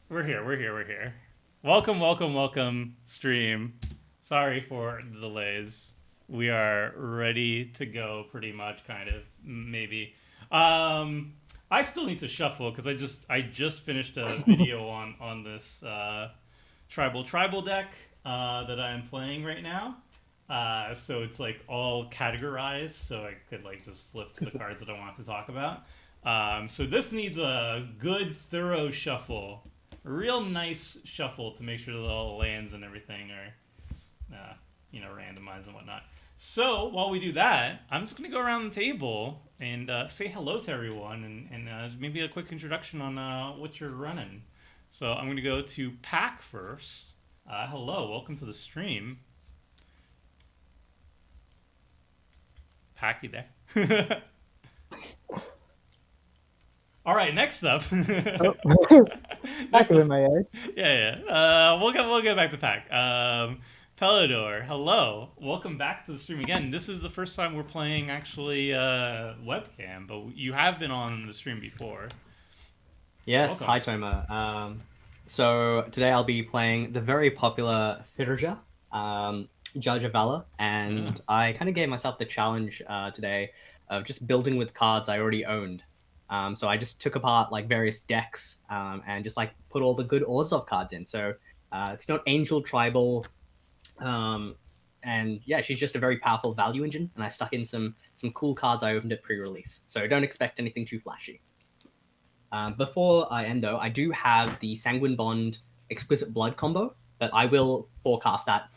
We're here. We're here. We're here. Welcome, welcome, welcome, stream. Sorry for the delays. We are ready to go, pretty much, kind of, maybe. I still need to shuffle because I just finished a video on this tribal deck that I'm playing right now. So it's like all categorized, so I could like just flip to the cards that I want to talk about. So this needs a good, thorough shuffle, a real nice shuffle to make sure that all the lands and everything are, randomized and whatnot. So while we do that, I'm just gonna go around the table and say hello to everyone and maybe a quick introduction on what you're running. So I'm gonna go to Pack first. Hello, welcome to the stream. Pack, you there? All right, next up. Oh, Next back up. in my eye. Yeah. We'll get back to Pack. Pelador, hello. Welcome back to the stream again. This is the first time we're playing actually webcam, but you have been on the stream before. Yes, Welcome. hi Toma. So today I'll be playing the very popular Firja, Judge of Valor, and Yeah. I kind of gave myself the challenge today of just building with cards I already owned. So I just took apart like various decks and just like put all the good Orzhov cards in. So it's not Angel Tribal, and yeah, she's just a very powerful value engine, and I stuck in some cool cards I opened at pre-release. So don't expect anything too flashy. Before I end, though, I do have the Sanguine Bond Exquisite Blood combo that I will forecast at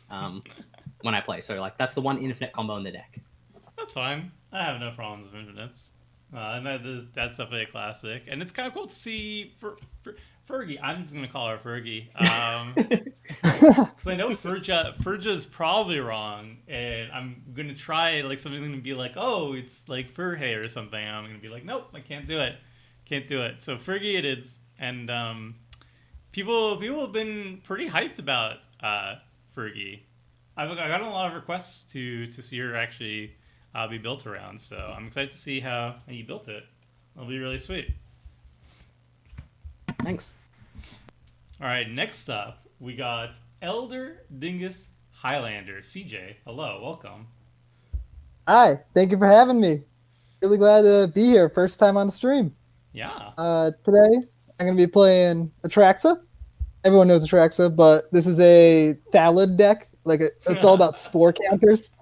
when I play. So, like, that's the one infinite combo in the deck. That's fine. I have no problems with infinites. That's definitely a classic. And it's kind of cool to see Fergie. I'm just going to call her Fergie. Because I know Furja is probably wrong. And I'm going to try, like, something going to be like, oh, it's like Furhay or something. And I'm going to be like, nope, I can't do it. Can't do it. So Fergie it is. And people have been pretty hyped about Fergie. I've gotten a lot of requests to see her actually be built around. So I'm excited to see how you built it. It'll be really sweet. Thanks. All right, next up we got Elder Dingus Highlander. CJ, hello, welcome. Hi, thank you for having me. Really glad to be here. First time on the stream. Yeah. Today I'm gonna be playing Atraxa. Everyone knows Atraxa, but this is a Thallid deck. It's all about spore counters.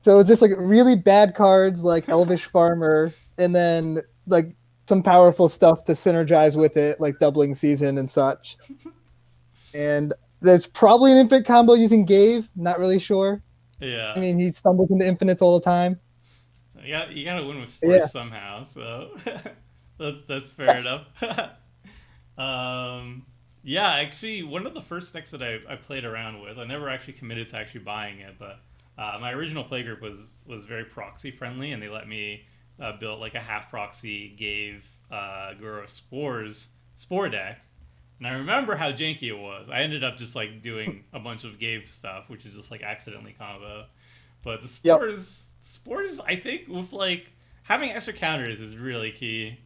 So it's just like really bad cards like Elvish Farmer, and then like some powerful stuff to synergize with it, like doubling season and such. And there's probably an infinite combo using Gave. Not really sure. I Yeah. mean, he stumbles into infinites all the time. You gotta win with But Spurs yeah, somehow, so that's fair yes. enough. um, yeah, actually, one of the first decks that I played around with, I never actually committed to actually buying it, but my original playgroup was very proxy friendly, and they let me build like a half proxy gave Guru Spores spore deck. And I remember how janky it was. I ended up just like doing a bunch of Gave stuff, which is just like accidentally combo. But the Yep. spores, I think with like having extra counters is really key.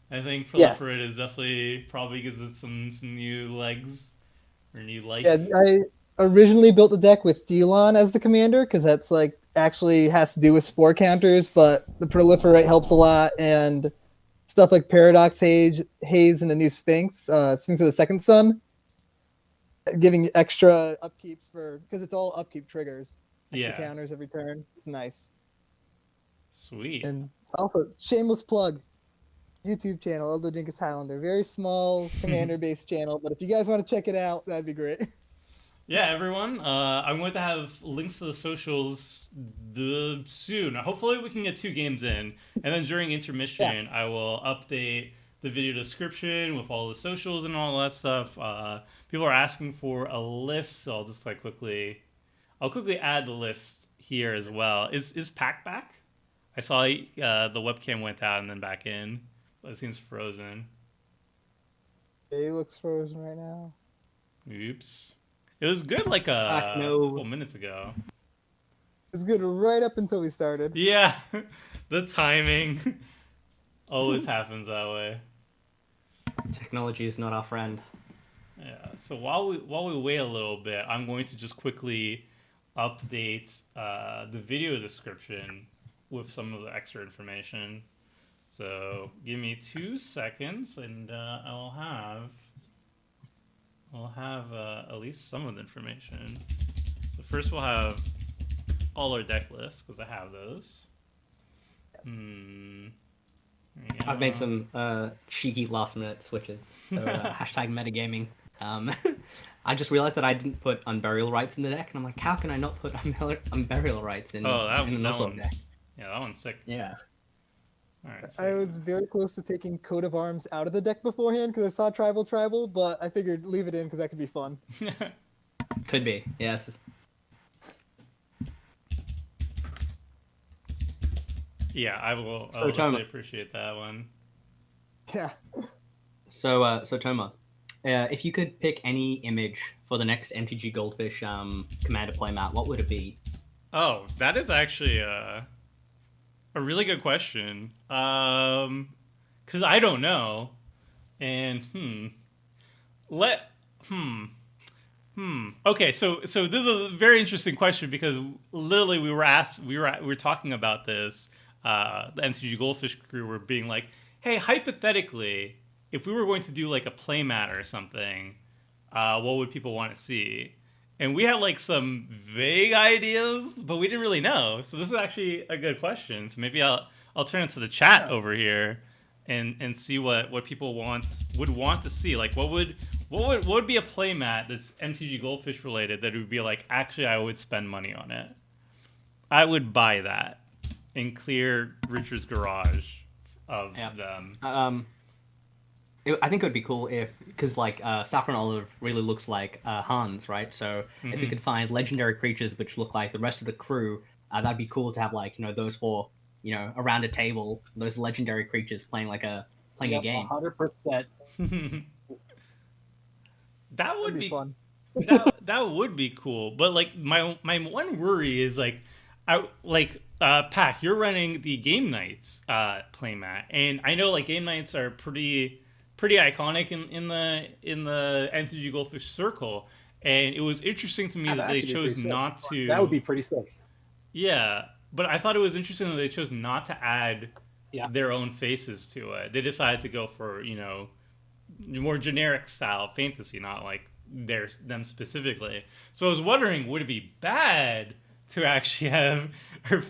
I think Yeah. proliferate is definitely probably gives it some new legs or new Yeah. life. I originally built the deck with Delon as the commander because that's like actually has to do with spore counters, but the proliferate helps a lot and stuff like Paradox Haze and the new Sphinx, Sphinx of the Second Sun, giving extra upkeeps for because it's all upkeep triggers, extra Yeah, counters every turn. It's nice. sweet. And also, shameless plug YouTube channel of the Dinkus Highlander. Very small commander based channel, but if you guys want to check it out, that'd be great. Yeah, everyone. I'm going to have links to the socials soon. Hopefully, we can get 2 games in, and then during Yeah. intermission, I will update the video description with all the socials and all that stuff. People are asking for a list, so I'll quickly add the list here as well. Is Pack back? I saw the webcam went out and then back in, but it seems frozen. He looks frozen right now. Oops. It was good like Back, a couple no. minutes ago. It's good right up until we started. Yeah, the timing always happens that way. Technology is not our friend. Yeah. So while we wait a little bit, I'm going to just quickly update the video description with some of the extra information. So give me 2 seconds, and I'll have at least some of the information. So first we'll have all our deck lists because I have those. Yes. I've made some cheeky last-minute switches. So hashtag metagaming. I just realized that I didn't put Unburial Rights in the deck, and I'm like, how can I not put Unburial Rights in? Oh, that in one's deck? Yeah, that one's sick. Yeah. All right. I was very close to taking Coat of Arms out of the deck beforehand because I saw Tribal, but I figured leave it in because that could be fun. Could be, yes. Yeah, I will really appreciate that one. Yeah. So Toma, if you could pick any image for the next MTG Goldfish Commander playmat, what would it be? Oh, that is actually a really good question. Because I don't know, and Okay, so this is a very interesting question because literally we were talking about this. The MTG Goldfish crew were being like, hey, hypothetically, if we were going to do like a playmat or something, what would people want to see? And we had like some vague ideas, but we didn't really know. So this is actually a good question. So maybe I'll turn it to the chat over here and see what people would want to see. Like what would be a playmat that's MTG Goldfish related that would be like, actually I would spend money on it. I would buy that and clear Richard's garage of them. I think it would be cool because like Saffron Olive really looks like Hans, right? So if you could find legendary creatures which look like the rest of the crew, that'd be cool to have like those four around a table, those legendary creatures playing a game. 100%. That would be fun. that would be cool. But like my one worry is like Pac, you're running the Game Nights playmat, and I know like Game Nights are pretty iconic in the MTG Goldfish circle, and it was interesting to me that they chose not to. That would be pretty sick. Yeah, but I thought it was interesting that they chose not to add their own faces to it. They decided to go for more generic style fantasy, not like them specifically. So I was wondering, would it be bad to actually have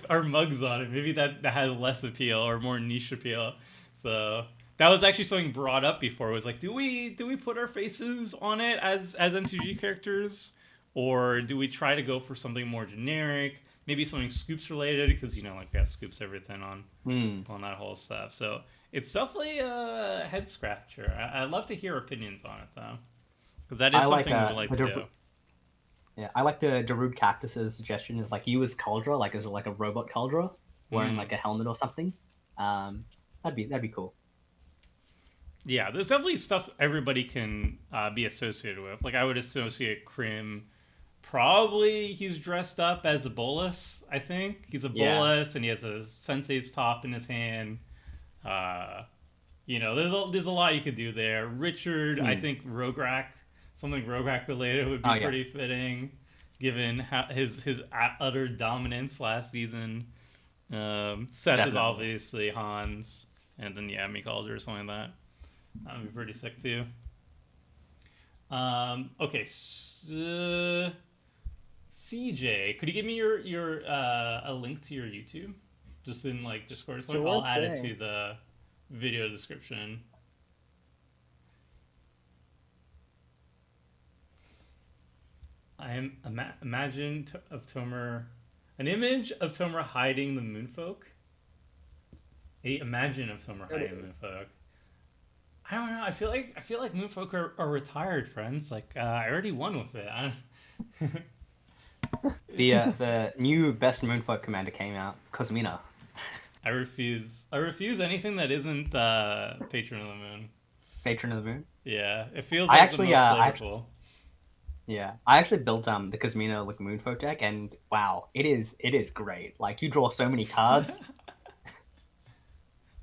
our mugs on it? Maybe that has less appeal or more niche appeal. So that was actually something brought up before. It was like, do we put our faces on it as MTG characters, or do we try to go for something more generic? Maybe something Scoops related, because like we have Scoops everything on that whole stuff. So it's definitely a head scratcher. I'd love to hear opinions on it though, because that is something we would like to do. Yeah, I like the Darude Cactus's suggestion is like use Cauldra, like as like a robot Cauldra wearing like a helmet or something. That'd be cool. Yeah, there's definitely stuff everybody can be associated with. Like I would associate Krim. Probably he's dressed up as a Bolus. I think he's a Bolus, and he has a Sensei's top in his hand. There's a lot you could do there. Richard, I think Rograk, something Rograk related would be pretty fitting, given his utter dominance last season. Seth is obviously Hans, and then Mikalder or something like that. That would be pretty sick too. Okay. CJ, could you give me your a link to your YouTube, just in like Discord? So I'll add it to the video description. I am an image of Tomer hiding the Moonfolk. Imagine of Tomer hiding the Moonfolk. I don't know. I feel like Moonfolk are retired, friends. Like I already won with it. The new best Moonfolk commander came out, Cosmina. I refuse anything that isn't Patron of the Moon. Patron of the Moon? Yeah, it feels like the most flavorful. I actually built the Cosmina like Moonfolk deck, and wow, it is great. Like you draw so many cards.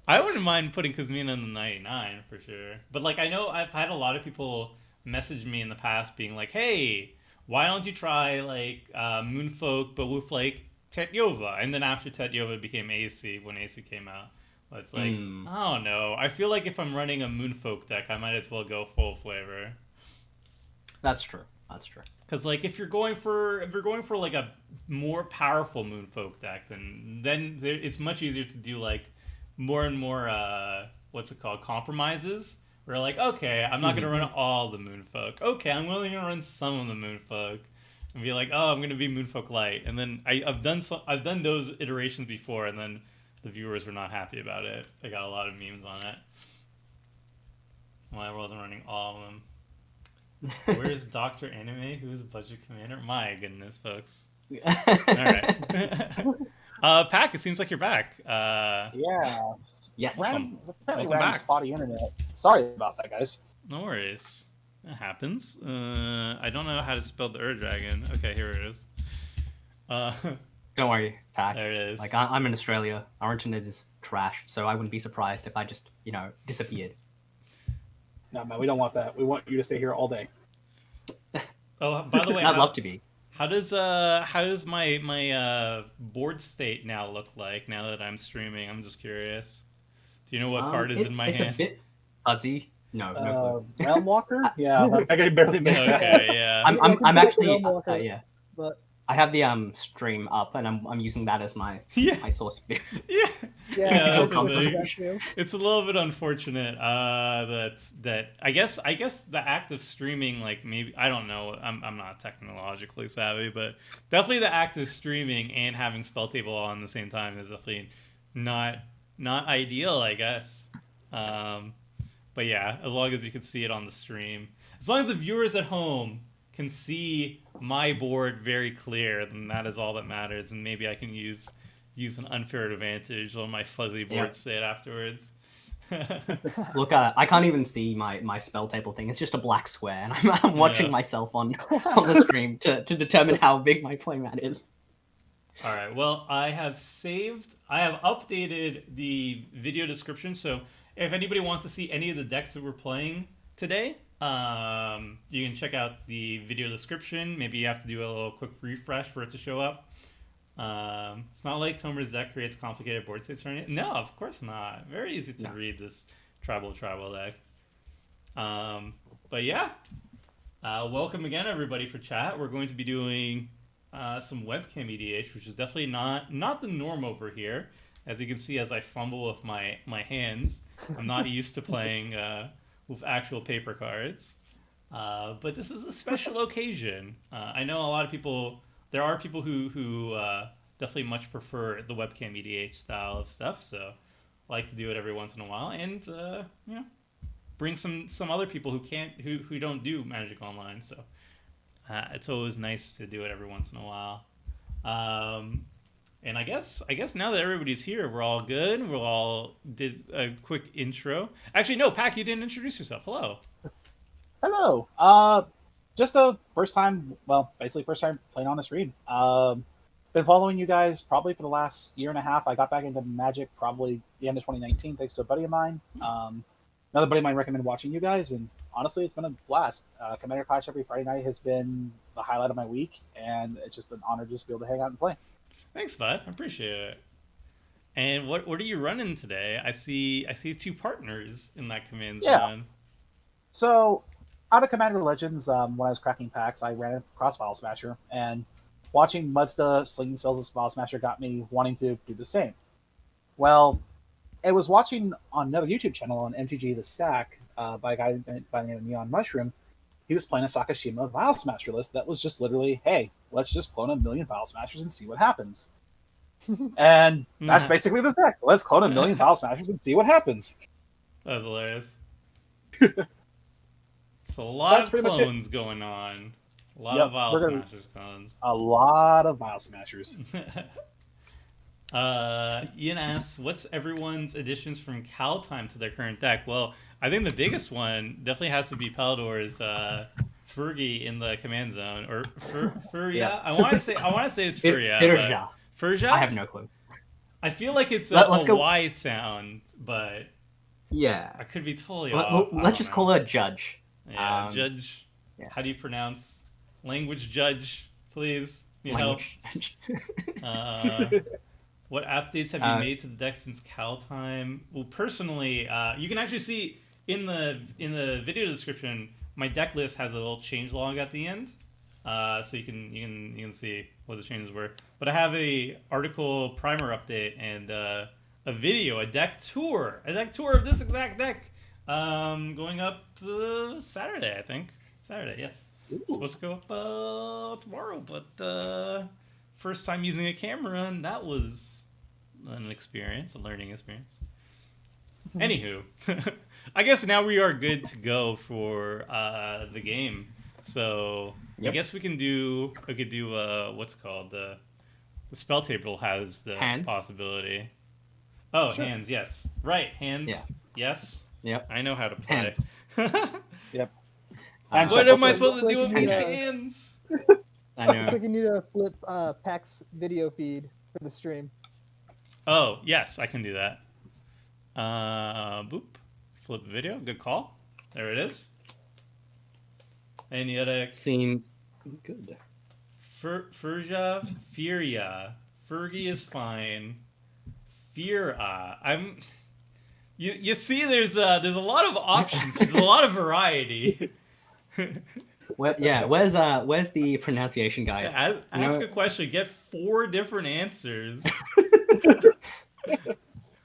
I wouldn't mind putting Kazmina in the 99 for sure. But like I know I've had a lot of people message me in the past being like, "Hey, why don't you try like Moonfolk but with like Tetyova?" And then after Tetyova became AC when AC came out. But it's like, I don't know. I feel like if I'm running a Moonfolk deck, I might as well go full flavor. That's true. That's true. Because like if you're going for like a more powerful Moonfolk deck, then it's much easier to do like more and more what's it called, compromises. Where like, okay, I'm not gonna run all the Moonfolk. Okay, I'm only gonna run some of the Moonfolk, and be like, oh, I'm gonna be Moonfolk light. And then I've done those iterations before, and then the viewers were not happy about it. I got a lot of memes on it. Well, I wasn't running all of them. Where's Dr. Anime? Who's a budget commander? My goodness, folks. All right. Pack, it seems like you're back. Yeah. Yes. Apparently Welcome random back. spotty internet. Sorry about that, guys. No worries. That happens. I don't know how to spell the Ur-Dragon. Okay, here it is. Don't worry, Pack. There it is. Like I'm in Australia. Our internet is trash, so I wouldn't be surprised if I just, disappeared. No, man, we don't want that. We want you to stay here all day. Oh, by the way, I'd love to be. How does my board state now look like now that I'm streaming? I'm just curious. Do you know what card is in my hand? It's a bit fuzzy. No clue. Realm Walker? Yeah, I can barely make that. Okay, yeah. I'm actually Walker, yeah. But I have the stream up, and I'm using that as my Yeah. my source video. Yeah. yeah, Yeah, that's what familiar. that's true. It's a little bit unfortunate that I guess the act of streaming, like, maybe I don't know, I'm not technologically savvy, but definitely the act of streaming and having spell table on the same time is definitely not ideal, I guess. But yeah, as long as you can see it on the stream, as long as the viewers at home can see my board very clear, then that is all that matters, and maybe I can use an unfair advantage on my fuzzy board state afterwards. Look, I can't even see my spell table thing. It's just a black square, and I'm watching myself on the stream to determine how big my playmat is. All right. Well, I have updated the video description, so if anybody wants to see any of the decks that we're playing today, you can check out the video description. Maybe you have to do a little quick refresh for it to show up. It's not like Tomer's deck creates complicated board states or anything. No, of course not. Very easy to read this tribal deck. But yeah, welcome again, everybody, for chat. We're going to be doing some webcam EDH, which is definitely not the norm over here. As you can see, as I fumble with my hands, I'm not used to playing with actual paper cards. But this is a special occasion. I know a lot of people. There are people who definitely much prefer the webcam EDH style of stuff. So I like to do it every once in a while, and bring some other people who don't do Magic Online. So it's always nice to do it every once in a while. And I guess now that everybody's here, we're all good. We all did a quick intro. Actually, no, Pac, you didn't introduce yourself. Hello. Hello. Just the first time, basically first time playing on the stream. Been following you guys probably for the last year and a half. I got back into Magic probably the end of 2019 thanks to a buddy of mine. Another buddy of mine recommended watching you guys, and honestly, it's been a blast. Commander Clash every Friday night has been the highlight of my week, and it's just an honor to just be able to hang out and play. Thanks, bud. I appreciate it. And what are you running today? I see two partners in that command zone. So, out of Commander Legends, when I was cracking packs, I ran across Vial Smasher, and watching Mudsta slinging spells as Vial Smasher got me wanting to do the same. Well, I was watching on another YouTube channel on MTG The Stack by a guy by the name of Neon Mushroom. He was playing a Sakashima Vial Smasher list that was just literally, hey, let's just clone 1,000,000 Vial Smashers and see what happens. And that's basically this deck. Let's clone 1,000,000 Vial Smashers and see what happens. That's hilarious. It's a lot of clones going on. A lot of Vial Smashers clones. A lot of Vial Smashers. Ian asks, what's everyone's additions from Kaldheim to their current deck? Well, I think the biggest one definitely has to be Peldor's Fergie in the command zone, or Furia. I want to say it's Furia. Firja. Firja? I have no clue. I feel like it's Let's a go. Y sound, but Yeah. I could be totally Let, off. let's just call her Judge. Yeah, Judge. Yeah. How do you pronounce language judge? Please, need help. Language. What updates have you made to the deck since Cal time? Well, personally, you can actually see in the video description, my deck list has a little change log at the end, so you can see what the changes were. But I have a article primer update and a video, a deck tour of this exact deck, going up Saturday, I think. Saturday, yes. It's supposed to go up tomorrow, but first time using a camera, and that was an experience, a learning experience. Anywho, I guess now we are good to go for the game. So I guess we could do what's called the spell table has the hands? Possibility. Oh, Sure. Hands, yes, right, hands. Yeah. Yes. Yep. I know how to play. Yep. What am I Looks supposed to like do with you these need a- hands? I know. Looks like you need to flip PAX video feed for the stream. Oh, yes, I can do that. Boop. Flip video. Good call. There it is. Any other Seems good. Furja, Furia. Fergie is fine. Fira. I'm. You see, there's a lot of options. There's a lot of variety. Where's the pronunciation guide? Ask a question. Get 4 different answers.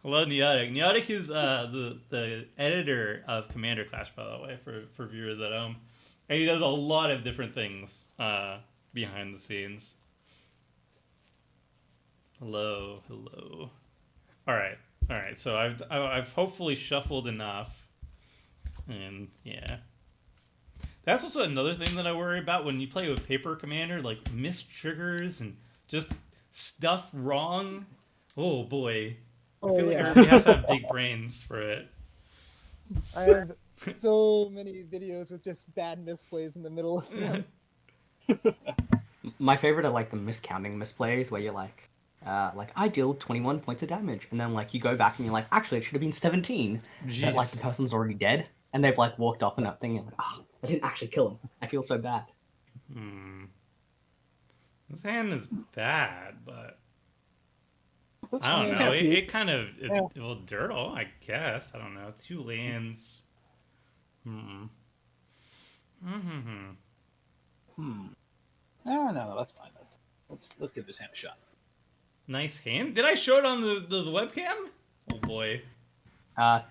Hello, Neotic. Neotic is the editor of Commander Clash, by the way, for viewers at home, and he does a lot of different things behind the scenes. Hello. All right. So I've hopefully shuffled enough, and yeah. That's also another thing that I worry about when you play with Paper Commander, like missed triggers and just stuff wrong. Oh boy. I feel like everybody has to have big brains for it. I have so many videos with just bad misplays in the middle of them. My favorite are like the miscounting misplays where you're like I deal 21 points of damage, and then like you go back and you're like, actually it should have been 17. But like the person's already dead, and they've like walked off and that thing, and like, oh, I didn't actually kill him. I feel so bad. This hand is bad, but This I don't one know. is- It kind of will dirtle, I guess. I don't know. 2 lands. No, that's fine. Let's give this hand a shot. Nice hand. Did I show it on the webcam? Oh boy. I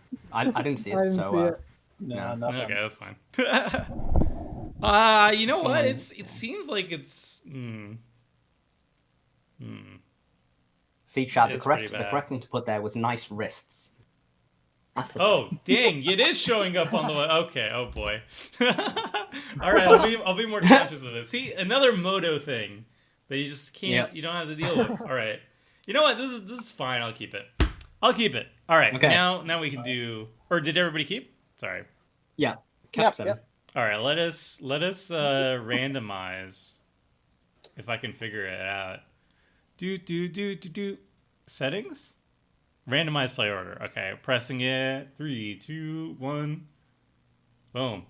didn't see it, I didn't so see it. No, nothing. Okay, that's fine. You know what? It seems like it's. see, chat. The It's pretty correct bad. thing to put there was nice wrists. That's the Oh dang! It is showing up on the web. Okay. Oh boy. All right. I'll be more conscious of it. See, another moto thing that you just can't. Yep. You don't have to deal with. All right. You know what? This is fine. I'll keep it. All right. Okay. Now we can do. Or did everybody keep? Sorry. Yeah. Captain. Yep. All right. Let us randomize. If I can figure it out. Do. Settings. Randomized play order. Okay, pressing it. 3, 2, 1. Boom.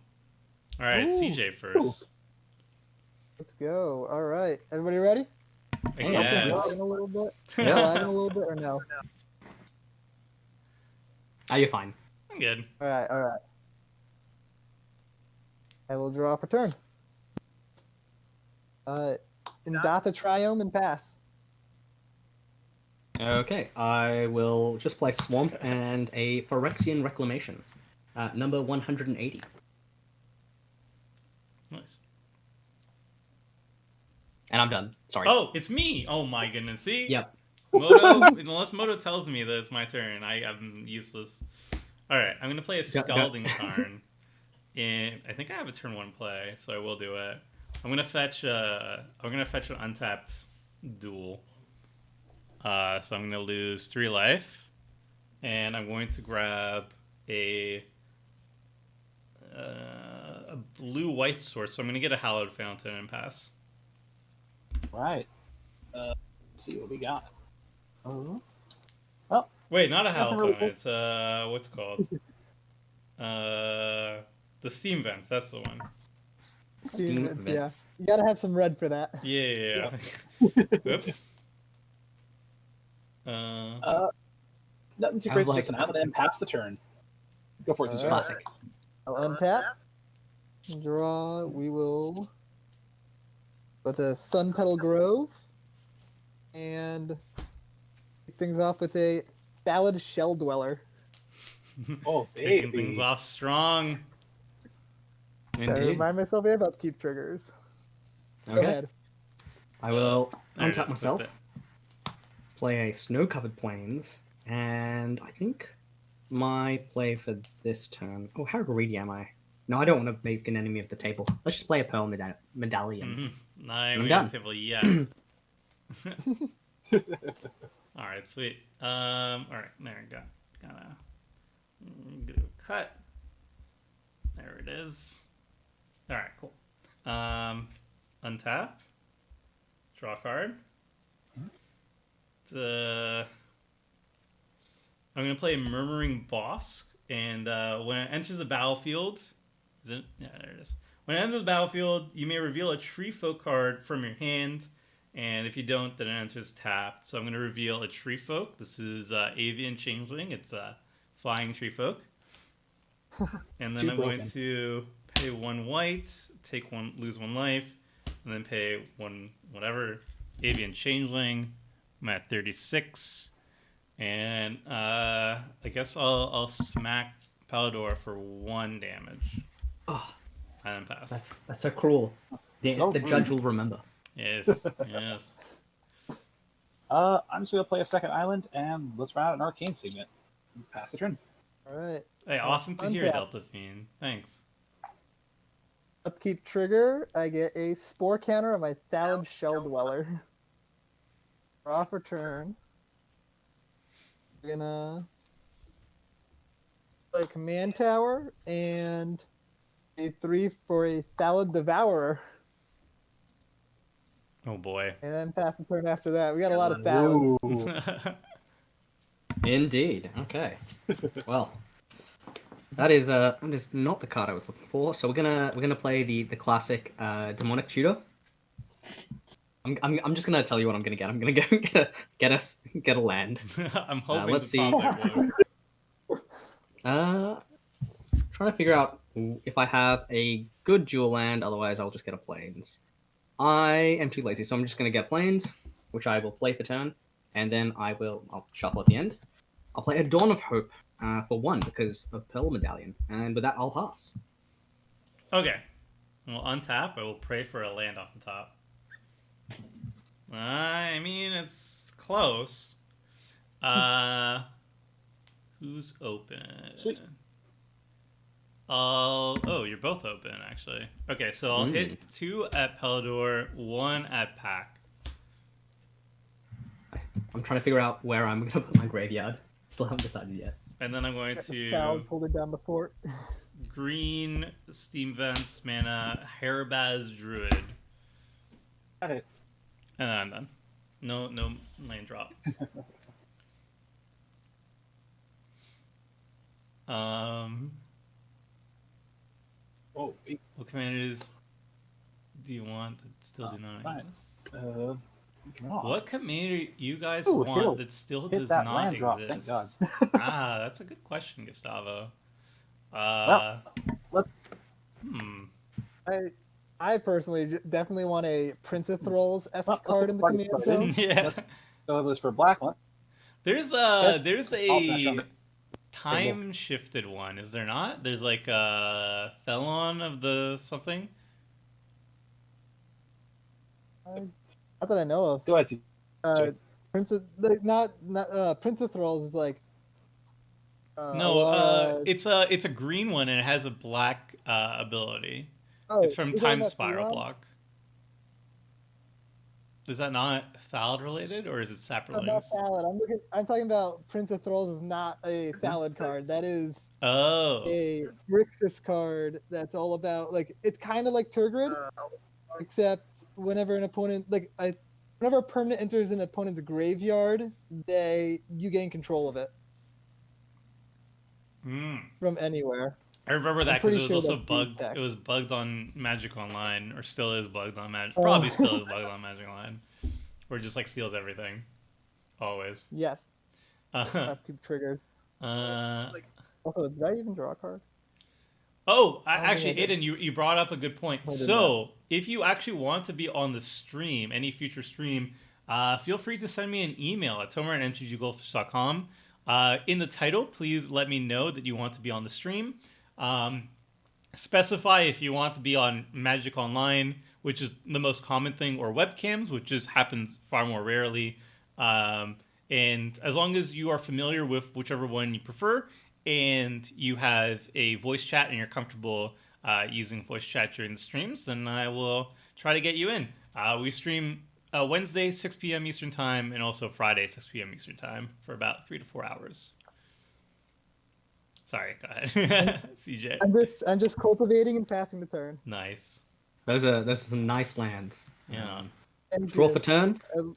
All right, Ooh. CJ first. Let's go. All right. Everybody ready? I Is it guess. lagging a little bit? Lagging a little bit or no? Are you fine? I'm good. All right. I will draw for turn. Indatha Triome and pass. Okay, I will just play Swamp and a Phyrexian Reclamation. Number 180. Nice. And I'm done. Sorry. Oh, it's me. Oh my goodness. See? Yep. Moto. Unless Moto tells me that it's my turn, I'm useless. All right, I'm gonna play a Scalding Tarn. And I think I have a turn 1 play, so I will do it. I'm gonna fetch an untapped duel. So I'm going to lose 3 life, and I'm going to grab a blue-white sword. So I'm going to get a Hallowed Fountain and pass. Right. Let's see what we got. Wait, not a Nothing Halcyon. really- It's what's it called? The Steam Vents. That's the one. Steam Vents, vents. You gotta have some red for that. Yeah. Whoops. Nothing too I was crazy, like- just an island and pass the turn. Go for it, CJ. Classic. I'll untap, draw. We will with a Sun Petal Grove, and kick things off with a Thallid Shell Dweller. Oh, Kicking baby. things off strong. I Indeed. remind myself I have upkeep triggers. Go Okay. ahead. I will There it untap is, myself, clicked play a Snow-Covered Plains, and I think my play for this turn... Oh, how greedy am I? No, I don't want to make an enemy of the table. Let's just play a Pearl Medallion. Mm-hmm. I'm I'm done. done. Table, yeah. All right, sweet. All right, there we go. Gotta do a cut. There it is. All right, cool. Untap. Draw a card. I'm gonna play Murmuring Bosk, and when it enters the battlefield, is it? Yeah, there it is. When it enters the battlefield, you may reveal a Tree Folk card from your hand, and if you don't, then it enters tapped. So I'm gonna reveal a Tree Folk. This is Avian Changeling. It's a flying Tree Folk, and then Too I'm broken. going to pay 1 white, lose 1 life, and then pay 1 whatever. Avian Changeling. I'm at 36. And I guess I'll smack Palador for 1 damage. Oh, And then pass. that's so cruel. The So judge rude. will remember. Yes, yes. I'm just gonna play a second island and let's run out an arcane segment. Pass the turn. All right. Hey, awesome to hear, Untap. Delta Fiend. Thanks. Upkeep trigger. I get a Spore counter on my Thallid Shell Dweller. Draw for turn. We're gonna play Command Tower and a 3 for a Thallid Devourer, Oh boy. and then pass the turn after that. We got a lot of Thallids. Ooh. Indeed. Okay. Well, that is not the card I was looking for. So we're gonna play the classic demonic tutor. I'm just gonna tell you what I'm gonna get. I'm gonna go get a land. I'm hoping let's to top see. that blow. Trying to figure out if I have a good dual land. Otherwise, I'll just get a plains. I am too lazy, so I'm just gonna get plains, which I will play for turn, and then I'll shuffle at the end. I'll play a Dawn of Hope for 1 because of Pearl Medallion, and with that I'll pass. Okay. Well, untap. I will pray for a land off the top. I mean, it's close. Who's open? Sweet. Oh, you're both open, actually. Okay, so I'll hit 2 at Pelador, 1 at Pack. I'm trying to figure out where I'm gonna put my graveyard. Still haven't decided yet. And then I'm going to Thallids holding down the fort. green, Steam Vents, mana, Harabaz Druid. Got it. And then I'm done. No land drop. Oh, wait. What commanders do you want that still do not fine. exist? Draw. What commander you guys Ooh, want that still hit does that not land drop, exist? thank God. That's a good question, Gustavo. Well, let's- I personally definitely want a Prince of Thralls esque Well, let's card put in the party command started. zone. yeah. Let's go with this for black one. There's I'll smash on a the time shifted one, is there not? There's like a Felon of the something. Not that I know of. Go ahead, CJ. Prince of not Prince of Thralls is like No, it's a green one and it has a black ability. It's from you're talking Time about Spiral Elon? Block. Is that not Thallid related, or is it No, not Saprolinks? Thallid. I'm talking about Prince of Thralls is not a Thallid card. That is Oh, a Grixis card that's all about like it's kind of like Turgid, except whenever an opponent whenever a permanent enters an opponent's graveyard, you gain control of it. from anywhere. I remember that because pretty it was sure also that's the bugged. tech. It was bugged on Magic Online, or still is bugged on Magic. Oh. Probably still is bugged on Magic Online, where it just like steals everything, always. Yes, Uh, upkeep triggers. uh, Like, also, did I even draw a card? oh, I don't think actually, I did. Aiden, you brought up a good point. I did So, if you actually want to be on the stream, any future stream, feel free to send me an email at tomer@mtggoldfish.com. In the title, please let me know that you want to be on the stream. Specify if you want to be on Magic Online, which is the most common thing, or webcams, which just happens far more rarely. And as long as you are familiar with whichever one you prefer, and you have a voice chat and you're comfortable using voice chat during the streams, then I will try to get you in. We stream Wednesday 6 p.m. Eastern Time, and also Friday 6 p.m. Eastern Time for about 3 to 4 hours. Sorry, go ahead, CJ. I'm just cultivating and passing the turn. Nice. Those are some nice lands. Yeah. Thank Draw you. for turn. I-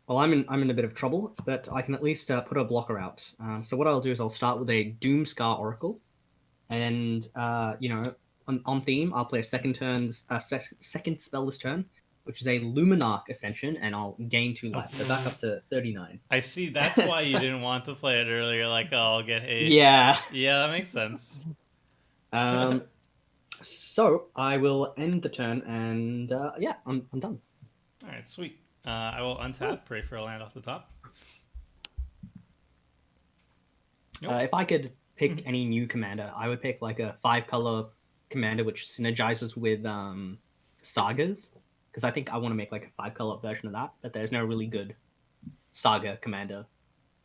Well, I'm in a bit of trouble, but I can at least put a blocker out. So what I'll do is I'll start with a Doomscar Oracle, and on theme I'll play a second spell this turn, which is a Luminarch Ascension, and I'll gain 2 life, so back up to 39. I see. That's why you didn't want to play it earlier. Like, oh, I'll get hate. Yeah. Yeah, that makes sense. So I will end the turn, and I'm done. All right, sweet. I will untap, pray for a land off the top. Nope. If I could pick any new commander, I would pick like a 5-color commander which synergizes with sagas, because I think I want to make like a 5-color version of that, but there's no really good saga commander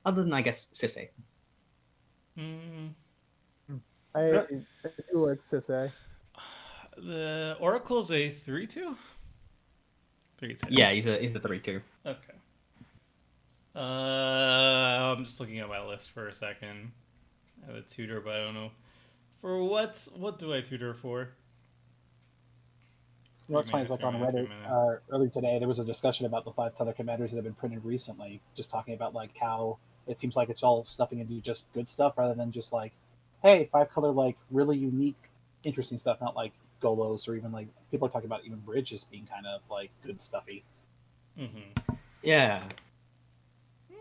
other than, I guess, Sisay. I do like Sisay. The Oracle's a 3/2? 3/2. Yeah, he's a 3/2. Okay. I'm just looking at my list for a second. I have a tutor, but I don't know. For what do I tutor for? What's funny is like on Reddit earlier today, there was a discussion about the 5-color commanders that have been printed recently, just talking about like how it seems like it's all stuffing into just good stuff rather than just like, hey, 5-color like really unique, interesting stuff, not like Golos or even like people are talking about even bridges being kind of like good stuffy. Mm-hmm. Yeah.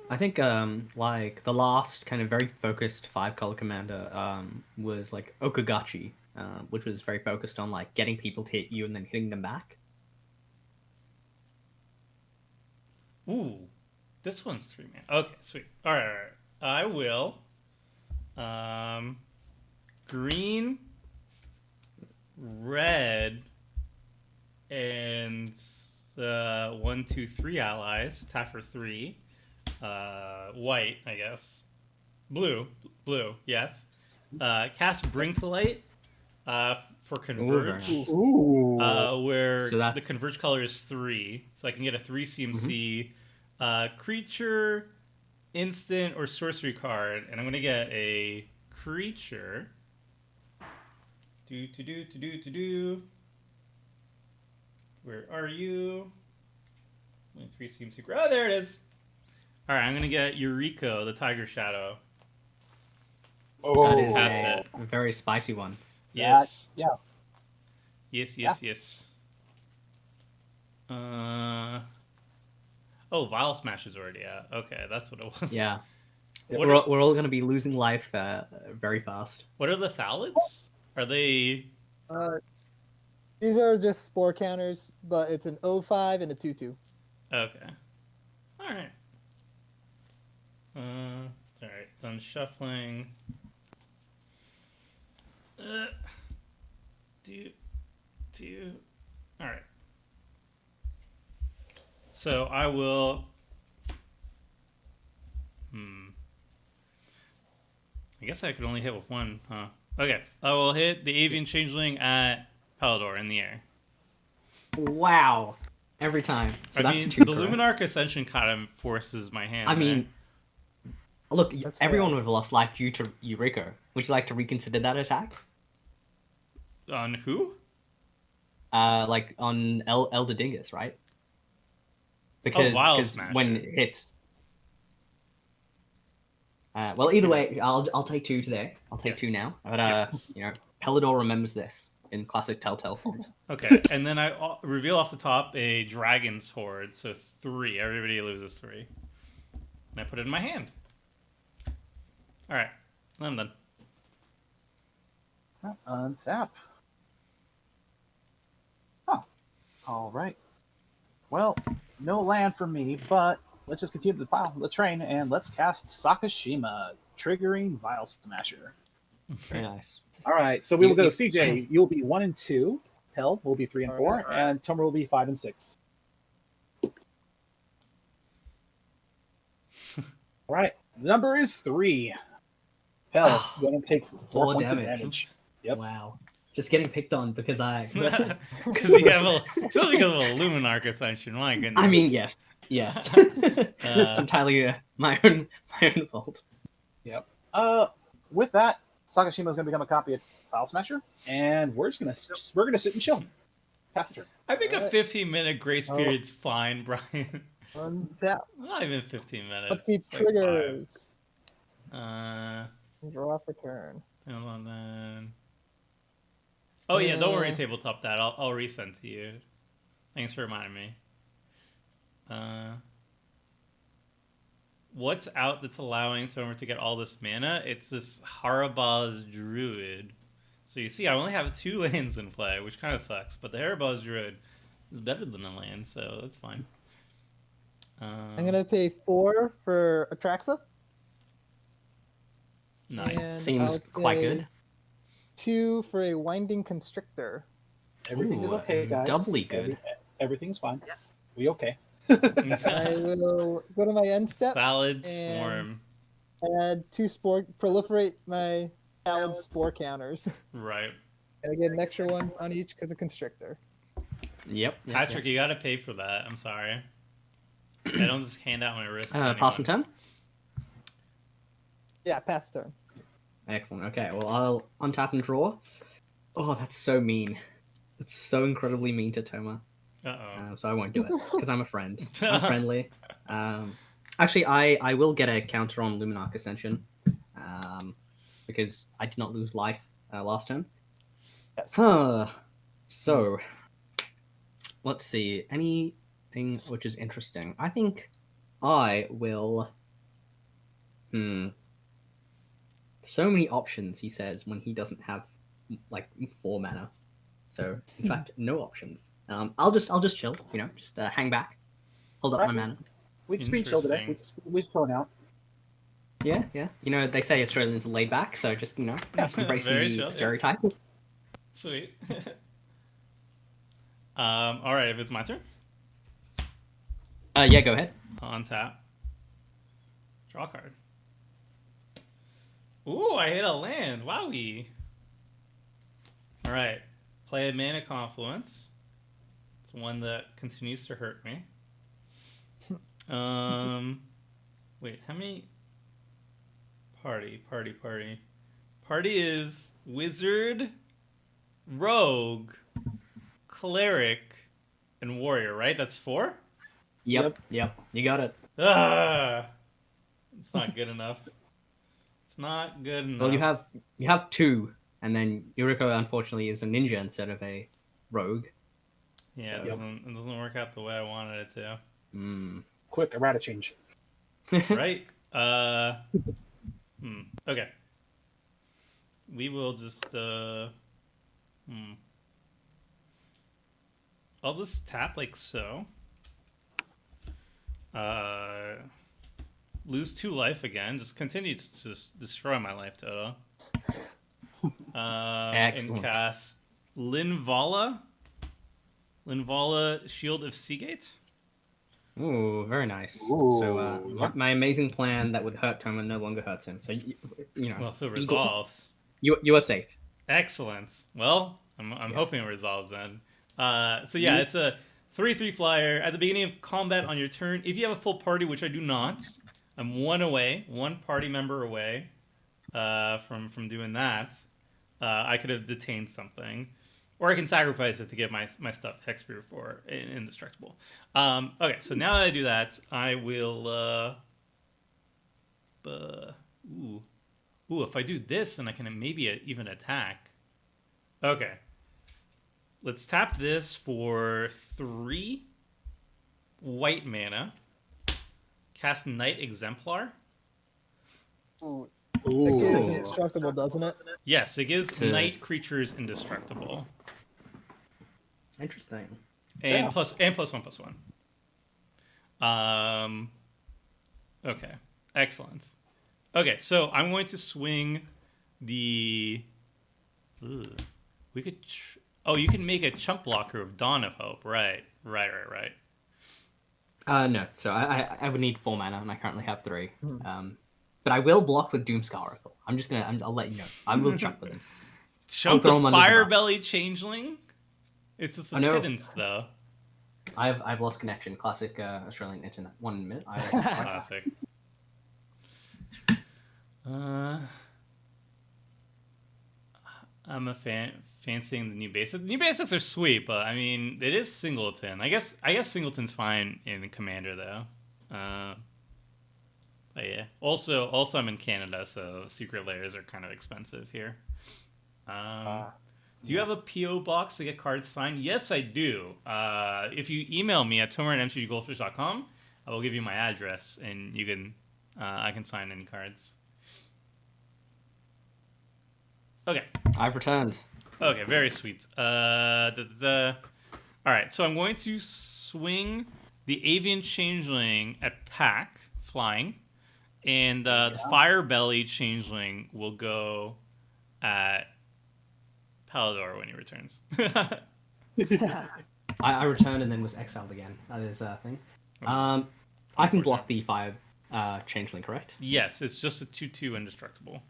I think like the last kind of very focused 5-color commander was like Okagachi, which was very focused on like getting people to hit you and then hitting them back. Ooh, this one's 3-man. Okay, sweet. All right. I will. Green, red, and 1, 2, 3 allies. Attack for 3. White, I guess. Blue, yes. Cast Bring to Light for Converge. Ooh. Where So that's- the Converge color is 3. So I can get a 3 CMC creature, instant, or sorcery card. And I'm going to get a creature. Where are you? 3 CMC. Oh, there it is. All right, I'm going to get Eureka, the Tiger Shadow. That is Pass a very spicy one. Yes. Yeah. Yes. Oh, Vile Smash is already out. Okay, that's what it was. Yeah. What We're all going to be losing life very fast. What are the Thalids? Are they... These are just spore counters, but it's an 0/5 and a 2/2. Okay. Alright. Alright, done shuffling. Alright. So I will... I guess I could only hit with one, huh? Okay, I will hit the Avian Changeling at Palador in the air. Wow. Every time. So I that's mean, true, the correct? Luminarch Ascension kind of forces my hand. I mean, look, That's everyone fair. would have lost life due to Eureka. Would you like to reconsider that attack? On who? Like on Elder Dingus, right? Because Wild 'cause Smasher. when it hits, Well, either way, I'll take 2 today. I'll take 2 Yes. now. But Yes. Pelidor remembers this in classic Telltale font. Okay, and then I reveal off the top a dragon's horde, so 3. Everybody loses 3. And I put it in my hand. All right, I'm done. Untap. Huh. All right. Well, no land for me, but let's just continue the train and let's cast Sakashima, triggering Vile Smasher. Very nice. All right, so we will go. You- CJ, you'll be 1 and 2. Hell will be 3 and 4, and Tomer will be 5 and 6. All right, the number is 3. Hell, going to take 4 points of damage. Yep. Wow. Just getting picked on because I. Because you have just because of a Luminarch Ascension. My goodness. I mean, yes. It's entirely my own fault. Yep. With that, Sakashima is going to become a copy of File Smasher, and we're gonna sit and chill. Pass the turn. I think a 15-minute grace period's fine, Brian. Untap. Not even 15 minutes. Let's see It's like triggers. 5. Draw for turn. Hold on then. Oh yeah, don't worry, tabletop that. I'll resend to you. Thanks for reminding me. What's out that's allowing Tomer to get all this mana? It's this Harabaz Druid. So you see, I only have 2 lands in play, which kind of sucks. But the Harabaz Druid is better than a land, so that's fine. I'm gonna pay 4 for Atraxa. Nice. And Seems I'll quite pay good. 2 for a Winding Constrictor. Everything is Ooh, okay, guys. doubly good. Everything's fine. We okay. I will go to my end step. Valid And- Swarm. Add 2 spore. Proliferate my valid spore counters. Right. And I get an extra 1 on each because of Constrictor. Yep. Patrick, you gotta pay for that. I'm sorry. I don't just hand out my wrists. to Pass and anyone. turn. Yeah, pass turn. Excellent. Okay. Well, I'll untap and draw. Oh, that's so mean. That's so incredibly mean to Toma. Uh-oh. So I won't do it because I'm a friend. I'm friendly. Actually, I will get a counter on Luminarch Ascension because I did not lose life last turn. Yes. So, let's see. Anything which is interesting? I think I will. So many options, he says, when he doesn't have like 4 mana. So, in fact, no options. I'll just chill. Just hang back, hold up my mana. We just been chill today. We're chilling out. Yeah. They say Australians are laid back, so just embracing Very the chill, yeah. stereotype. Sweet. All right, if it's my turn, Yeah, go ahead. on tap. Draw a card. Ooh, I hit a land. Wowie. All right. Play a Mana Confluence. It's one that continues to hurt me. Wait, how many? Party. Party is Wizard, Rogue, Cleric, and Warrior, right? That's 4? Yep. You got it. It's not good enough. It's not good enough. Well, you have 2, and then Yuriko unfortunately is a ninja instead of a rogue. Yeah, So- it doesn't work out the way I wanted it to. Quick, errata change. Right? Okay. We will just I'll just tap like so. Lose 2 life again. Just continue to just destroy my life total. And Excellent. cast Linvala. Linvala, Shield of Seagate. Ooh, very nice. Ooh, So yeah. my amazing plan that would hurt Toma no longer hurts him. So Well, if it resolves. you are safe. Excellent. Well, I'm hoping it resolves then. So yeah, it's a 3/3 flyer. At the beginning of combat on your turn, if you have a full party, which I do not, I'm one party member away from doing that. I could have detained something, or I can sacrifice it to get my stuff hexproof or indestructible. Okay, so now that I do that, I will Ooh. Ooh, if I do this, then I can maybe even attack. Okay. Let's tap this for 3 white mana. Cast Knight Exemplar. Ooh, Ooh. it gives indestructible, doesn't it? Yes, it gives To- Knight creatures indestructible. Interesting. And Yeah. +1/+1. Okay. Excellent. Okay, so I'm going to swing the. Ugh. We could. You can make a chump blocker of Dawn of Hope. Right. No. So I would need 4 mana, and I currently have 3. But I will block with Doomscar Oracle. I'll let you know. I will chuck with him. Show the throw him under the Fire bus. Belly Changeling. It's just a I know. pittance, though. I've lost connection. Classic Australian internet. 1 minute. Classic. I'm a fancying the new basics. The new basics are sweet, but I mean, it is Singleton. I guess Singleton's fine in Commander though. But yeah. Also, I'm in Canada, so secret layers are kind of expensive here. Do you have a PO box to get cards signed? Yes, I do. If you email me at tomer@mtggoldfish.com, I will give you my address, and you can I can sign any cards. Okay. I've returned. Okay, very sweet. All right, so I'm going to swing the Avian Changeling at Pack, flying, and the Fire Belly Changeling will go at Palador when he returns. I returned and then was exiled again. That is a thing. I can block the 5 Changeling, correct? Yes, it's just a 2/2 indestructible.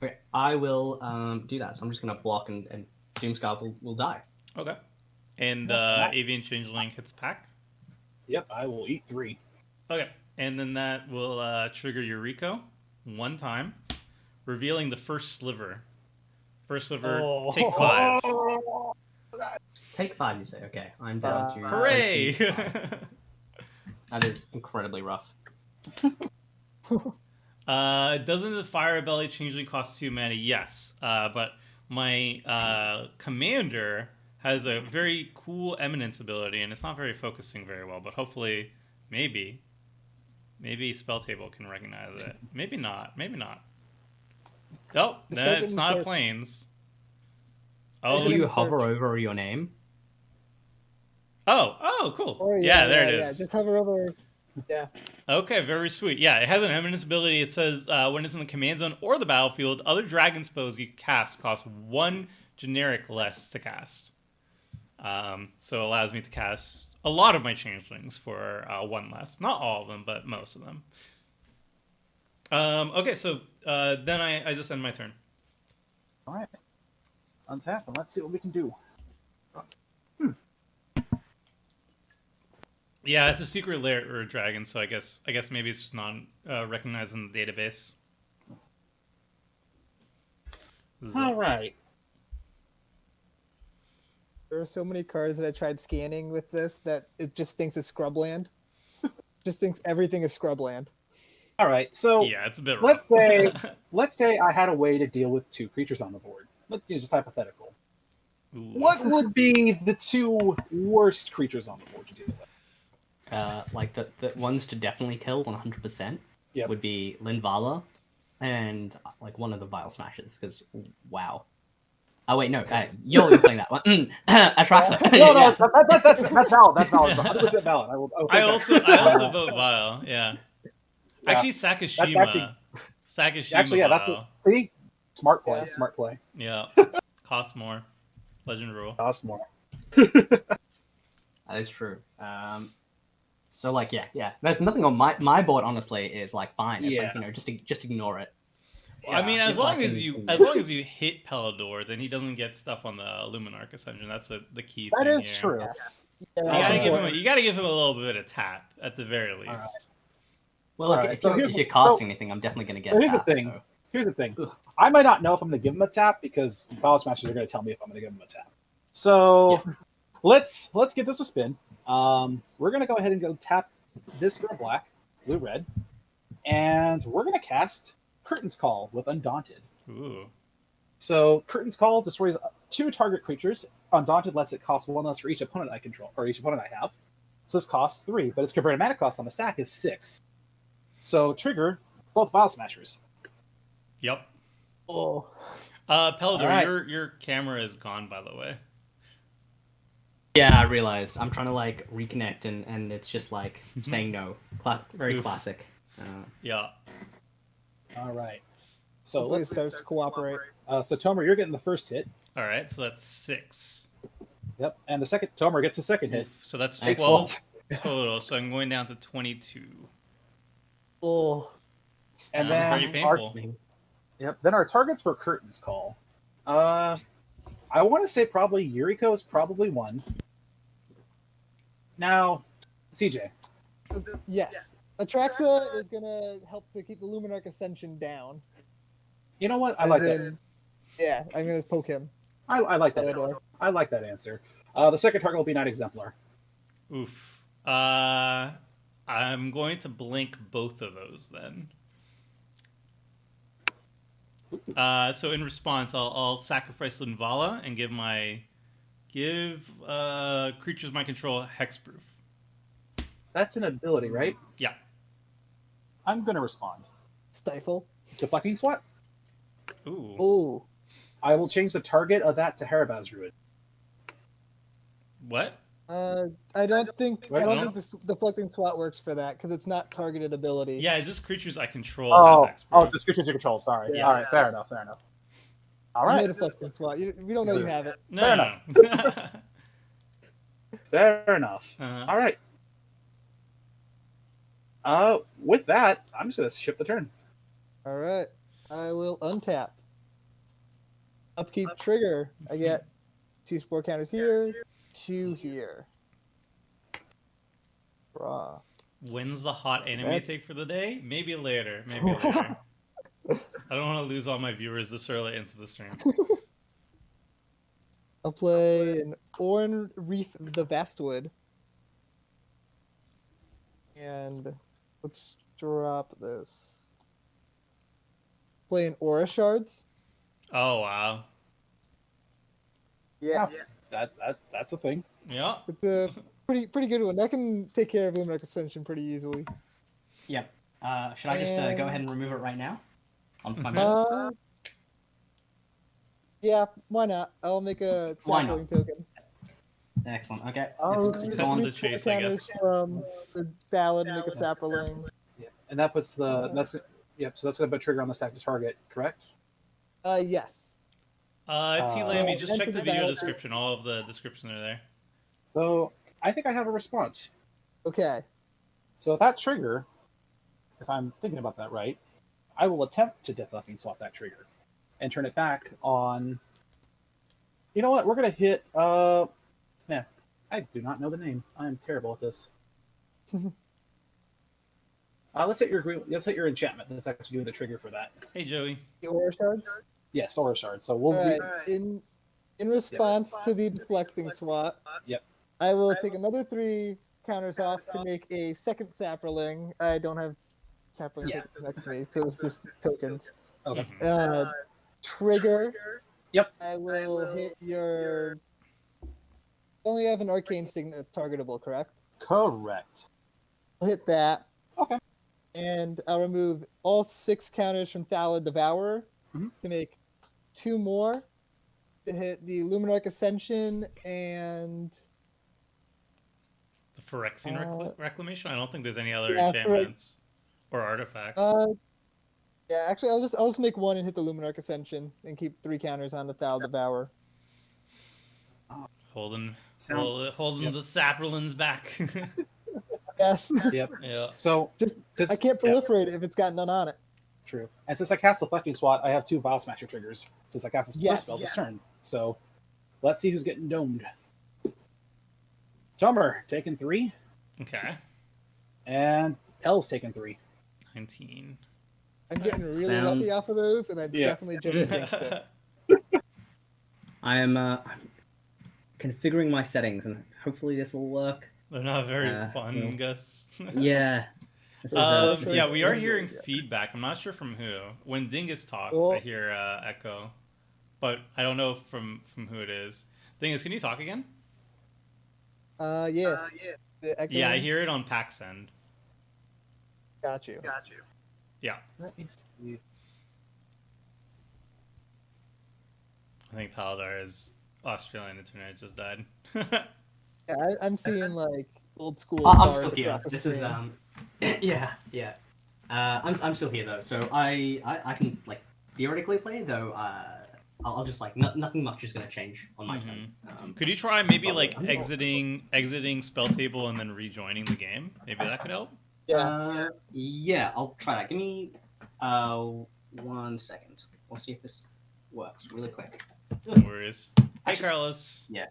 Okay, I will do that. So I'm just going to block and Doomscar will die. Okay. And Avian Changeling hits Pack. Yep, I will eat 3. Okay. And then that will trigger Eureka 1 time, revealing the first sliver. First sliver, take 5. Take 5, you say? Okay, I'm down to... Hooray! 13. That is incredibly rough. Doesn't the Fire Belly Changeling cost 2 mana? Yes. But my commander has a very cool Eminence ability, and it's not very focusing very well, but hopefully, maybe Spell Table can recognize it. Maybe not. Oh, no, it's not a Plains. Do you hover over your name? Oh, cool. Or, yeah, there it is. Yeah, just hover over. Yeah. Okay, very sweet. Yeah, it has an Eminence ability. It says when it's in the command zone or the battlefield, other dragon spells you cast cost 1 generic less to cast. So it allows me to cast a lot of my changelings for 1 less. Not all of them, but most of them. Okay, so then I just end my turn. All right. Untap, and let's see what we can do. Yeah, it's a secret lair or a dragon, so I guess maybe it's just not recognized in the database. All right. There are so many cards that I tried scanning with this that it just thinks it's scrubland. Just thinks everything is scrubland. All right. So Yeah, it's a bit rough. let's say I had a way to deal with 2 creatures on the board. Just hypothetical. Ooh. What would be the 2 worst creatures on the board to deal with? Like the ones to definitely kill 100% Yep. would be Linvala and like one of the Vile Smashers, because wow. Oh wait, no, you're playing that one. Atraxa. No, Yes. that's valid. That's valid. 100% valid. I will I take that. also vote Vile. Yeah. Actually, Sakashima. Actually, yeah. That's Vile. see, smart play. Yeah. Smart play. Yeah. Costs more. Legend rule. Cost more. That is true. So like yeah. There's nothing on my board. Honestly, is like fine. It's like just ignore it. I mean, as it's long like as in- you hit Palador, then he doesn't get stuff on the Luminarch Ascension. That's the key That thing is here. true. Yeah, You gotta give him a little bit of tap at the very least. All right. Well, look, Alright, if, so you're, here's- if you're casting anything, I'm definitely gonna get. So here's the tapped, thing. so- Here's the thing. Ugh. I might not know if I'm going to give him a tap because Vile Smashers are going to tell me if I'm going to give him a tap. So let's give this a spin. We're going to go ahead and go tap this for a black, blue, red, and we're going to cast Curtain's Call with Undaunted. Ooh. So Curtain's Call destroys 2 target creatures. Undaunted lets it cost 1 less for each opponent I control, or each opponent I have. So this costs 3, but its converted mana cost on the stack is 6. So trigger both Vial Smashers. Yep. Oh. Pelador, Alright. your camera is gone, by the way. Yeah, I realized. I'm trying to like reconnect, and it's just like saying no. Very Oof. classic. Yeah. All right. So Hopefully it let's. starts to cooperate. So Tomer, you're getting the first hit. All right, so that's 6. Yep. And the second Tomer gets the second hit. Oof, so that's Excellent. 12 total. So I'm going down to 22. Oh. And Sounds pretty then our, painful. yep. Then our targets for Curtain's Call. I want to say probably Yuriko is probably one. Now, CJ. Yes. Atraxa is gonna help to keep the Luminarch Ascension down. You know what? I As like that. in- Yeah, I'm gonna poke him. I like that. Pelador. I like that answer. The second target will be Night Exemplar. Oof. I'm going to blink both of those then. So in response, I'll sacrifice Linvala and give creatures my control hexproof. That's an ability, right? Yeah. I'm going to respond. Stifle. Deflecting Swat. Ooh. Oh. I will change the target of that to Harabaz Druid. What? I don't think Wait, no. this deflecting SWAT works for that because it's not targeted ability. Yeah, it's just creatures I control. Oh, have hexproof. just creatures you control. Sorry. Yeah. All right, fair enough. All There's right, no deflecting SWAT. We don't know you have it. No, fair no, no. fair enough. Uh, All right. With that, I'm just going to ship the turn. All right. I will untap. Upkeep trigger. I get 2 spore counters here, 2 here. Raw. When's the hot anime That's- take for the day? Maybe later. Maybe later. I don't want to lose all my viewers this early into the stream. I'll play an Orin Reef the Vastwood. And let's drop this. Play an Aura Shards. Oh wow. Yes. That's a thing. Yeah. It's a pretty good one. That can take care of Luminarch Ascension pretty easily. Yep. Should I just go ahead and remove it right now? On my Yeah, why not? I'll make a Why not? sapling token. Excellent. Okay. I'll It's Tell gone. him to chase, I guess. From the Dalid and make a sapling. Yeah. And that puts that's yep. So that's going to put a trigger on the stack to target. Correct. Yes. T. Lammy, just check Enter the the video battle. description. All of the descriptions are there. So I think I have a response. Okay. So that trigger, if I'm thinking about that right, I will attempt to deflecting swap that trigger and turn it back on. You know what? We're gonna hit. Man, I do not know the name. I am terrible at this. Let's hit your enchantment. That's actually doing the trigger for that. Hey, Joey. The Aura Shards. Yes, Aura Shard. So we'll. All right. In response to the deflecting SWAT, Yep. I will take another 3 counters off to make a second sapling. I don't have sapling Yeah. tokens next to me, so it's just tokens. Okay. Trigger. Yep. I will hit your. Only have an arcane signet that's targetable, correct? Correct. I'll hit that. Okay. And I'll remove all 6 counters from Thalid Devourer Mhm. to make 2 more to hit the Luminarch Ascension and The Phyrexian Reclamation? I don't think there's any other yeah, enchantments or artifacts. yeah, actually I'll just make 1 and hit the Luminarch Ascension and keep 3 counters on the Thalid Devourer. Holding Yep. the Saprolins back. Yes. Yep. Yeah. So Just since, I can't yeah, proliferate it if it's got none on it. true. And since I cast Deflecting Swat, I have 2 Vial Smasher triggers. Since I cast this Yes. first spell this turn. So let's see who's getting domed. Tomer taking 3, Okay. and Pell's taking 3. 19. I'm getting really Sounds- lucky off of those, and I Yeah. definitely jumped against it. I am configuring my settings, and hopefully this will work. They're not very no. fun, Gus. Yeah. This is Yeah, we are Yeah. hearing feedback. I'm not sure from who. When Dingus talks, I Well- hear echo, but I don't know from who it is. Dingus, can you talk again? Yeah. The Yeah, I echoing? hear it on PAX end. Got you. Yeah, Let me see. I think Paladar's Australian internet just died. Yeah, I'm seeing like old school. I'm bars still here. across the This is screen. yeah. I'm still here though, so I can like theoretically play though. I'll just like nothing much is gonna change on my turn. Could you try maybe Probably. like exiting spell table and then rejoining the game? Maybe that could help. Yeah. Yeah, I'll try that. Give me 1 second. We'll see if this works really quick. No worries. Hi, Actually- Carlos. Yeah.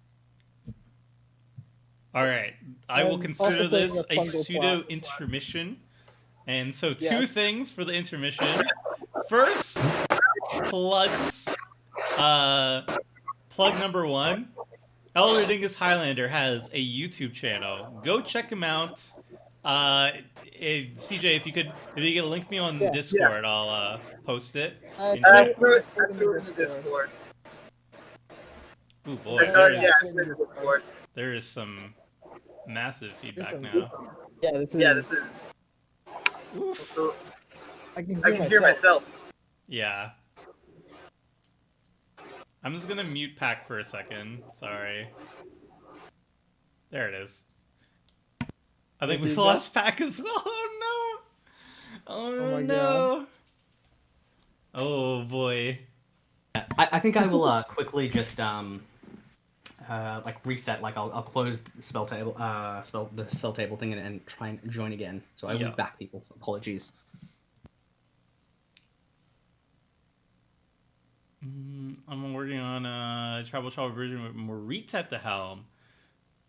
All right. I will I'm consider also playing this with a fungal pseudo plots. intermission. And so two Yes. things for the intermission. First, plugs. Plug number 1. Elder Dingus Highlander has a YouTube channel. Go check him out. CJ, if you could link me on Yeah. Discord, I'll post it. I Enjoy. threw it I threw it in the Discord. Ooh boy, I thought, there is, yeah, I threw it in the Discord. there is some massive feedback some now. Yeah, this is. Yeah, this is. Oof. I can I can hear myself. Yeah. I'm just gonna mute Pack for a second. Sorry. There it is. I think The we feedback? lost Pack as well. Oh no! Oh, my no! Oh boy. I think I will quickly just like reset. Like I'll close the spell table spell table thing and try and join again. So I will Yeah. be back, people. Apologies. I'm working on a Tribal version with Moritz at the helm.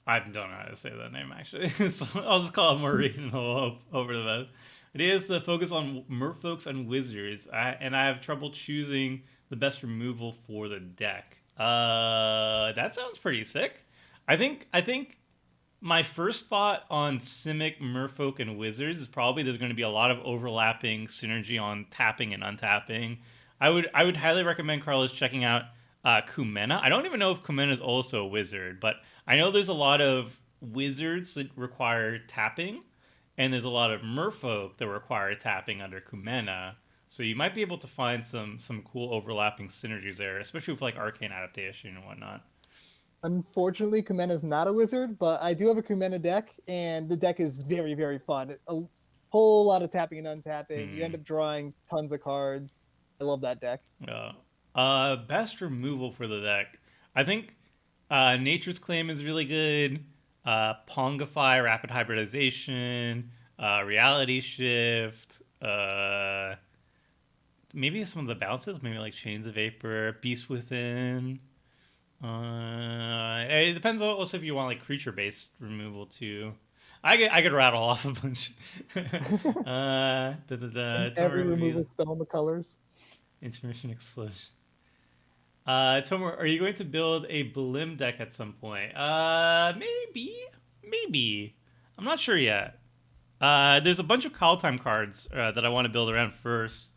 I don't know how to say that name actually, so I'll just call it Maureen and we'll over the best. It is the focus on merfolks and wizards, and I have trouble choosing the best removal for the deck. That sounds pretty sick. I think my first thought on Simic, Merfolk, and Wizards is probably there's going to be a lot of overlapping synergy on tapping and untapping. I would highly recommend Carlos checking out Kumena. I don't even know if Kumena is also a wizard, but I know there's a lot of wizards that require tapping, and there's a lot of merfolk that require tapping under Kumena. So you might be able to find some cool overlapping synergies there, especially with like arcane adaptation and whatnot. Unfortunately, Kumena is not a wizard, but I do have a Kumena deck, and the deck is very, very fun. A whole lot of tapping and untapping. You end up drawing tons of cards. I love that deck. Best removal for the deck. I think Nature's Claim is really good. Pongify, Rapid Hybridization, Reality Shift. Maybe some of the bounces, maybe like Chains of Vapor, Beast Within. It depends also if you want like creature-based removal too. I could rattle off a bunch. Every removal spell in the colors. Intermission Explosion. Tomer, are you going to build a Blim deck at some point? Maybe. I'm not sure yet. There's a bunch of call time cards that I want to build around first.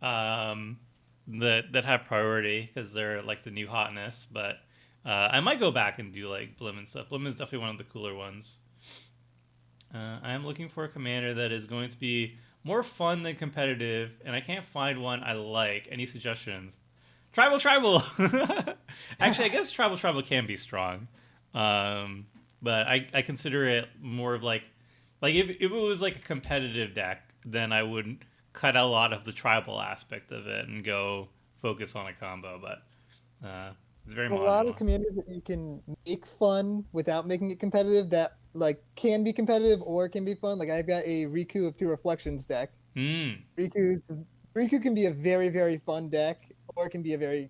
That have priority because they're like the new hotness. But I might go back and do like Blim and stuff. Blim is definitely one of the cooler ones. I am looking for a commander that is going to be more fun than competitive, and I can't find one I like. Any suggestions? Tribal. Actually, I guess tribal can be strong, but I consider it more of like if it was like a competitive deck, then I would cut out a lot of the tribal aspect of it and go focus on a combo. But it's very There's a lot of commanders that you can make fun without making it competitive that like can be competitive or can be fun. Like I've got a Riku of Two Reflections deck. Riku can be a very, very fun deck, or it can be a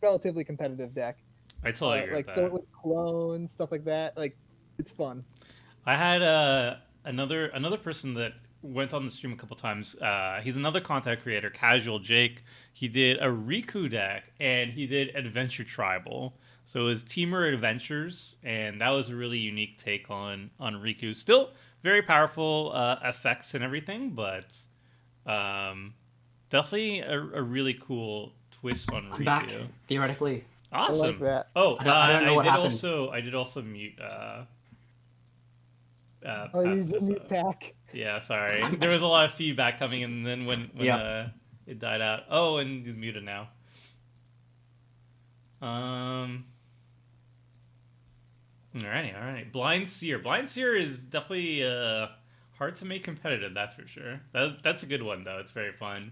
relatively competitive deck. I totally agree like with fill that. it with clones, stuff like that. Like it's fun. I had another person that went on the stream a couple times. He's another content creator, Casual Jake. He did a Riku deck and he did Adventure Tribal. So it was Teamer Adventures, and that was a really unique take on Riku. Still very powerful effects and everything, but definitely a really cool twist on I'm back, Ryu. theoretically. Awesome. I like that. Oh, I don't know what happened. I did also mute. Oh, you Pacifist did mute up. Pack. Yeah, sorry. There was a lot of feedback coming in, and then when Yep. it died out. Oh, and he's muted now. Alrighty. Blind Seer. Blind Seer is definitely hard to make competitive. That's for sure. That's a good one though. It's very fun.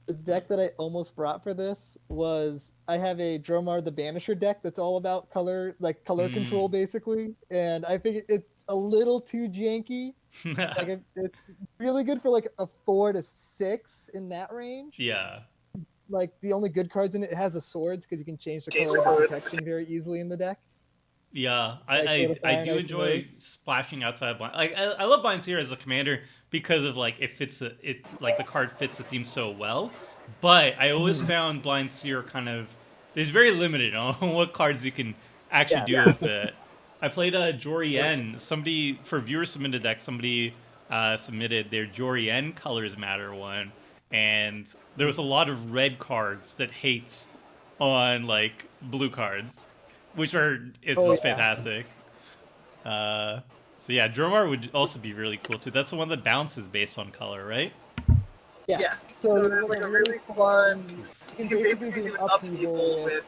The deck that I almost brought for this was I have a Dromar the Banisher deck that's all about color, like color control, basically. And I think it's a little too janky. Like it's really good for like a 4 to 6 in that range. Yeah. Like the only good cards in it has the swords because you can change the Change color the of color the of the protection very easily in the deck. Yeah, Like I Fortify do and enjoy splashing outside blind. Like I love Blind Seer as a commander because of like like the card fits the theme so well. But I always found Blind Seer kind of there's very limited on what cards you can actually do with it. I played a Jorien. Somebody for viewer submitted deck. Somebody submitted their Jorien Colors Matter one, and there was a lot of red cards that hate on like blue cards, which are just fantastic. So yeah, Dromar would also be really cool too. That's the one that bounces based on color, right? Yes. Yes. So So there's like a really fun. You can basically do an upheaval with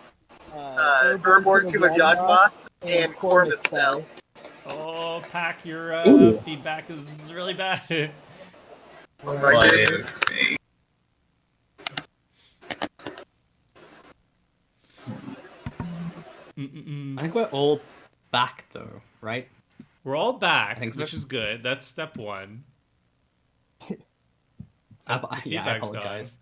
Urborg Tomb of Yawgmoth and Corvus Spell. Oh, Pack, your feedback is really bad. Oh my goodness. I think we're all back though, right? We're all back, I think so. which is good. That's step one. I feedback's apologize.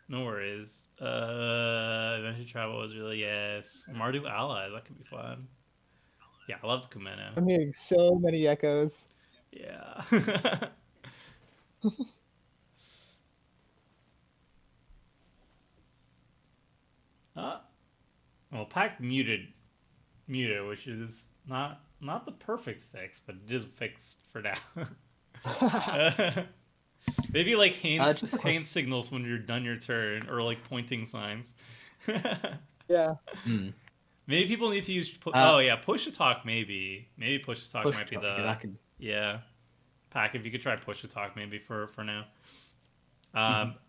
No worries. Adventure Travel was really Mardu Allies, that could be fun. Yeah, I loved Kumeno. I'm hearing so many echoes. Yeah. Well, Pack muted, which is not the perfect fix, but it is fixed for now. Maybe like hand signals when you're done your turn, or like pointing signs. Yeah. Maybe people need to use. Push to talk. Maybe push to talk might be the. Yeah. Pack, if you could try push to talk maybe for now.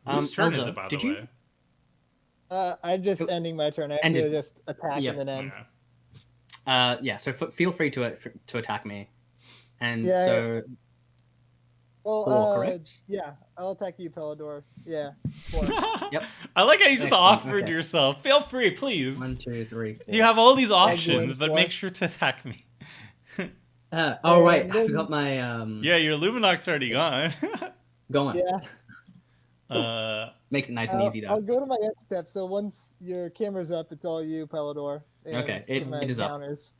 Whose turn is it, by the way? I'm just ending my turn. I have to just attack and then end. Yeah. So feel free to attack me, and Yeah, so. Well, 4, correct? Yeah, I'll attack you, Pellador. Yeah, 4. Yep. I like how you just offered yourself. Feel free, please. 1, 2, 3, 4. You have all these options, but make sure to attack me. Oh right, I forgot my. Yeah, your Luminox already gone. Go on. Yeah. Makes it nice and easy though. I'll go to my next step. So once your camera's up, it's all you, Pellador. Okay, it is counters.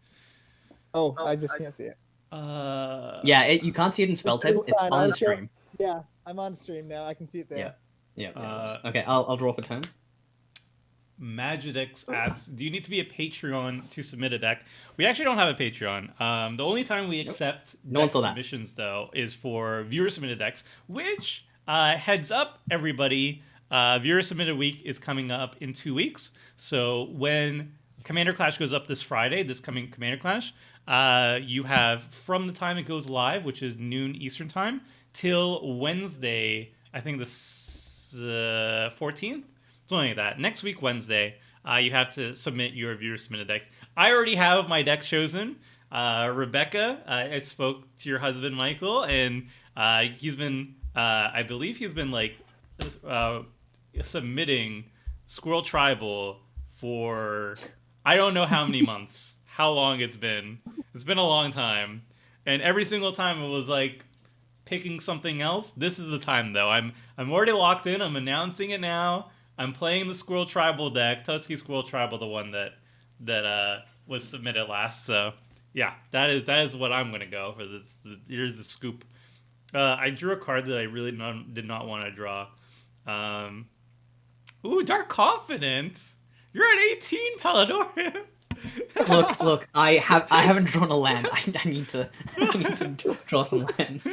Oh, I just can't see it. Yeah, you can't see it in spell table. It's on the stream. Yeah, I'm on stream now. I can see it there. Yeah. Okay, I'll draw for turn. Magidix asks, do you need to be a Patreon to submit a deck? We actually don't have a Patreon. The only time we accept deck submissions, though, is for viewer-submitted decks, which, heads up, everybody, viewer-submitted week is coming up in 2 weeks. So when Commander Clash goes up this Friday, this coming Commander Clash, you have from the time it goes live, which is noon Eastern time, till Wednesday, I think the 14th? Something like that. Next week, Wednesday, you have to submit your viewer-submitted decks. I already have my deck chosen. Rebecca, I spoke to your husband, Michael, and he's been, I believe he's been, like, submitting Squirrel Tribal for I don't know how many months, how long it's been. It's been a long time. And every single time it was, like, picking something else. This is the time, though. I'm already locked in. I'm announcing it now. I'm playing the Squirrel Tribal deck, Tusky Squirrel Tribal, the one that was submitted last. So yeah, that is what I'm gonna go for. Here's the scoop. I drew a card that I really did not want to draw. Ooh, Dark Confident. You're at 18, Palador. Look. I haven't drawn a land. I need to draw some lands.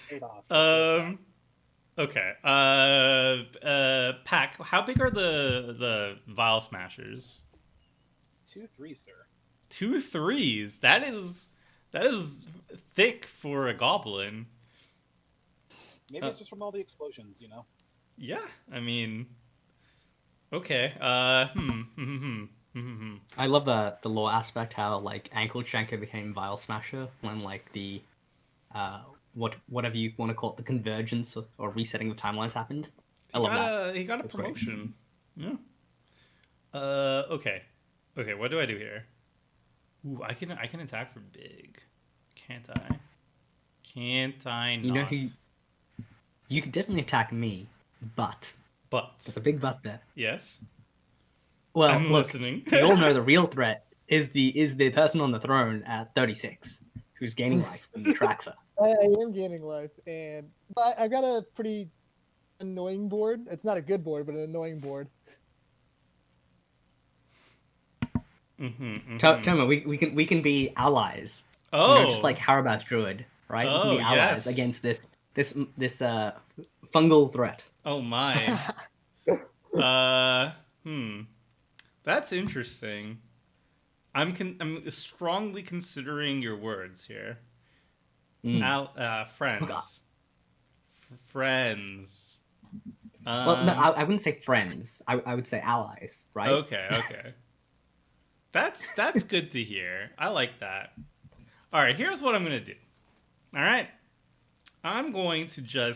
Paid off. Okay. Pack. How big are the Vial Smashers? 2-3, sir. 2 3s. That is thick for a goblin. Maybe it's just from all the explosions, you know. Yeah. I mean. Okay. I love the lore aspect, how like Ankle Shanker became Vial Smasher when like the whatever you want to call it, the convergence or resetting of timelines happened. I love that. He got a That's great. promotion. Yeah. Okay. Okay, what do I do here? Ooh, I can attack for big. Can't I? Can't I not? You know who you can definitely attack me, but But there's a big but there. yes. Well, I'm look, listening. we all know the real threat is the person on the throne at 36 who's gaining life from the Traxer. I am gaining life, but I've got a pretty annoying board. It's not a good board, but an annoying board. Toma, we can be allies. Oh, You know, just like Haraba's Druid, right? We can be Oh, allies yes. against this fungal threat. oh my. That's interesting. I'm strongly considering your words here. Friends. Oh, God. Friends. Well, no, I wouldn't say friends. I would say allies, right? Okay. That's good to hear. I like that. All right, here's what I'm gonna do. All right, I'm going to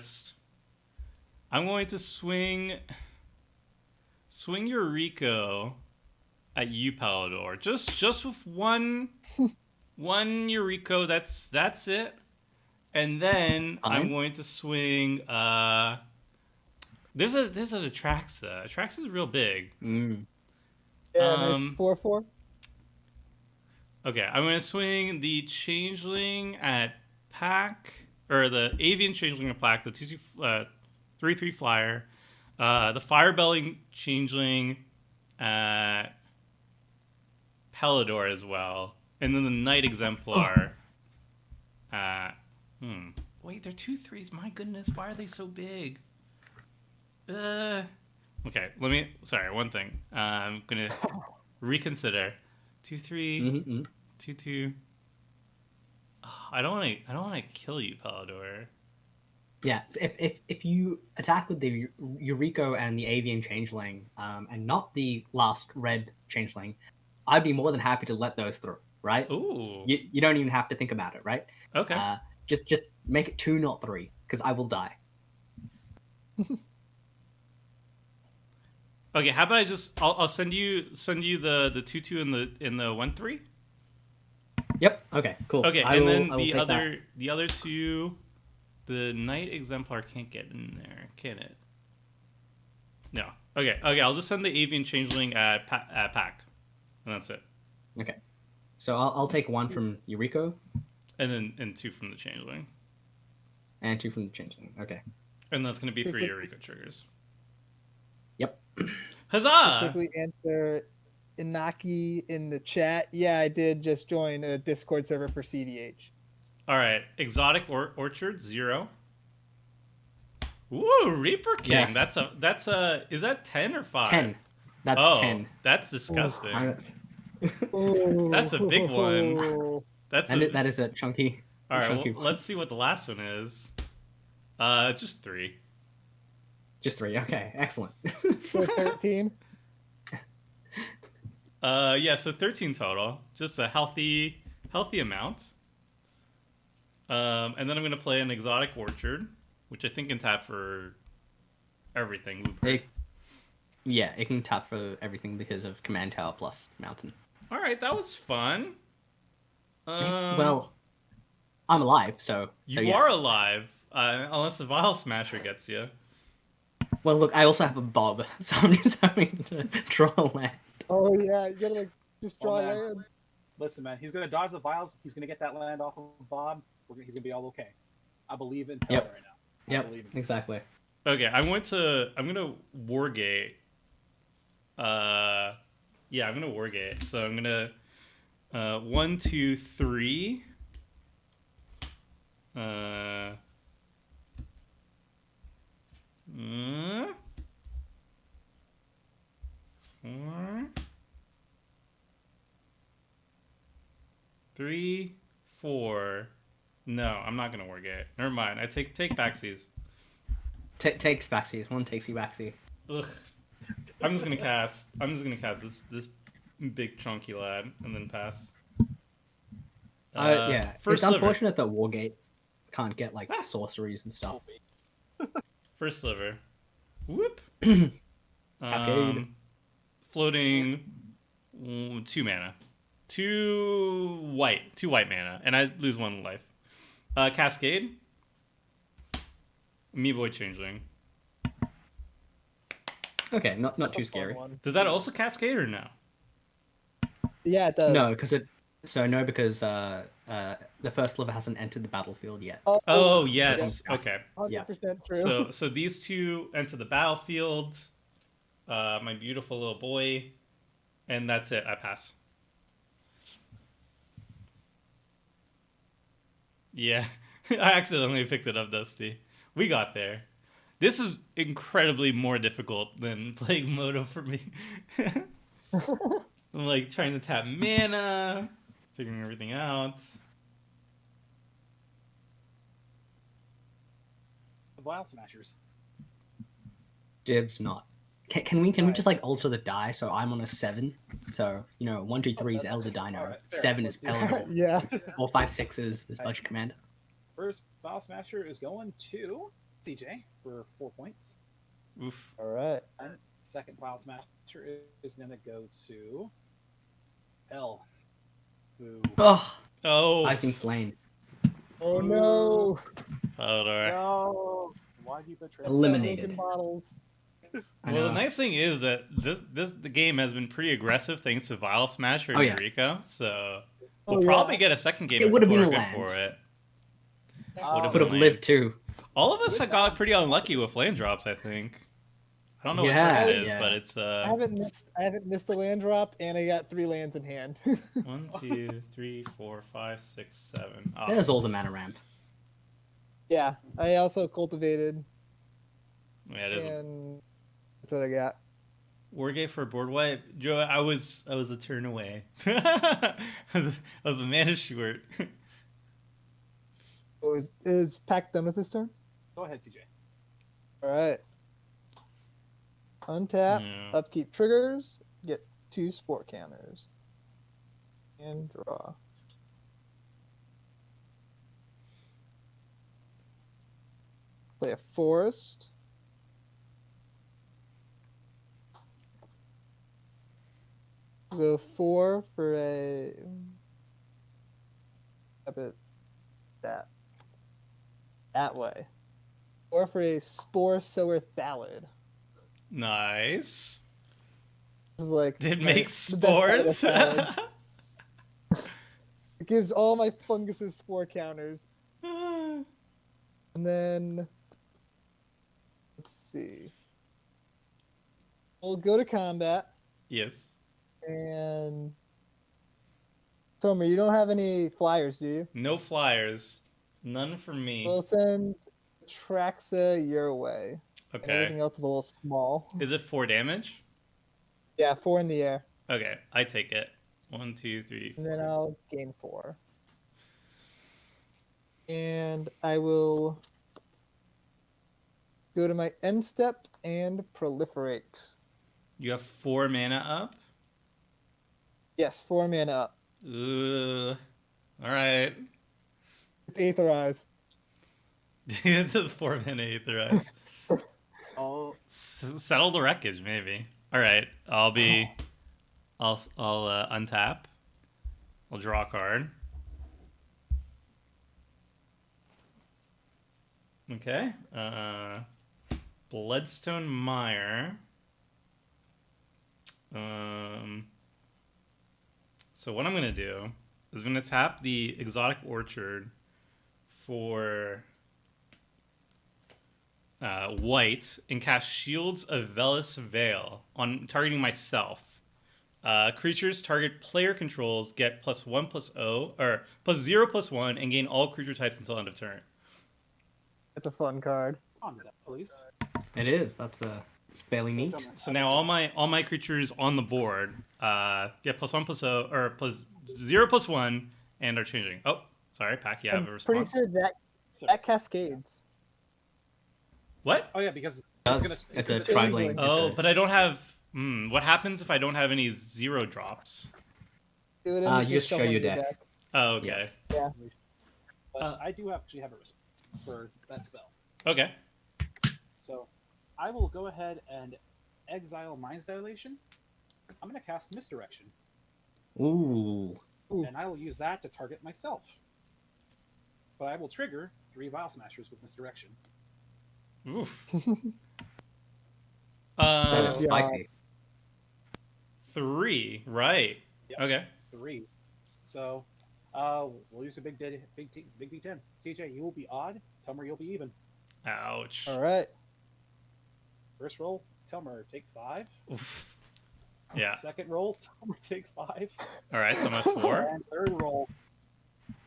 swing your Rico at you, Palador. Just with one Eureka. That's it. And then I'm going to swing. There's an Atraxa. Atraxa is real big. Yeah, nice 4/4. Okay, I'm going to swing the Changeling at Pack, or the Avian Changeling at Pack, the 3/3 flyer, the Firebelly Changeling at Palador as well, and then the Night Exemplar. Wait, they're 2/3s. My goodness, why are they so big? Okay, sorry, one thing. I'm gonna reconsider. 2/3, 2/2. Oh, I don't want to kill you, Palador. Yeah, so if you attack with the Eureka and the Avian Changeling, and not the last red Changeling, I'd be more than happy to let those through, right? Ooh. You don't even have to think about it, right? Okay. Just make it 2, not 3, because I will die. Okay, how about I'll send you the 2/2 in the 1/3? Yep. Okay. Cool. Okay, I and will- then I will take that. the other two, the Night Exemplar can't get in there, can it? No. Okay. I'll just send the Avian Changeling at Pack, and that's it. Okay. So I'll take 1 from Eureka And 2 from the Changeling, and 2 from the Changeling. Okay. and that's gonna be 3 Eureka triggers. Yep. Huzzah! Quickly answer Inaki in the chat. Yeah, I did just join a Discord server for CDH. All right, Exotic Orchard 0. Ooh, Reaper King. Yes. That's a. Is that 10 or 5? 10. That's Oh, 10. that's disgusting. Ooh. That's a big one. That is a chunky. All right, chunky well, let's see what the last one is. Just 3. Just 3. Okay. Excellent. So 13. Yeah, so 13 total. Just a healthy amount. And then I'm gonna play an Exotic Orchard, which I think can tap for everything. It can tap for everything because of Command Tower plus Mountain. All right, that was fun. Well, I'm alive, so You yes. are alive, unless the Vial Smasher gets you. Well, look, I also have a bob, so I'm just having to draw a land. Oh yeah, you gotta just draw man. lands. Listen, man, he's gonna dodge the vials. He's gonna get that land off of Bob. He's gonna be all okay. I believe in Pella right now. I believe in him. Exactly. Okay, I'm gonna Wargate. Yeah, I'm gonna Wargate. So I'm gonna 1, 2, 3. 4, 3, 4. No, I'm not gonna work it. Never mind. I take backsies. Takes backsies. One takesy backsy. Ugh. I'm just gonna cast this big chunky lad and then pass. Yeah. First It's sliver. unfortunate that Wargate can't get like sorceries and stuff. First sliver. Whoop. Cascade. Floating 2 mana. 2 white. 2 white mana. And I lose 1 life. Cascade. Me boy changeling. Okay, not too That's a fun scary. one. Does that also cascade or no? Yeah, it does. No, because the first sliver hasn't entered the battlefield yet. Oh yes. Okay. 100% true. So these 2 enter the battlefield. My beautiful little boy, and that's it. I pass. Yeah, I accidentally picked it up, Dusty. We got there. This is incredibly more difficult than playing Moto for me. I'm like trying to tap mana, figuring everything out. The Wild Smashers. Dibs not. Can we just like alter the die so I'm on a 7? So 1, 2, 3 is Elder Dino. Alright, fair. 7 is Let's do Pelennor. Yeah. 4, 5, 6 is Budget Commander. First Wild Smasher is going to CJ for 4 points. Oof. All right. And second Wild Smasher is going to go to L. Who? Oh. I've been slain. Oh no. Hodor. No. Why'd you betray? Eliminated. Broken bottles. I Well, know. the nice thing is that the game has been pretty aggressive thanks to Vile Smasher and Oh, yeah. Yuriko, so Oh, we'll yeah. probably get a second game It if would've we're been a good land. for it. Would have lived too. All of us have got pretty unlucky with land drops, I think. I don't know what Yeah, turn it is, yeah. but it's I haven't missed a land drop, and I got 3 lands in hand. 1, 2, 3, 4, 5, 6, 7. Oh. There's all the mana ramp. Yeah, I also cultivated, Yeah, it is. and that's what I got. Wargate for a board wipe. Joe, I was a turn away. I was a mana short. Oh, is Pack done with this turn? Go ahead, CJ. All right. Untap, Yeah. upkeep triggers, get 2 sport counters, and draw. Play a forest. Go 4 for a. A bit that way. 4 for a spore sower thallid. Nice. This is like Did my- make the best out of spores. salads. It gives all my funguses spore counters. And then let's see. We'll go to combat, Yes. and Tomer, you don't have any flyers, do you? No flyers. None for me. We'll send Traxa your way. And Okay. everything else is a little small. Is it 4 damage? Yeah, 4 in the air. Okay, I take it. 1, 2, 3. And then I'll gain 4. And I will go to my end step and proliferate. You have 4 mana up? Yes, 4 mana up. All right. It's Aetherize. The 4 mana Aetherize. Oh, Settle the wreckage, maybe. All right, I'll untap. I'll draw a card. Okay. Bloodstone Mire. So what I'm gonna do is I'm gonna tap the Exotic Orchard for white and cast Shields of Velis Veil on targeting myself. Creatures target player controls get +1/+0 or +0/+1 and gain all creature types until end of turn. That's a fun card. On to that, please. It is. It's fairly neat. So now all my creatures on the board get +1/+0 or +0/+1 and are changing. Oh, sorry, Pack, you have a I'm response. pretty sure that cascades. What? Oh yeah, because It's a it's tri-bling. Oh, but I don't have. What happens if I don't have any 0 drops? It would end up You just show shuffling your deck. Oh, okay. Yeah. But I do actually have a response for that spell. Okay. So I will go ahead and exile Mind's Dilation. I'm going to cast Misdirection, Ooh. Ooh. and I will use that to target myself. But I will trigger 3 Vial Smashers with Misdirection. Oof. That's Yeah. spicy. 3, right? Yep. Okay. 3. So we'll use a big D10. CJ, you will be odd. Tomer, you'll be even. Ouch. All right. First roll, Tomer, take 5. Oof. Yeah. Second roll, Tomer, take 5. All right. So I'm at 4. And third roll.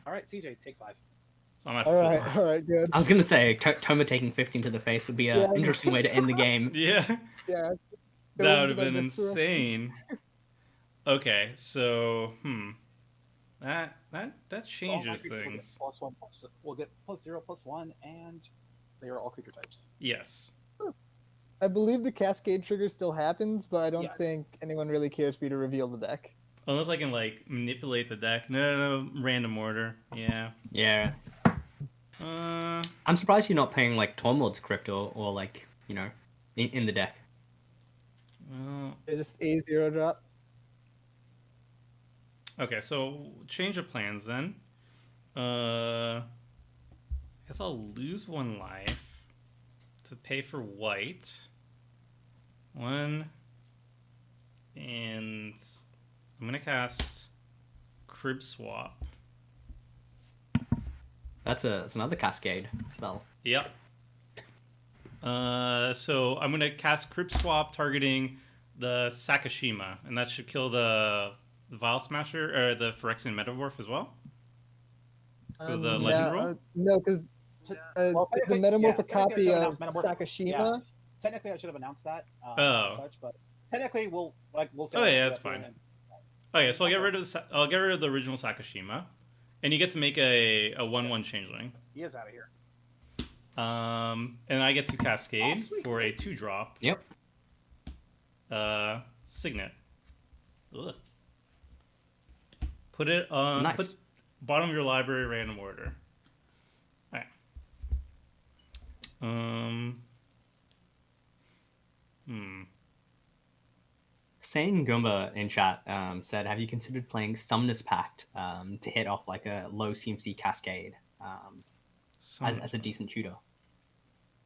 All right, CJ, take 5. So I'm at All 4. right. All right. Good. I was gonna say Toma taking 15 to the face would be an Yeah. interesting way to end the game. Yeah. Yeah. That would have Like been this room. insane. Okay. So that So all my changes creatures will get things. +1, we'll get +0/+1, and they are all creature types. Yes. I believe the cascade trigger still happens, but I don't Yeah. think anyone really cares for you to reveal the deck. Unless I can like manipulate the deck. No, random order. Yeah. Yeah. Uh. I'm surprised you're not playing like Tormod's Crypt or like, in the deck. Well. They just A0 drop. Okay, so change of plans then. I guess I'll lose 1 life to pay for white. 1. And I'm gonna cast Crib Swap. That's another Cascade spell. Yep. So I'm gonna cast Crib Swap targeting the Sakashima, and that should kill the Vial Smasher or the Phyrexian Metamorph as well. With the legend rule? No, because Well, it's a technically- metamorph yeah, technically copy I of should announce Metamorph- Sakashima. yeah. Technically, I should have announced that. Oh. As such, but technically, we'll say. Oh, I'll yeah, do that's that fine. and- Okay, so I'll get rid of the original Sakashima, and you get to make a 1/1 changeling. He is out of here. And I get to Cascade Oh, sweet. for a 2-drop. Yep. Signet. Ugh. Put it on. Nice. Put bottom of your library, random order. All right. Sane Gumba in chat said, "Have you considered playing Summoner's Pact to hit off like a low CMC Cascade as a decent tutor?"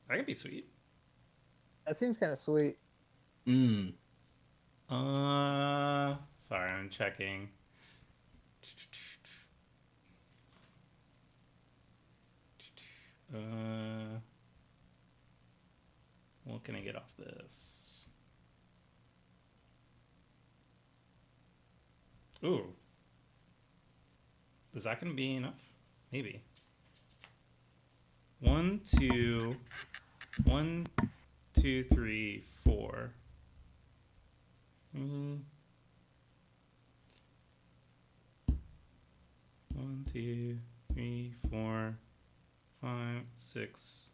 That could be sweet. That seems kind of sweet. Mm. Sorry, I'm checking. What can I get off this? Ooh. Is that gonna be enough? Maybe. 1, 2, 1, 2, 3, 4. 1, 2, 3, 4, 5, 6.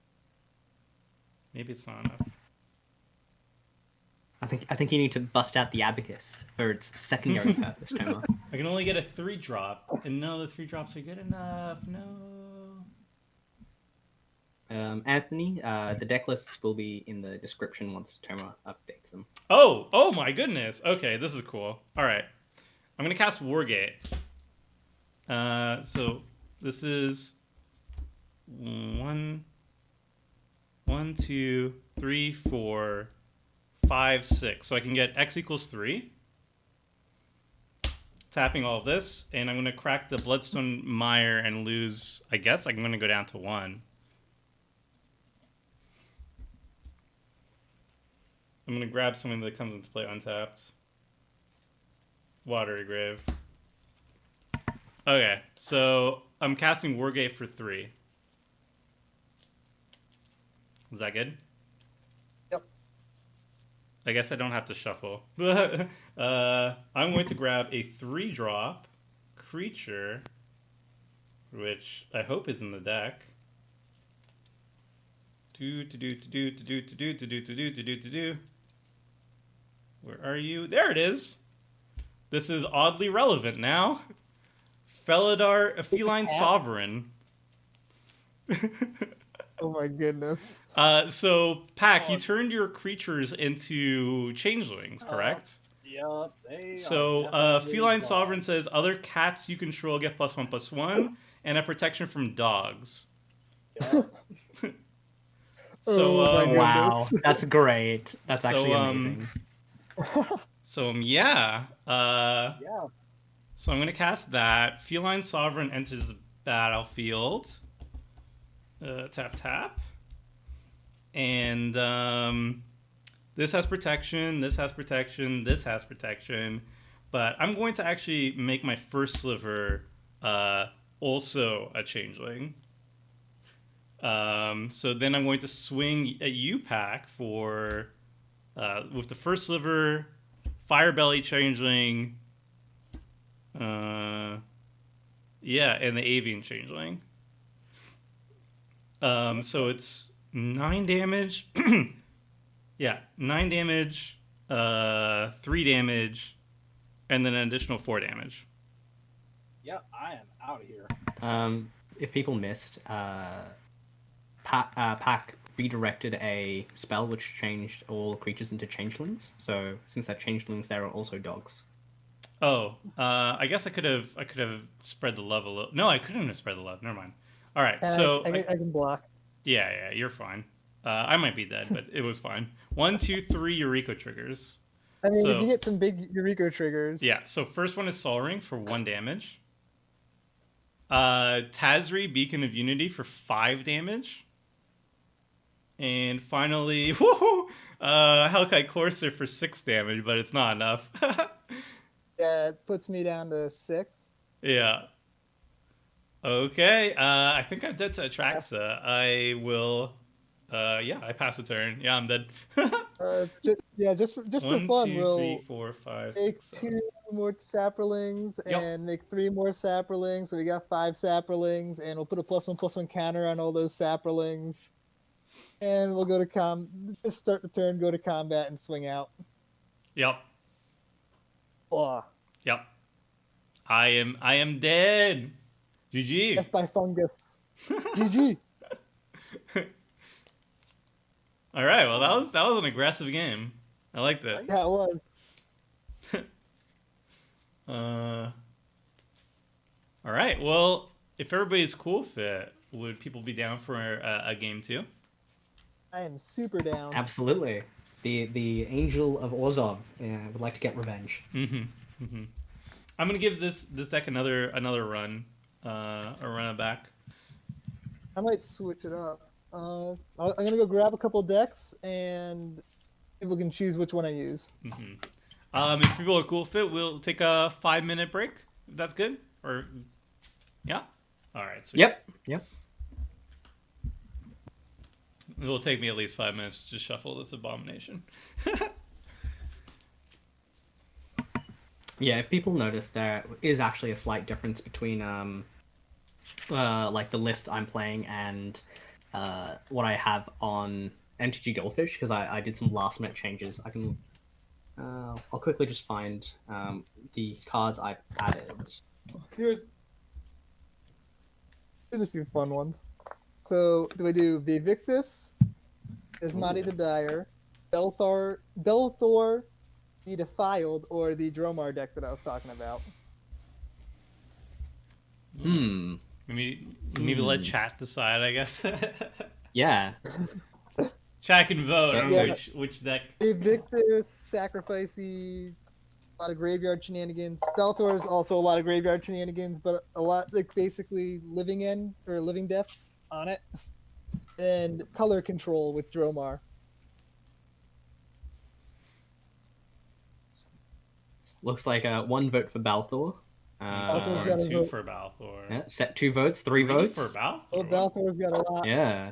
Maybe it's not enough. I think you need to bust out the abacus for its secondary purpose, Toma. I can only get a 3-drop, and no, the 3 drops are good enough. No. Anthony, the deck lists will be in the description once Toma updates them. Oh my goodness. Okay, this is cool. All right, I'm gonna cast Wargate. So this is 1, 2, 3, 4, 5, 6. So I can get X equals 3. Tapping all of this, and I'm gonna crack the Bloodstone Mire and lose. I guess I'm gonna go down to 1. I'm gonna grab something that comes into play untapped. Watery Grave. Okay, so I'm casting Wargate for 3. Is that good? Yep. I guess I don't have to shuffle. I'm going to grab a 3-drop creature, which I hope is in the deck. Where are you? There it is. This is oddly relevant now. Felidar, a feline sovereign. Oh my goodness. So, Pac, you turned your creatures into changelings, correct? Yep. They So, are definitely feline dogs. sovereign says other cats you control get +1/+1, and a protection from dogs. Yep. So, Oh my goodness. Wow, that's great. That's So, actually amazing. yeah. Yeah. So I'm going to cast that. Feline Sovereign enters the battlefield. Tap, tap. And this has protection, this has protection, this has protection. But I'm going to actually make my first sliver also a changeling. So then I'm going to swing at you, Pack, for with the first sliver, Firebelly changeling, yeah, and the Avian changeling. So it's 9 damage. Yeah, 9 damage, 3 damage, and then an additional 4 damage. Yep. I am out of here. If people missed, Pack redirected a spell which changed all creatures into changelings. So since they're changelings, there are also dogs. Oh, I guess I could have spread the love a little. No, I couldn't have spread the love. Never mind. All right, And so I can block. yeah, you're fine. I might be dead, but it was fine. 1, 2, 3 Eureka triggers. I mean, So- if you get some big Eureka triggers. Yeah, so first one is Sol Ring for 1 damage. Tazri, Beacon of Unity for 5 damage. And finally, Hellkite Courser for 6 damage, but it's not enough. Yeah, it puts me down to 6. Yeah. Okay, I think I'm dead to Atraxa. I will... yeah, I pass a turn. Yeah, I'm dead. Just for 1, fun, 2, we'll 3, 4, 5, make 6, 7. 2 more saprolings Yep. and make 3 more saprolings. So we got 5 saprolings, and we'll put a +1/+1 counter on all those saprolings. And we'll go to just start the turn, go to combat, and swing out. Yep. Oh, Yep. I am dead. GG. death by fungus. GG. All right. Well, that was an aggressive game. I liked it. Yeah, it was. All right. Well, if everybody's cool with it, would people be down for a game too? I am super down. Absolutely. The Angel of Orzhov would like to get revenge. I'm gonna give this deck another run, a run it back. I might switch it up. I'm gonna go grab a couple decks, and people can choose which one I use. If people are cool with it, we'll take a 5-minute break. If that's good. Or yeah. All right. Sweet. Yep. It will take me at least 5 minutes to just shuffle this abomination. Yeah, if people notice, there is actually a slight difference between like the list I'm playing and what I have on MTG Goldfish, because I did some last minute changes. I can I'll quickly just find the cards I've added. Here's a few fun ones. So, do I do Vivictus, Ismati the Dire, Belthor the Defiled, or the Dromar deck that I was talking about? Maybe let chat decide, I guess. Yeah. Chat can vote on Yeah. which deck. Vivictus, sacrificey, a lot of graveyard shenanigans. Belthor is also a lot of graveyard shenanigans, but a lot, like, basically living deaths on it. And color control with Dromar. Looks like 1 vote for Balthor. Balthor's got a Two vote. for Balthor. Yeah, set 2 votes, 3 votes. For Balthor. Oh, Balthor's got a lot. Yeah.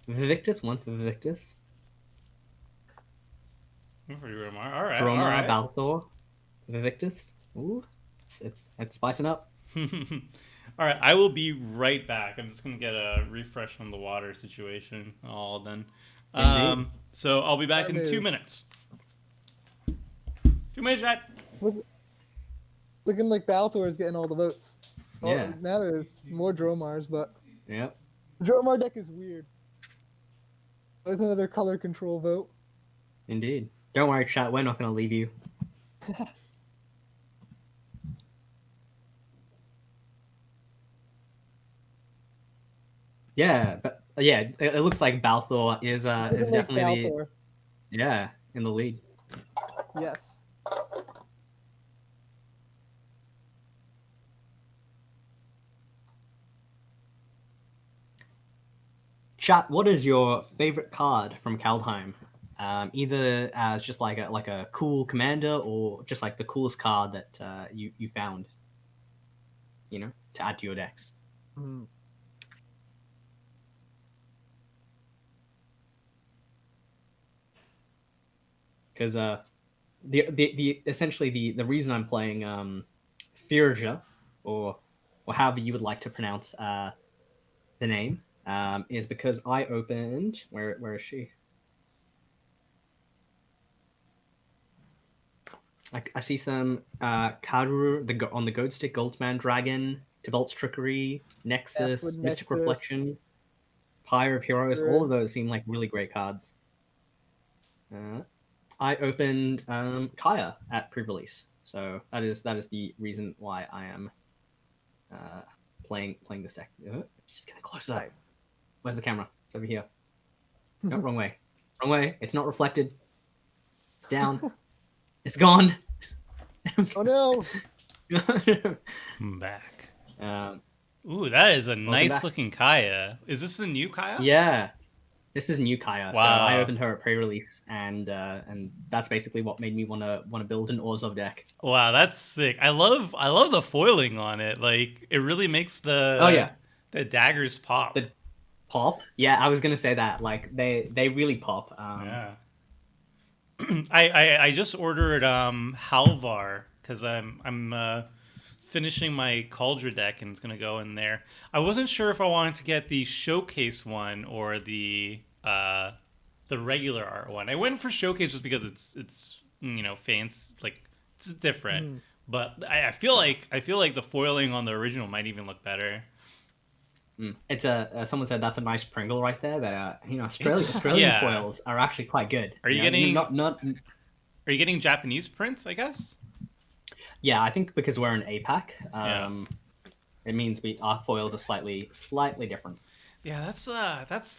Vivictus, 1 for Vivictus. One for Dromar. All right. Dromar, all right. Balthor, Vivictus. Ooh, it's spicing up. All right, I will be right back. I'm just gonna get a refresh on the water situation. All done. Indeed. So I'll be back in Fair 2 move. minutes. 2 minutes, Jack. Looking like Balthor is getting all the votes. Yeah. Now there's more Dromars, but Yep. the Dromar deck is weird. There's another color control vote. Indeed. Don't worry, chat. We're not going to leave you. Yeah, but it looks like Balthor is Looking like definitely Balthor. in the lead. Yes. Chat, what is your favorite card from Kaldheim? Either as just like a cool commander, or just like the coolest card that you found, to add to your decks. Hmm. Because the essentially the reason I'm playing Firja, or however you would like to pronounce the name, is because I opened where is she? I see some Karur on the Goat Stick, Goldman Dragon, Tibalt's Trickery, Nexus, Basswood Mystic Nexus. Reflection, Pyre of Heroes. Sure. All of those seem like really great cards. I opened Kaya at pre-release, so that is the reason why I am playing this deck. Just get closer. Nice. Where's the camera? It's over here. No, wrong way. Wrong way. It's not reflected. It's down. It's gone. Oh no! I'm back. Um, Ooh, that is a nice back. looking Kaya. Is this the new Kaya? yeah, this is new Kaya. Wow. So I opened her at pre-release, and that's basically what made me want to build an Orzhov deck. Wow, that's sick. I love the foiling on it. Like it really makes the daggers pop. The pop. Yeah, I was gonna say that. Like they really pop. Yeah. I just ordered Halvar because I'm finishing my Cauldron deck and it's gonna go in there. I wasn't sure if I wanted to get the showcase one or the regular art one. I went for showcase just because it's fancy, like it's different. But I feel like the foiling on the original might even look better. It's someone said that's a nice Pringle right there. But Australian yeah. foils are actually quite good. Are you know, getting- not? Are you getting Japanese prints? I guess. Yeah, I think because we're an APAC, it means our foils are slightly different. Yeah, that's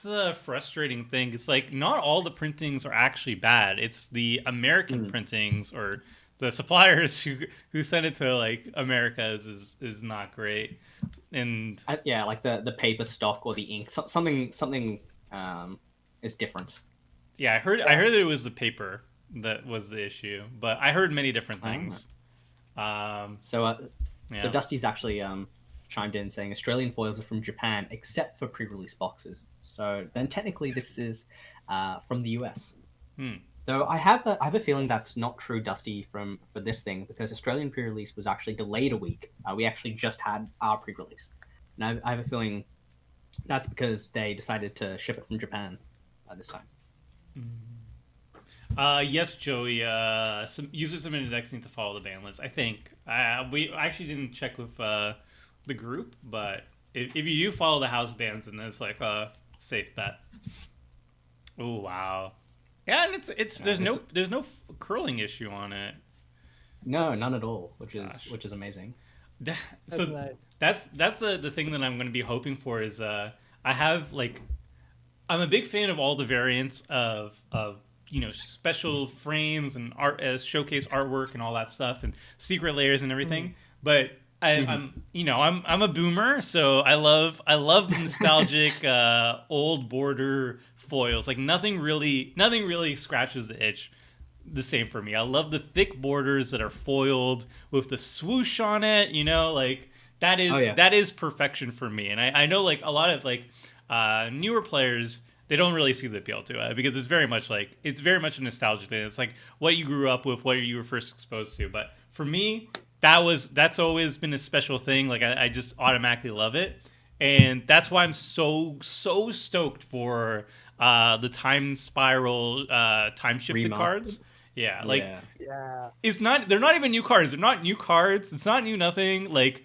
the frustrating thing. It's like not all the printings are actually bad. It's the American printings or the suppliers who send it to like Americas is not great. And like the paper stock or the ink, something is different. yeah, I heard that it was the paper that was the issue, but I heard many different things. So Dusty's actually chimed in saying Australian foils are from Japan except for pre-release boxes. So then technically this is from the US. Though I have a feeling that's not true, Dusty, for this thing, because Australian pre-release was actually delayed a week. We actually just had our pre-release, and I have a feeling that's because they decided to ship it from Japan this time. Yes, Joey. Some users submitted decks need to follow the ban list. I think we actually didn't check with the group, but if you do follow the house bans, then there's like a safe bet. Oh wow. Yeah, and there's no curling issue on it. No, none at all, which is amazing. So nice. that's the thing that I'm going to be hoping for is I'm a big fan of all the variants of special frames and art as showcase artwork and all that stuff and secret layers and everything. But I'm a boomer, so I love the nostalgic old border foils. Like nothing really scratches the itch the same for me. I love the thick borders that are foiled with the swoosh on it. You know, like that is perfection for me. And I know like a lot of like newer players, they don't really see the appeal to it because it's very much a nostalgia thing. It's like what you grew up with, what you were first exposed to. But for me, that's always been a special thing. Like I just automatically love it. And that's why I'm so stoked for the time spiral time shifted cards. Yeah, like they're not even new cards. They're not new cards. It's not new nothing. Like,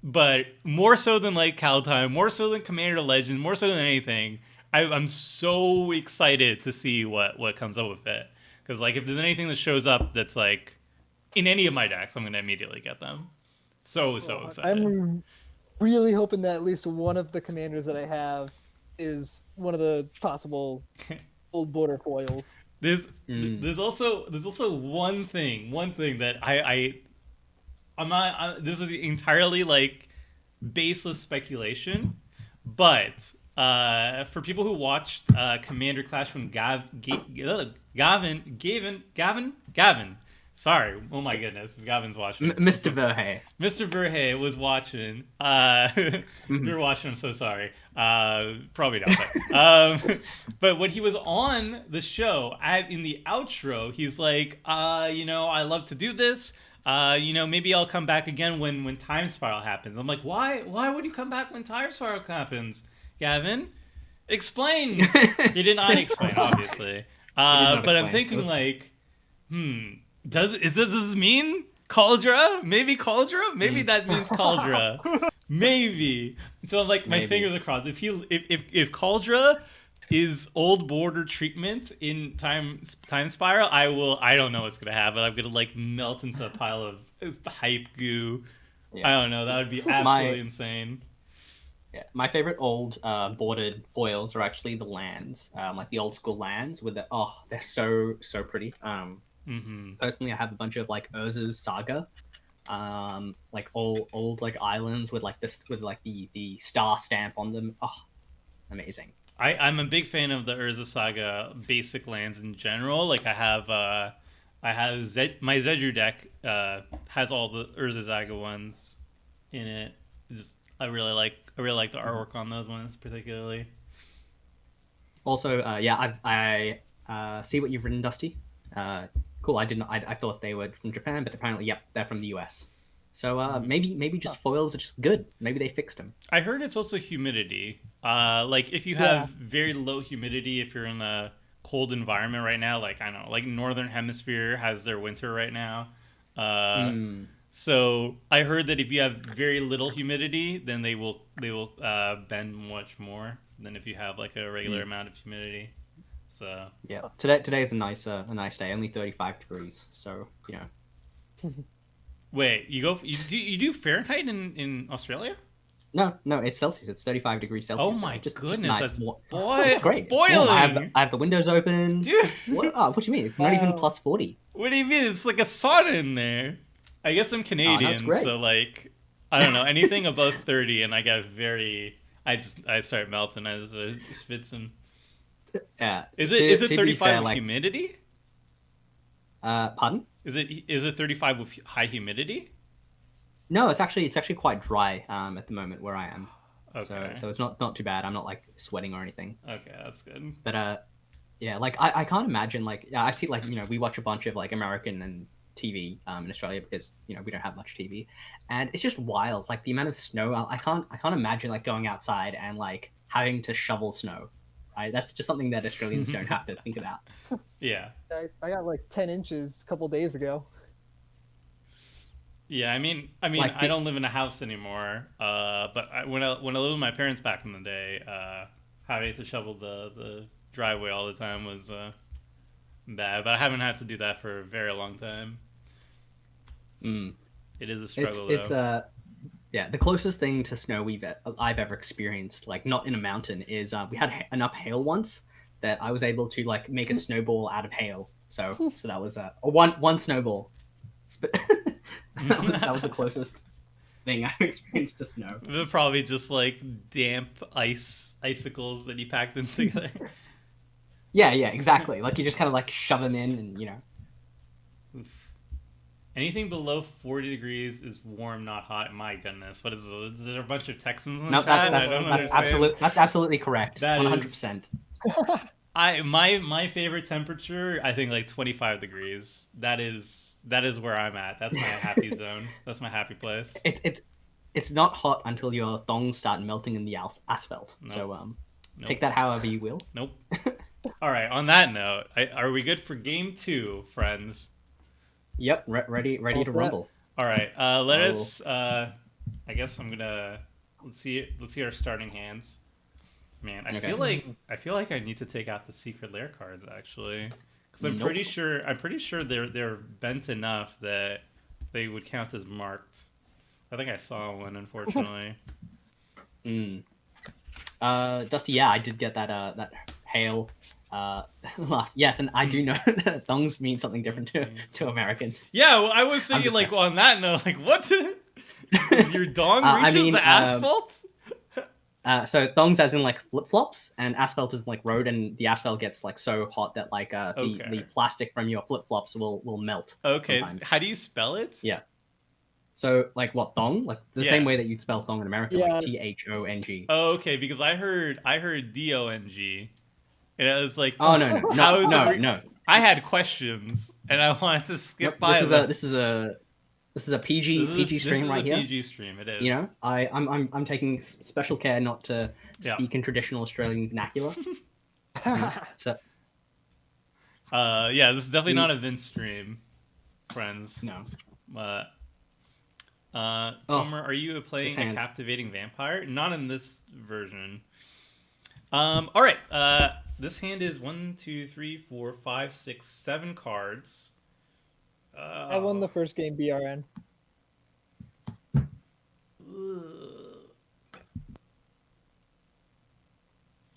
but more so than like Kaldheim, more so than Commander Legend, more so than anything. I'm so excited to see what comes up with it. Because like if there's anything that shows up that's like in any of my decks, I'm gonna immediately get them. So excited. I'm really hoping that at least one of the commanders that I have is one of the possible old border foils. There's also one thing that I'm not. This is entirely like baseless speculation, but for people who watched Commander Clash when Gavin. Sorry, oh my goodness, Gavin's watching. Mr. Verhey. Mr. Verhey was watching. If you're watching, I'm so sorry. Probably not. But when he was on the show, in the outro, he's like, I love to do this. Maybe I'll come back again when Time Spiral happens. I'm like, why would you come back when Time Spiral happens, Gavin? Explain. He did not explain, obviously. But I'm thinking like, does this mean Cauldra? Maybe Cauldra? Maybe that means Cauldra. Maybe. So I'm like, my fingers are crossed. If Cauldra is old border treatment in time spiral, I don't know what's gonna happen. I'm gonna like melt into a pile of hype goo. Yeah. I don't know. That would be absolutely insane. Yeah, my favorite old bordered foils are actually the lands, like the old school lands with they're so pretty. Personally, I have a bunch of like Urza's Saga, like old like islands with like the star stamp on them. Oh, amazing. I'm a big fan of the Urza Saga basic lands in general. Like I have my Zedru deck has all the Urza Saga ones in it. I really like the artwork on those ones particularly. Also, I see what you've written, Dusty. Cool. I thought they were from Japan, but apparently, they're from the US. So maybe just foils are just good. Maybe they fixed them. I heard it's also humidity. Like if you have very low humidity, if you're in a cold environment right now, like I don't know, like Northern Hemisphere has their winter right now. So I heard that if you have very little humidity, then they will bend much more than if you have like a regular amount of humidity. So yeah, today is a nice day, only 35 degrees. So Wait, you do Fahrenheit in Australia? No, it's Celsius. It's 35 degrees Celsius. Oh my goodness, nice. It's great. Boiling. I have the windows open. Dude. What do you mean? It's not even plus 40. What do you mean? It's like a sauna in there. I guess I'm Canadian, so like I don't know, anything above 30 and I get I start melting. I just fit some. Yeah. Is it 35 with humidity? Pardon? Is it 35 with high humidity? No, it's actually quite dry at the moment where I am. Okay. So it's not too bad. I'm not like sweating or anything. Okay, that's good. But like I can't imagine like I've seen like we watch a bunch of like American and TV in Australia because we don't have much TV, and it's just wild. Like the amount of snow. I can't imagine like going outside and like having to shovel snow. Right? That's just something that Australians don't have to think about. Yeah. I got like 10 inches a couple days ago. Yeah, I mean, like I don't live in a house anymore. But when I lived with my parents back in the day, having to shovel the driveway all the time was bad. But I haven't had to do that for a very long time. It is a struggle. It's the closest thing to snow I've ever experienced, like not in a mountain, is we had enough hail once that I was able to like make a snowball out of hail. So that was one snowball. that was the closest thing I've experienced to snow. They're probably just like damp icicles that you packed in together. Yeah, exactly. Like you just kind of like shove them in, and Anything below 40 degrees is warm, not hot. My goodness, what is it? Is there a bunch of Texans in the No, chat? that's I don't understand. that's absolutely correct. That is- 100%. My favorite temperature, I think like 25 degrees. That is where I'm at. That's my happy zone. That's my happy place. It's not hot until your thongs start melting in the asphalt. Nope. So Nope. take that however you will. Nope. All right. On that note, are we good for game 2, friends? Yep, ready All to set. rumble. All right. Let us. I guess I'm gonna. Let's see our starting hands. Man, I feel like I need to take out the secret lair cards actually, because I'm Nope. pretty sure they're bent enough that they would count as marked. I think I saw one, unfortunately. Dusty, yeah, I did get that hail. Yes, and I do know that thongs mean something different to Americans. Yeah, well, I was thinking just like on that note, like what? Your dong I reaches mean, the asphalt? So thongs as in like flip flops, and asphalt is like road, and the asphalt gets like so hot that like Okay. the plastic from your flip flops will melt. Okay, sometimes. how do you spell it? Yeah. So like what, thong? Like the Yeah. same way that you'd spell thong in America, Yeah. like THONG. Oh, okay, because I heard DONG, and I was like, Oh no how is it no. I had questions, and I wanted to skip Nope, by them. this is a PG stream right here. PG stream. It is. You know, I'm taking special care not to Yeah. speak in traditional Australian vernacular. So Yeah, this is definitely not a Vince stream, friends. no. Tomer, are you playing this a hand. captivating vampire? Not in this version. All right. This hand is 1, 2, 3, 4, 5, 6, 7 cards. I won the first game BRN.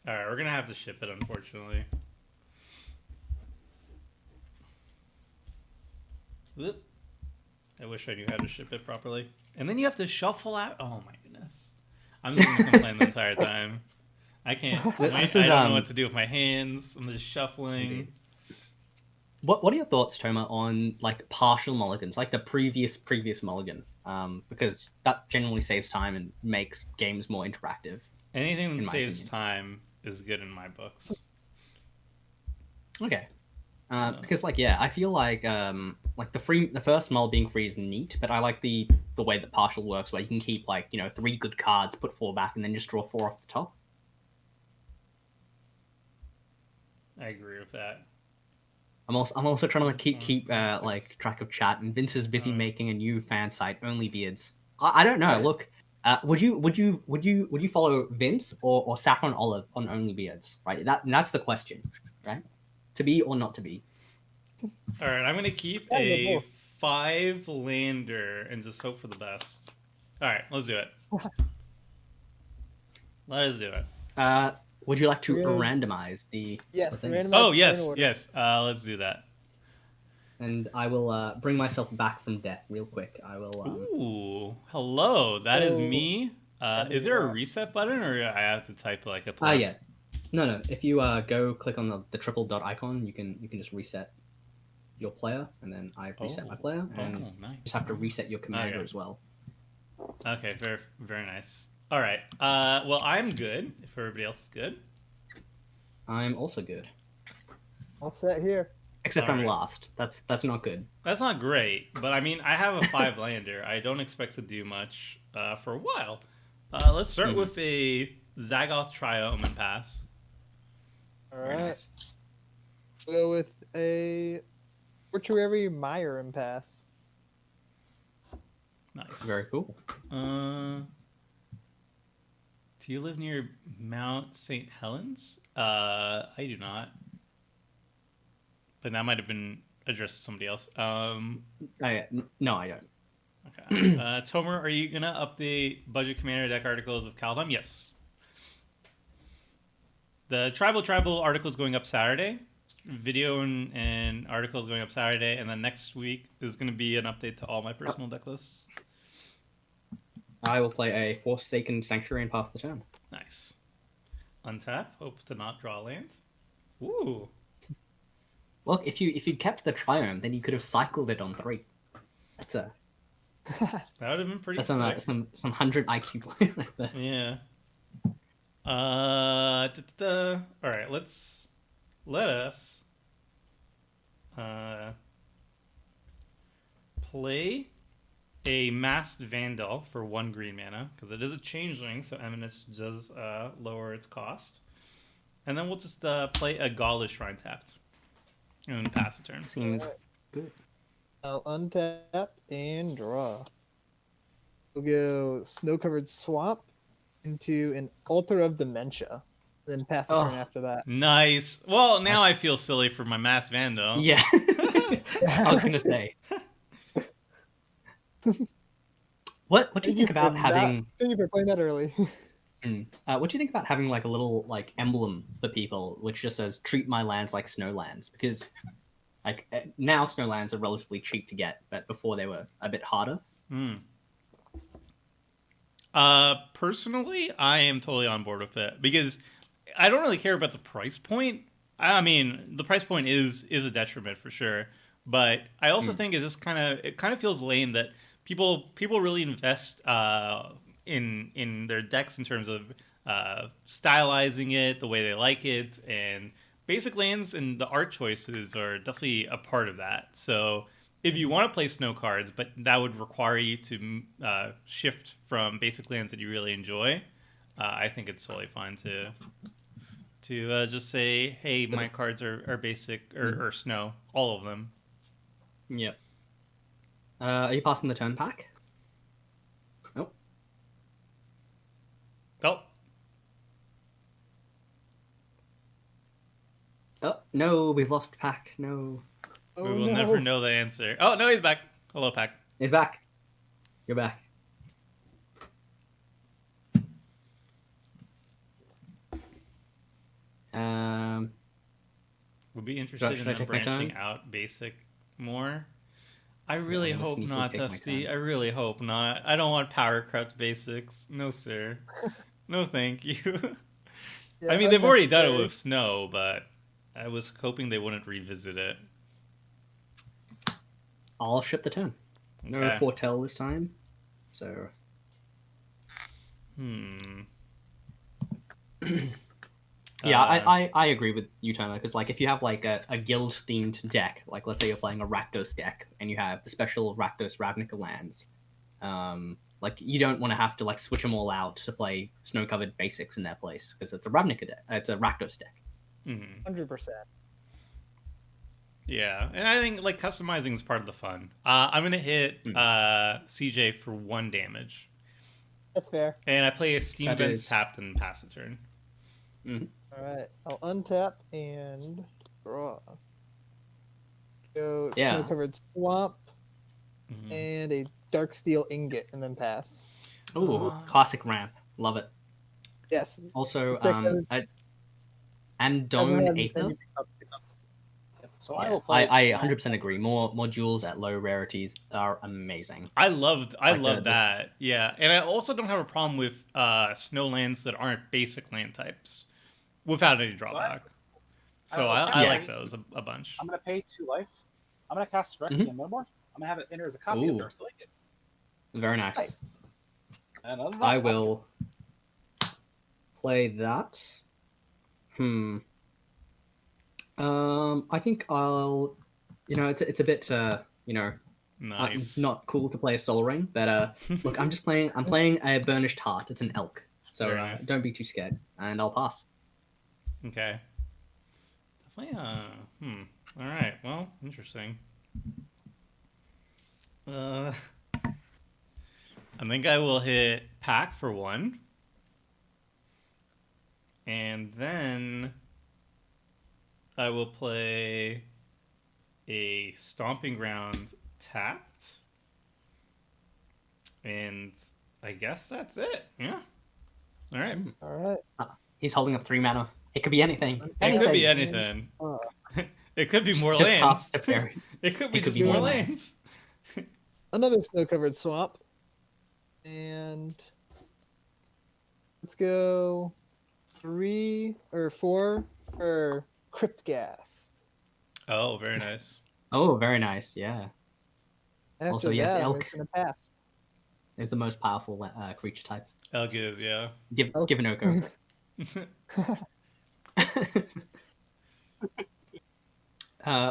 All right, we're gonna have to ship it, unfortunately. Whoop. I wish I knew how to ship it properly. And then you have to shuffle out. Oh my goodness! I'm just gonna complain the entire time. I can't. I don't know what to do with my hands. I'm just shuffling. What are your thoughts, Toma, on like partial mulligans, like the previous mulligan? Because that generally saves time and makes games more interactive. Anything In that my saves opinion. time is good in my books. Okay. Because like yeah, I feel like the first mull being free is neat, but I like the way that partial works, where you can keep like 3 good cards, put 4 back, and then just draw 4 off the top. I agree with that. I'm also trying to like keep Six. like track of chat, and Vince is busy Alright. making a new fan site, Only Beards. I don't know. Look, would you follow Vince or Saffron Olive on Only Beards? Right. That's the question, right? To be or not to be. All right, I'm gonna keep Yeah, a yeah, both. 5 lander and just hope for the best. All right, let's do it. Let us do it. Would you like to Really? randomize the Yes, thing? randomize Oh turn yes, order. yes. Let's do that. And I will bring myself back from death real quick. I will. Ooh, hello. That is Oh, me. that Is is there a wrong. reset button, or I have to type like a? Yeah. No. If you go click on the triple dot icon, you can just reset your player, and then I reset my player, and Oh, nice. just have to reset your commander Okay. as well. Okay, very very nice. All right. Well, I'm good. If everybody else is good. I'm also good, All set here. except I'm Alright. last. That's not good. That's not great, but I mean, I have a 5 lander. I don't expect to do much for a while. Let's start with a Zagoth Triomen pass. All Very right. nice. We'll go with a Mortuary Meyer impasse. Nice. Very cool. Do you live near Mount St. Helens? I do not. But that might have been addressed to somebody else. No, I don't. Okay. Tomer, are you gonna update budget commander deck articles with Kaldheim? Yes. The tribal article is going up Saturday. Video and articles going up Saturday, and then next week is going to be an update to all my personal deck lists. I will play a Forsaken Sanctuary and pass the turn. Nice. Untap. Hope to not draw land. Ooh. Look, if you'd kept the Triome, then you could have cycled it on 3. That's a That would have been pretty that's sick. some 100 IQ player right there. Yeah. All right, let us uh, play a Masked Vandal for 1 green mana, because it is a changeling, so Eminence does lower its cost. And then we'll just play a Gaulish Shrine tapped. And then pass the turn. Seems good. I'll untap and draw. We'll go Snow-Covered Swamp into an Altar of Dementia. Then pass the turn after that. Nice. Well, now I feel silly for my Masked Vandal. Yeah. I was gonna say. What do you think about having? Thank you for playing that early. What do you think about having like a little like emblem for people, which just says "Treat my lands like snowlands"? Because like now snowlands are relatively cheap to get, but before they were a bit harder. Personally, I am totally on board with it because I don't really care about the price point. I mean, the price point is a detriment for sure, but I also think it kind of feels lame that people really invest in their decks in terms of stylizing it the way they like it, and basic lands and the art choices are definitely a part of that. So if you want to play snow cards, but that would require you to shift from basic lands that you really enjoy, I think it's totally fine to just say, hey, my cards are basic or snow, all of them. Yep. Are you passing the turn pack? Nope. Oh. Oh no, we've lost pack. No. Oh, We will no. never know the answer. Oh, no, he's back. Hello, Pack. He's back. You're back. Would be interested Should I in them take my turn? branching out basic more. I really I'm gonna hope sneakily not, take my Dusty. turn. I really hope not. I don't want power corrupt basics. No, sir. No, thank you. Yeah, I mean, they've already done it unnecessary. with snow, but I was hoping they wouldn't revisit it. I'll ship the turn. No Okay. foretell this time. So yeah, I agree with you, Tomo, because like if you have like a guild themed deck, like let's say you're playing a Rakdos deck and you have the special Rakdos Ravnica lands, like you don't want to have to like switch them all out to play snow covered basics in their place because it's a Ravnica deck, it's a Rakdos deck. 100%. Yeah, and I think like customizing is part of the fun. I'm gonna hit CJ for 1 damage, That's fair. and I play a Steam That Vents is- tapped and pass the turn. All right, I'll untap and draw. Go Yeah. Snow-Covered Swamp and a Darksteel Ingot, and then pass. Ooh, classic ramp, love it. Yes. Also, This deck has- Andone Aether. So I Yeah, will play. I 100% agree. More jewels at low rarities are amazing. I love Like that. Yeah, and I also don't have a problem with snow lands that aren't basic land types without any drawback. So I Yeah. like those a bunch. I'm going to pay 2 life. I'm going to cast Phyrexian No More. I'm going to have it enter as a copy of Ooh. Dark Ingot. Very nice. Nice. And other than that, I that's will play that. I think I'll. It's a bit Nice. not cool to play a Soul Ring, but look, I'm playing a Burnished Heart. It's an elk, so Very nice. don't be too scared, and I'll pass. Okay. Definitely. All right. Well, interesting. I think I will hit Pack for 1, and then I will play a Stomping Ground tapped, and I guess that's it. Yeah. All right. All right. He's holding up 3 mana. It could be anything. It could be anything. It could be more Just lands. cast a fairy. It could be It could just be more more lands. Another Snow-Covered Swamp. And let's go 3 or 4 for Cryptghast. Oh, very nice. Oh, very nice. Yeah. After Also, yes, that, I'm elk. just gonna pass. Is the most powerful creature type. Elk is, yeah. Elk. Give an Oko.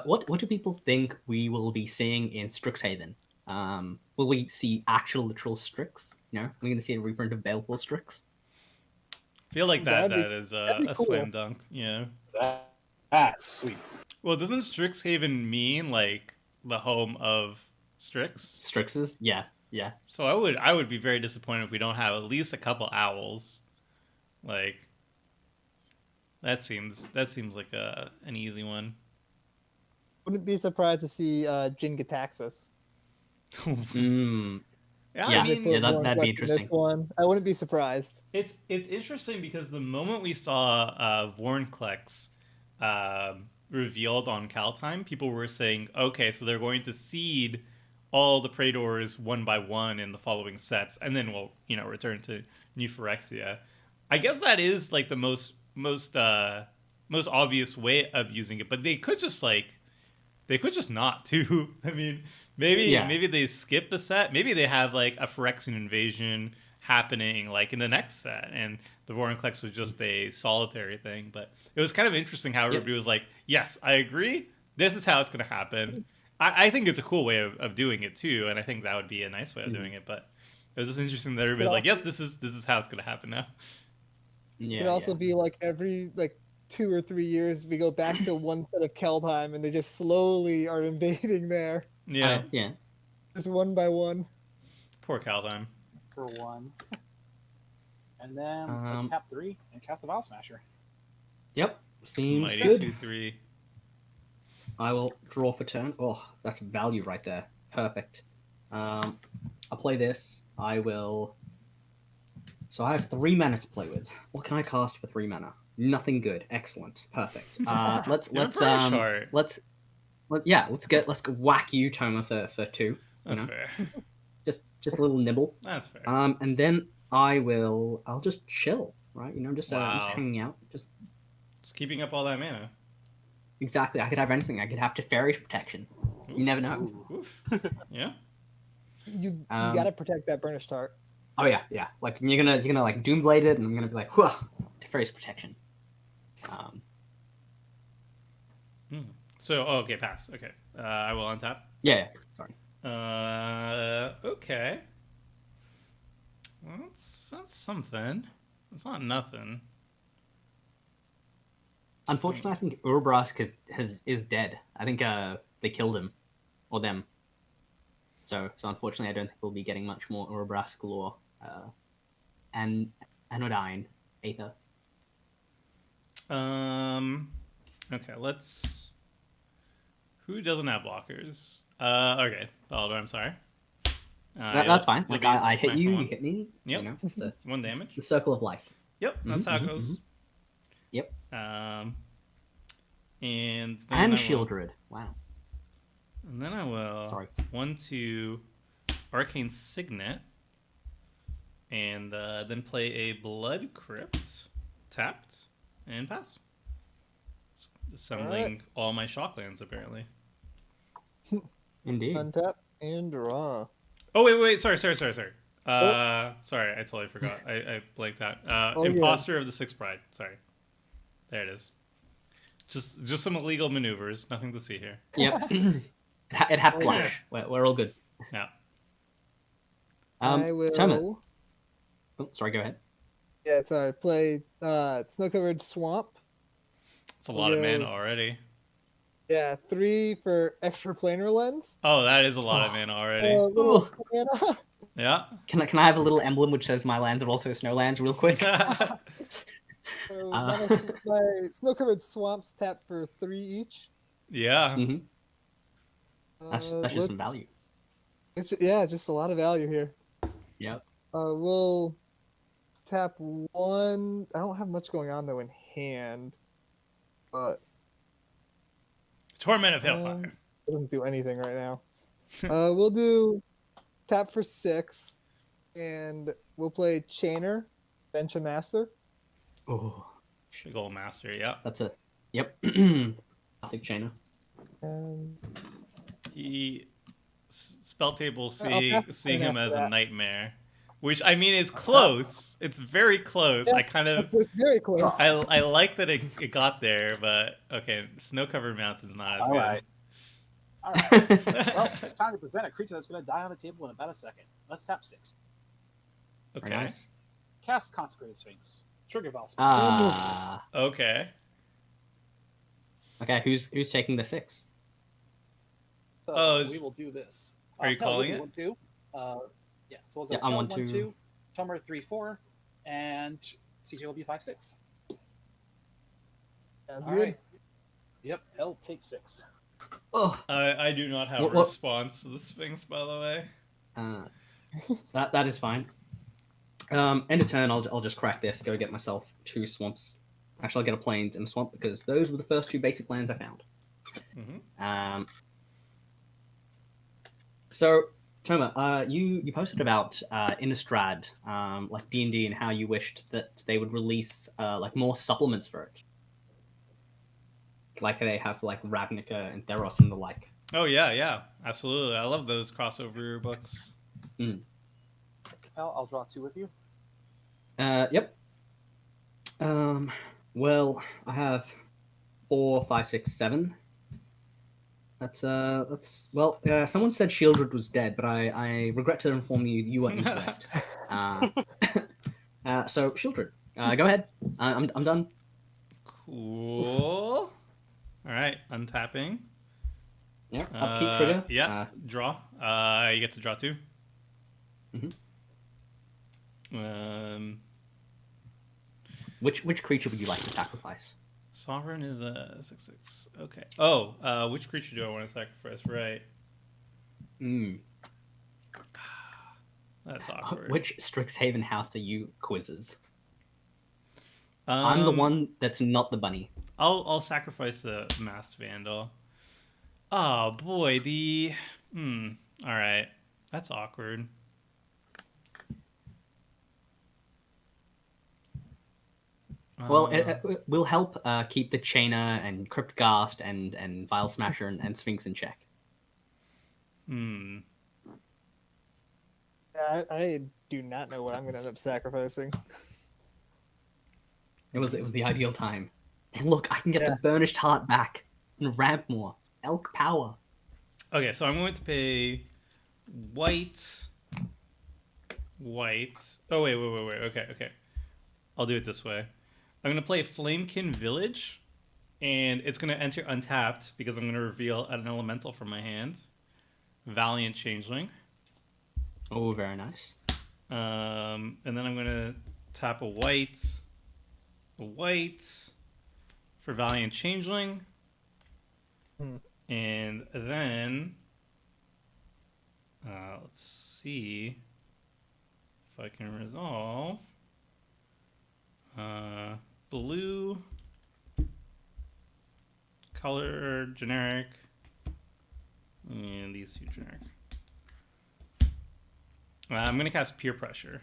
What do people think we will be seeing in Strixhaven? Will we see actual literal Strix? You know, we're going to see a reprint of Baleful Strix. Feel like that That'd is be a cool. slam dunk. Yeah. That's sweet. Well, doesn't Strixhaven mean like the home of Strix? Strixes? Yeah, yeah. So I would be very disappointed if we don't have at least a couple owls. Like that seems like an easy one. Wouldn't be surprised to see Jingataxis. Mm, Yeah, Yeah, I mean, yeah, that'd be in this interesting. one. I wouldn't be surprised. it's interesting because the moment we saw Vornklex revealed on Kaltime, people were saying, okay, so they're going to seed all the Praetors one by one in the following sets, and then we'll return to New Phyrexia. I guess that is like the most obvious way of using it, but they could just not too. I mean, maybe they skip a set. Maybe they have like a Phyrexian invasion happening like in the next set, and the Vorinclex was just a solitary thing. But it was kind of interesting how everybody was like, "Yes, I agree. This is how it's going to happen." I think it's a cool way of doing it too, and I think that would be a nice way of doing it. But it was just interesting that everybody's like, "Yes, this is how it's going to happen now." Yeah, It could also be like every 2 or 3 years we go back to one set of Keldheim and they just slowly are invading there. Yeah, yeah. Just one by one. poor Kaldheim. For one. And then let's Um, tap 3 and cast a Vial Smasher. Yep, seems Mighty good. 2/3. I will draw for turn. Oh, that's value right there. Perfect. I'll play this. I will. So I have 3 mana to play with. What can I cast for 3 mana? Nothing good. Excellent. Perfect. Let's go whack you, Toma, for 2. That's fair. Just a little nibble. That's fair. And then I'll just chill, right? just hanging out. Just keeping up all that mana. exactly. I could have anything. I could have Teferi's protection. Oof. You never know. Oof. Yeah. You gotta protect that Burnished Heart. Oh yeah. Like you're gonna like Doomblade it, and I'm gonna be like, whoa, Teferi's protection. So, okay, pass. Okay. I will untap. Yeah. Sorry. Okay. Well, that's something. It's not nothing. Unfortunately, I think Urbrask is dead. I think they killed him, or them. So unfortunately, I don't think we'll be getting much more Urbrask lore. And Anodyne, Aether. Okay, let's. Who doesn't have blockers? Okay, Baldur, I'm sorry. That's fine. Like I hit you, one. you hit me. Yep. It's 1 damage. the circle of life. Yep, that's how it goes. Yep. And Shieldred. Wow. And then I will. Sorry. 1, 2, Arcane Signet, and then play a Blood Crypt, tapped, and pass. Assembling all my Shocklands, apparently. Indeed. Untap and draw. Oh, wait. Sorry. Sorry, I totally forgot. I blanked out. Imposter of the Sixth Pride. Sorry. There it is. Just some illegal maneuvers. Nothing to see here. Yep. It had flash. We're all good. Yeah. I will. Toma. Oh, sorry, go ahead. Yeah, sorry. Play Snow-Covered Swamp. It's a lot of mana already. Yeah, 3 for extra planar lens. Oh, that is a lot of mana already. Little mana. Yeah. Can I have a little emblem which says my lands are also snow lands real quick? So my Snow-Covered Swamps tap for 3 each. Yeah. Mm-hmm. That's just some value. It's just a lot of value here. Yep. We'll tap 1. I don't have much going on though in hand, but Torment of Hailfire. doesn't do anything right now. We'll do tap for 6, and we'll play Chainer, Bench a Master. Oh, Big old master, yeah. that's a classic chainer. And He spell table pass seeing him after as a that. nightmare, which I mean is close. It's very close. Yeah, I kind of It's very close. I like that it got there, but okay, snow covered mountain's not as All good. right. All right. Well, it's time to present a creature that's going to die on the table in about a second. Let's tap 6. Okay. Very nice. Cast Consecrated Sphinx. Trigger Valve. Okay. Okay, who's taking the 6? So Oh, we will do this. are you calling we'll it? 1, 2. Yeah, so we'll go Yeah, I'm 1, 1, 2. 2, Tomer 3, 4, and CJ will be 5, 6. Sounds All good. right. Yep, L takes 6. Oh, I do not have a What- response to the Sphinx, by the way. that is fine. End of turn, I'll just crack this. Go get myself 2 swamps. Actually, I'll get a plains and a swamp because those were the first 2 basic lands I found. Mm-hmm. So, Toma, you posted about Innistrad, like D&D, and how you wished that they would release like more supplements for it, like they have for like Ravnica and Theros and the like. Oh yeah, absolutely. I love those crossover books. I'll draw 2 with you. Yep. Well, I have 4, 5, 6, 7. That's well. Someone said Shieldred was dead, but I regret to inform you you are incorrect. So Shieldred, go ahead. I'm done. Cool. All right, untapping. Yeah, upkeep trigger. Yeah, draw. You get to draw 2. Which creature would you like to sacrifice? Sovereign is a 6/6. Okay. Oh, which creature do I want to sacrifice? Right. That's awkward. Which Strixhaven house are you, quizzes? I'm the one that's not the bunny. I'll sacrifice the Masked Vandal. Oh boy, all right. That's awkward. Well, it will help keep the Chainer and Cryptghast and Vile Smasher and Sphinx in check. Yeah, I do not know what I'm going to end up sacrificing. It was the ideal time. And look, I can get the Burnished Heart back and ramp more. Elk power. Okay, so I'm going to pay white. Oh wait. Okay. I'll do it this way. I'm going to play Flamekin Village, and it's going to enter untapped because I'm going to reveal an elemental from my hand. Valiant Changeling. Oh, very nice. And then I'm going to tap a white for Valiant Changeling. And then, let's see if I can resolve. Blue, color generic, and these 2 generic. I'm going to cast Peer Pressure.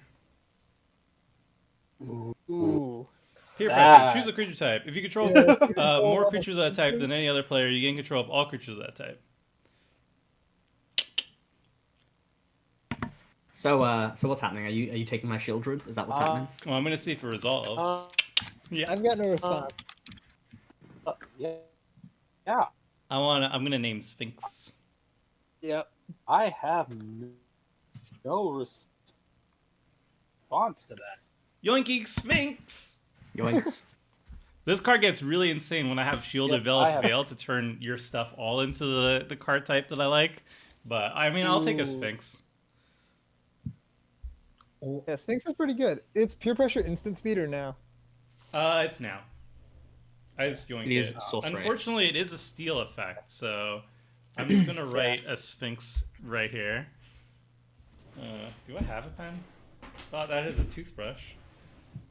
Ooh. Peer Pressure. Choose a creature type. If you control more creatures of that type than any other player, you gain control of all creatures of that type. So what's happening? Are you taking my Shieldred? Is that what's happening? Well, I'm going to see if it resolves. Yeah. I've got no response. Yeah. I'm going to name Sphinx. Yep. I have no response to that. Yoinky Sphinx! Yoinks. This card gets really insane when I have Shielded Veil's Veil to turn your stuff all into the card type that I like. But, I mean, I'll take a Sphinx. Yeah, Sphinx is pretty good. It's Pure Pressure instant speed or now? It's now. I just yoinked It is it. sorcery. Unfortunately, it is a steal effect, so I'm just going to write a Sphinx right here. Do I have a pen? Oh, that is a toothbrush.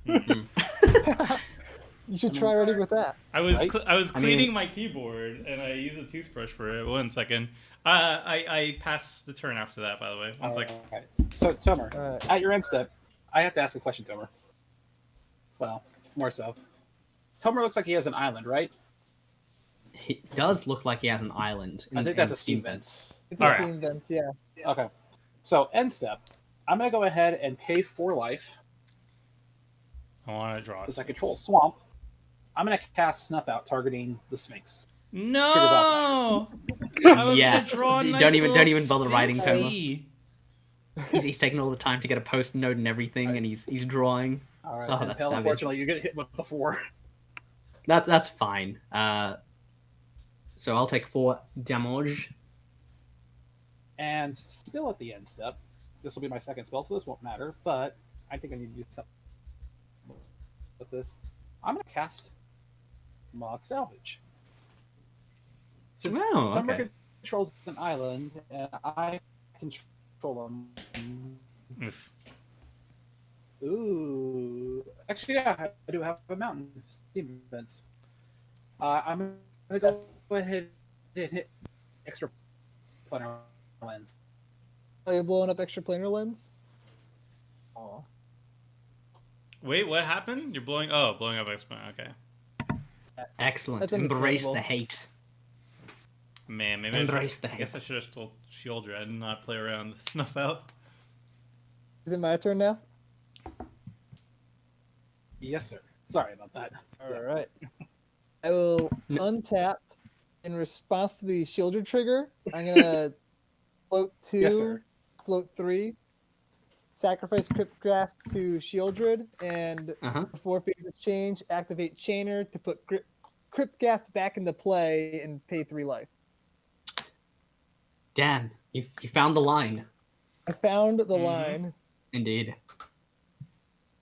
You should try writing with that. I was I cleaning mean- my keyboard and I used a toothbrush for it. 1 second. I passed the turn after that, by the way. 1 second. Okay. So, Tomer, Alright. at your end step, I have to ask a question, Tomer. Well, more so. Tomer looks like he has an island, right? It does look like he has an island. I think that's a steam vent. It's All the right. Steam vents, yeah. Okay. So end step. I'm gonna go ahead and pay 4 life I want to draw. because I control Swamp. I'm gonna cast Snuff Out, targeting the Sphinx. No. I was Yes. gonna draw a nice Don't even little bother writing, Sphinxy. He's taking all the time to get a post note and everything, and he's drawing. All right. Oh, and that's Pale, savage. unfortunately, you get hit with the 4. That's fine. So I'll take 4 damage. And still at the end step, this will be my second spell, so this won't matter. But I think I need to do something with this. I'm gonna cast Mock Salvage. Since Oh, Summer okay. controls an island, and I control them. Oof. Ooh, actually, yeah, I do have a mountain steam vents. I'm gonna go ahead and hit extra planar lens. Oh, you're blowing up extra planar lens? Oh. Wait, what happened? You're blowing. Oh, blowing up exponent. Okay. Excellent. That's Embrace understandable. the hate. Man, maybe Embrace I the guess I hate. should have told Shieldred and not play around with Snuff Out. Is it my turn now? Yes, sir. Sorry about that. Alright. I will untap in response to the Shieldred trigger. I'm gonna float 2, Yes, sir. float 3, sacrifice Cryptgrasp to Shieldred, and Uh-huh. before phases change, activate Chainer to put Cryptgrasp back into play and pay 3 life. Damn, you found the line. I found the Mhm. line Indeed.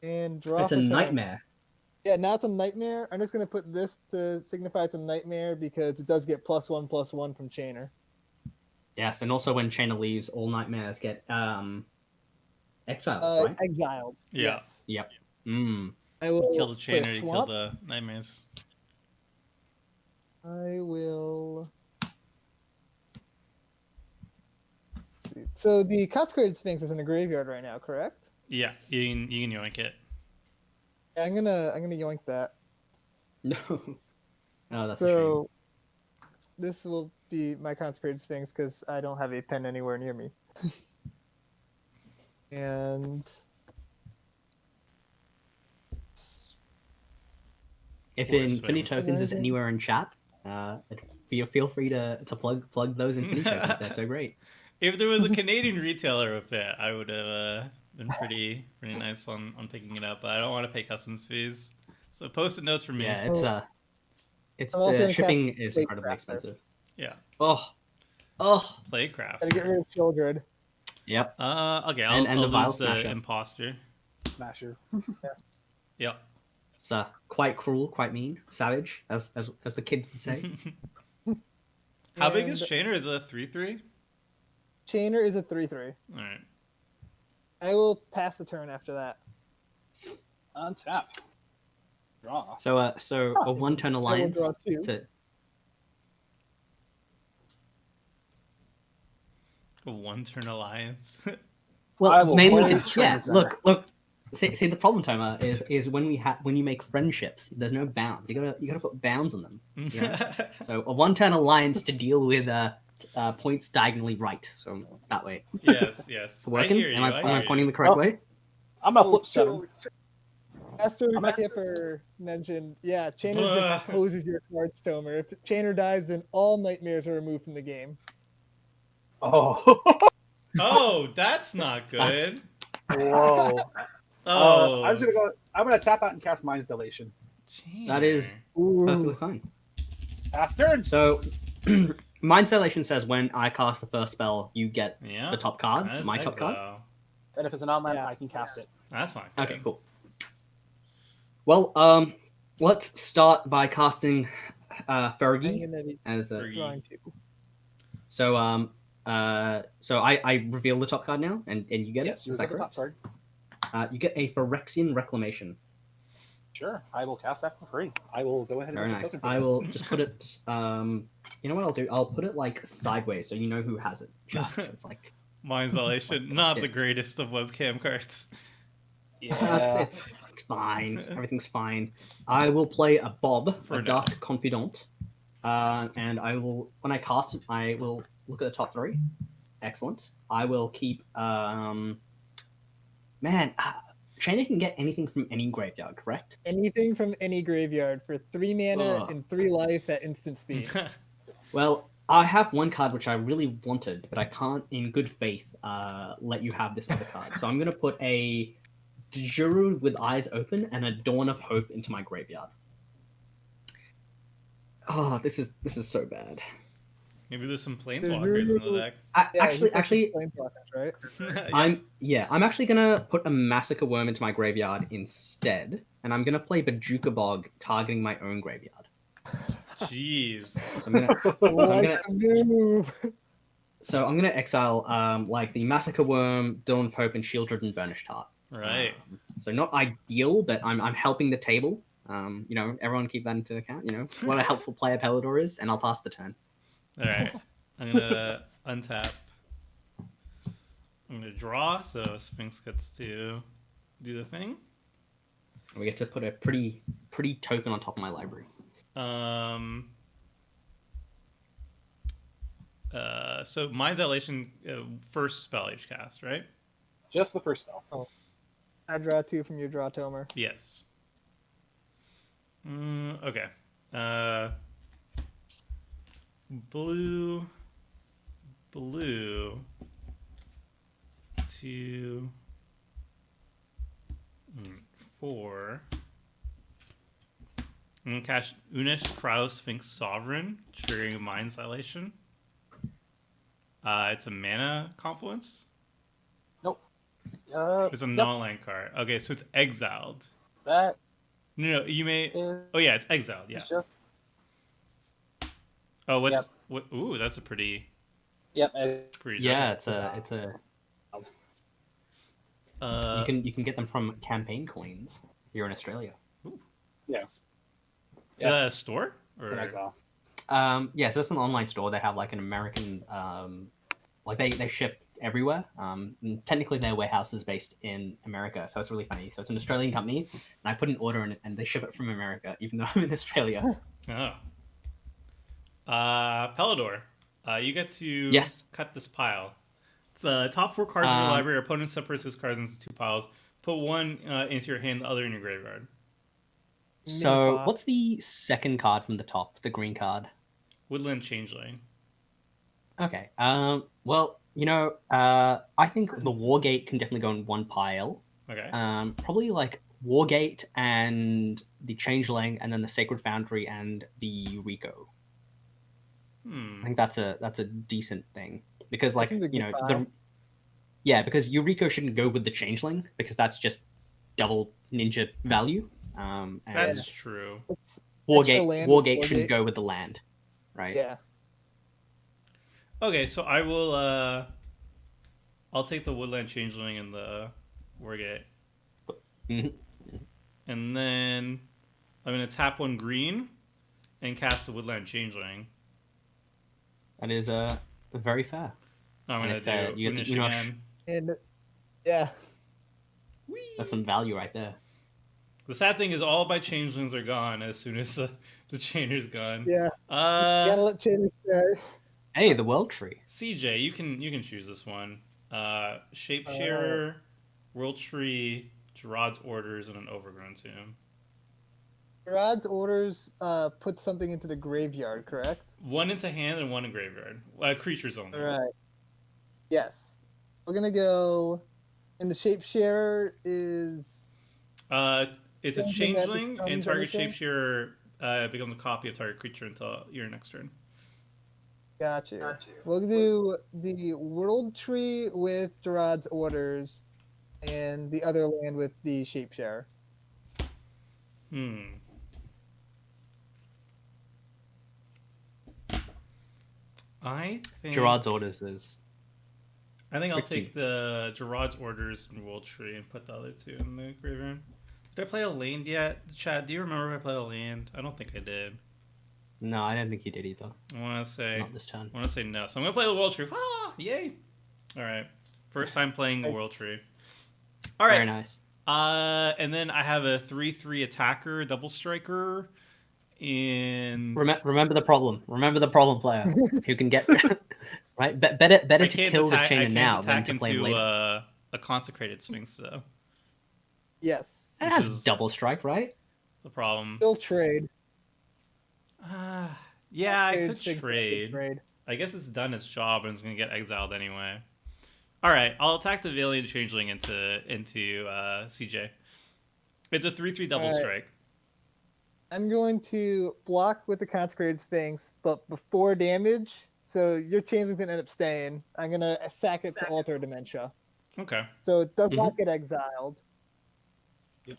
and draw. It's a for turn. nightmare. Yeah, now it's a nightmare. I'm just gonna put this to signify it's a nightmare because it does get +1/+1 from Chainer. Yes, and also when Chainer leaves, all nightmares get exiled, right? Exiled. Yeah. Yes. Yep. Mm. I will Kill the play a chainer, you kill swamp. the nightmares. I will. Let's see. So the consecrated sphinx is in the graveyard right now, correct? Yeah, you can yoink it. Yeah, I'm gonna yoink that. No. Oh, that's a shame. So this will be my consecrated sphinx because I don't have a pen anywhere near me. And If Force Infinity Sphinx. Tokens is Amazing. anywhere in chat, feel free to plug those Infinity Tokens. They're so great. If there was a Canadian retailer of it, I would have been pretty nice on picking it up. But I don't want to pay customs fees, so post-it notes for me. Yeah, it's I'm also gonna shipping cast is Playcraft incredibly there. expensive. Yeah, Oh, Playcraft. gotta get rid of Childred. yep. Okay, I'll And the lose Vile the Smasher. imposter. Smasher. Yep. It's quite cruel, quite mean, savage, as the kids would say. How big is And Chainer? Is it a 3/3? Chainer is a 3/3. All right. I will pass the turn after that. Untap. Draw. So a one-turn I will alliance draw 2. to A one-turn alliance. I well, will mainly play to Training Center. look. See the problem, Toma, is when you make friendships, there's no bounds. You gotta put bounds on them. Yeah. So a one-turn alliance to deal with points diagonally right. So that way, yes. it's I working. hear you. Am I hear pointing you. the correct Oh. way? I'm gonna flip 7. Master I'm gonna- Kipper mentioned, yeah, Chainer Blah. just poses your cards, Tomer. If Chainer dies, then all nightmares are removed from the game. Oh. Oh, that's not That's- good. Whoa. Oh, I'm just gonna go. I'm gonna tap out and cast Mind's Dilation. That is- Perfectly fine. Pass turn. So, Mind Salvation says when I cast the first spell, you get Yeah. the top card, That is my top card. exile. And if it's an online, Yeah. I can cast it. That's not good. Okay, cool. Well, let's start by casting I'm Fergie gonna be as a. Fergie. drawing 2. So I reveal the top card now, and you get Yes, it. you Is get that the top correct? card. You get a Phyrexian Reclamation. Sure, I will cast that for free. I will go ahead and Very make a nice. token for I that. will just put it. You know what I'll do? I'll put it like sideways, so you know who has it. So it's like Mind's Elation, not the Yes. greatest of webcam cards. Yeah. it's fine. Everything's fine. I will play a Bob, For a Dark Confidant, and I will when I cast it, I will look at the top 3. Excellent. I will keep. Shayna can get anything from any graveyard, correct? Anything from any graveyard for 3 mana Ugh. and 3 life at instant speed. Well, I have one card which I really wanted, but I can't, in good faith, let you have this other card. So I'm gonna put a Juru with Eyes Open and a Dawn of Hope into my graveyard. Oh, this is so bad. Maybe there's some planeswalkers in the deck. Actually, Planeswalkers, right? I'm actually gonna put a Massacre Worm into my graveyard instead, and I'm gonna play Bajuka Bog, targeting my own graveyard. Jeez. So I'm gonna exile like the Massacre Worm, Dawn of Hope, and Shieldred Burnished Heart. Right. So not ideal, but I'm helping the table. Everyone keep that into account. What a helpful player Pelidor is, and I'll pass the turn. All right. I'm gonna untap. I'm gonna draw, so Sphinx gets to do the thing. We get to put a pretty token on top of my library. So Mind's Dilation, first spell each cast, right? Just the first spell. I draw 2 from your draw tomer. Yes. Okay. Blue, 2, 4. I'm gonna cast Unish Kraus Sphinx Sovereign, triggering Mind's Dilation. It's a mana confluence. Nope. It's a non-land card. Okay, so it's exiled. That No, you may. Oh yeah, it's exiled. Yeah. is just. Oh, what's Yep. what? Ooh, that's a pretty. Yep. Pretty. Yeah, dope. it's a. You can get them from campaign coins here in Australia. Yes. The store or An exile. Yeah, so it's an online store. They have like an American, like they ship everywhere. And technically, their warehouse is based in America, so it's really funny. So it's an Australian company, and I put an order in it, and they ship it from America, even though I'm in Australia. Oh. Pelidor, you get to cut this pile. It's top 4 cards in your library. Your opponent separates his cards into 2 piles. Put one into your hand, the other in your graveyard. So, what's the second card from the top? The green card. Woodland Changeling. Okay. Well, I think the Wargate can definitely go in one pile. Okay. Probably like Wargate and the Changeling, and then the Sacred Foundry and the Rico. I think that's a decent thing because, like, because Eureka shouldn't go with the Changeling because that's just double ninja value. And that's true. Wargate shouldn't go with the land, right? Yeah. Okay, so I will. I'll take the Woodland Changeling and the Wargate, and then I'm gonna tap 1 green and cast the Woodland Changeling. That is very fair. I'm gonna do Unish again. And yeah, Whee! That's some value right there. The sad thing is all my changelings are gone as soon as the chainer's gone. Yeah. Gotta let chainers stay. Hey, the World Tree. CJ, you can choose this one. Shapesharer, World Tree, Gerard's Orders, and an Overgrown Tomb. Gerard's Orders put something into the graveyard, correct? 1 into hand and 1 in graveyard. Creatures only. All right. Yes. We're gonna go. And the Shapesharer is. It's a changeling, and target Shapesharer becomes a copy of target creature until your next turn. Got you. We'll do the World Tree with Gerard's Orders, and the other land with the Shapesharer. I think Gerard's Orders is. I think I'll take the Gerard's Orders and World Tree and put the other 2 in the graveyard. Did I play a land yet? Chad, do you remember if I played a land? I don't think I did. No, I don't think you did either. I want to say not this turn. I want to say no. So I'm gonna play the World Tree. Ah, yay! All right, first time playing the World Tree. All right, very nice. And then I have a 3/3 attacker, double striker, and remember the problem. Remember the problem player who can get Right? Better I to can't kill the attack. I Chainer can't now than attack to play him into later. a consecrated Sphinx though, Yes. It which has is double strike, right? the problem. Still trade. Yeah, I Trade could Sphinx, trade. trade. I guess it's done its job and it's gonna get exiled anyway. All right, I'll attack the Valiant Changeling into CJ. It's a 3/3 double All right. strike. I'm going to block with the Consecrated Sphinx, but before damage, so your changeling's gonna end up staying. I'm gonna sack it to Alter Dementia, Okay. so it does not get exiled.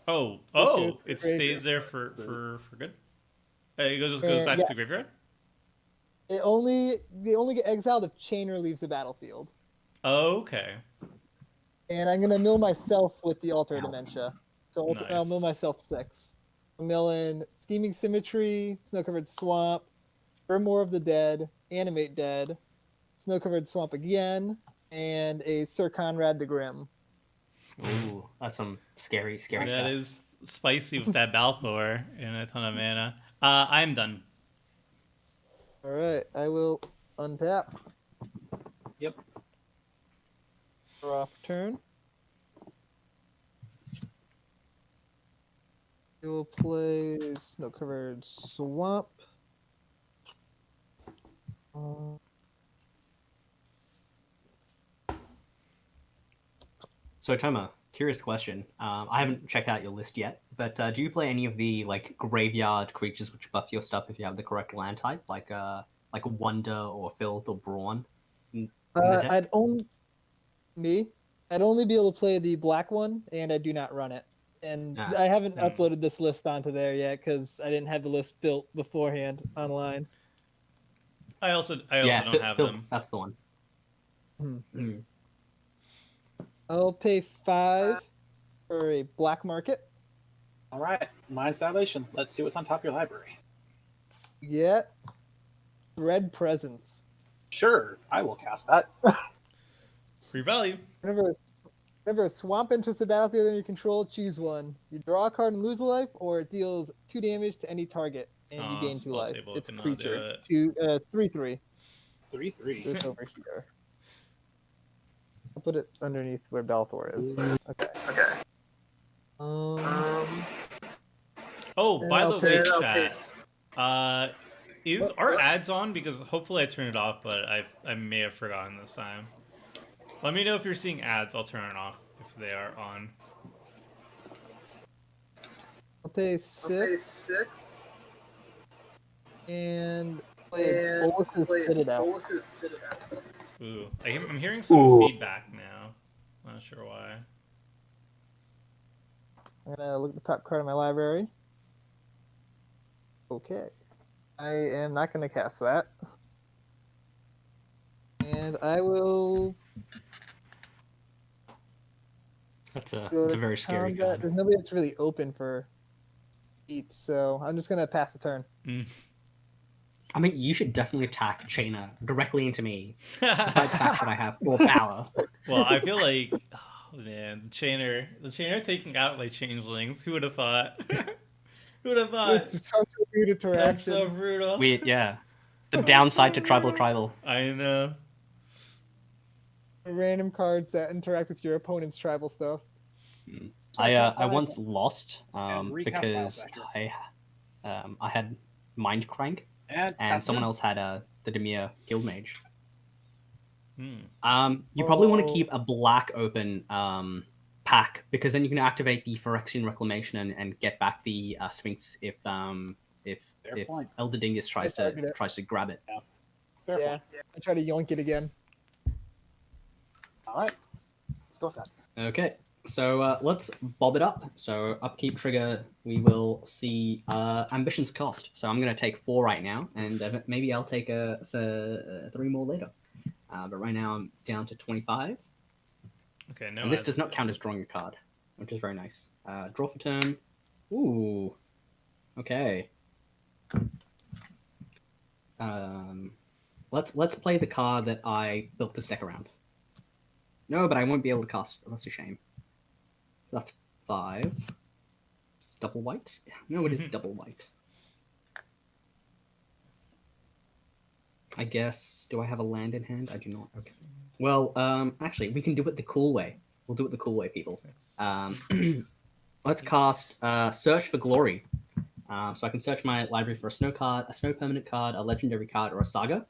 Oh, Let's go to the it graveyard. stays there for good. It just goes And, back yeah. to the graveyard. They only get exiled if Chainer leaves the battlefield. Okay. And I'm gonna mill myself with the Alter Dementia, so I'll mill Nice. myself 6. I'm milling Scheming Symmetry, Snow Covered Swamp, Grimoire of the Dead, Animate Dead, Snow Covered Swamp again, and a Sir Conrad the Grim. Ooh, that's some scary That stuff. is spicy with that Balthor and a ton of mana. I'm done. All right, I will untap. Yep. Draw for turn. We will play Snow Covered Swamp. So Toma, curious question. I haven't checked out your list yet, but do you play any of the like graveyard creatures which buff your stuff if you have the correct land type, like Wonder or Filth or Brawn? in the deck? I'd only be able to play the black one, and I do not run it. And I haven't uploaded this list onto there yet because I didn't have the list built beforehand online. I also don't have Filth, them. that's the one. Mm. I'll pay 5 for a black market. All right, Mind Salvation. Let's see what's on top of your library. Get Red Presence. Sure, I will cast that. Free value. Whenever a swamp enters the battlefield under your control, choose one. You draw a card and lose a life, or it deals 2 damage to any target, and you gain 2 life. Table It's a cannot creature. do It's 3/3. 3/3. This over here. I'll put it underneath where Balthor is. Okay. Oh, by the way, Okay. chat. Is our ads on? Because hopefully I turned it off, but I may have forgotten this time. Let me know if you're seeing ads. I'll turn it off if they are on. I'll pay 6 and play Bolus's Citadel. Ooh, I'm hearing some feedback now. Not sure why. I'm gonna look at the top card of my library. Okay. I am not gonna cast that. And I will That's a go to very scary combat. card. There's nobody that's really open for beats, so I'm just gonna pass the turn. I mean, you should definitely attack Chainer directly into me, despite the fact that I have 4 power. Well, I feel like, oh man, the chainer taking out like changelings. Who would have thought? Who would have thought? It's such a weird interaction. That's so brutal. Weird, yeah. The downside to tribal. I know. Random cards that interact with your opponent's tribal stuff. I once lost And recast because File I had Mind Crank and someone else had the Demir Guildmage. You probably want to keep a black open pack because then you can activate the Phyrexian Reclamation and get back the Sphinx if Elder Dingus tries to grab it. Yeah, I try to yoink it again. All right, let's go with that. Okay, so let's bob it up. So upkeep trigger, we will see ambitions cost. So I'm going to take 4 right now, and maybe I'll take 3 more later. But right now I'm down to 25. Okay, no. And this does not count as drawing a card, which is very nice. Draw for turn. Ooh. Okay. Let's play the card that I built this deck around. No, but I won't be able to cast. That's a shame. So that's 5. It's double white? No, it is double white. I guess, do I have a land in hand? I do not. Okay. Well, actually, we can do it the cool way. We'll do it the cool way, people. Let's cast Search for Glory. So I can search my library for a snow card, a snow permanent card, a legendary card, or a saga.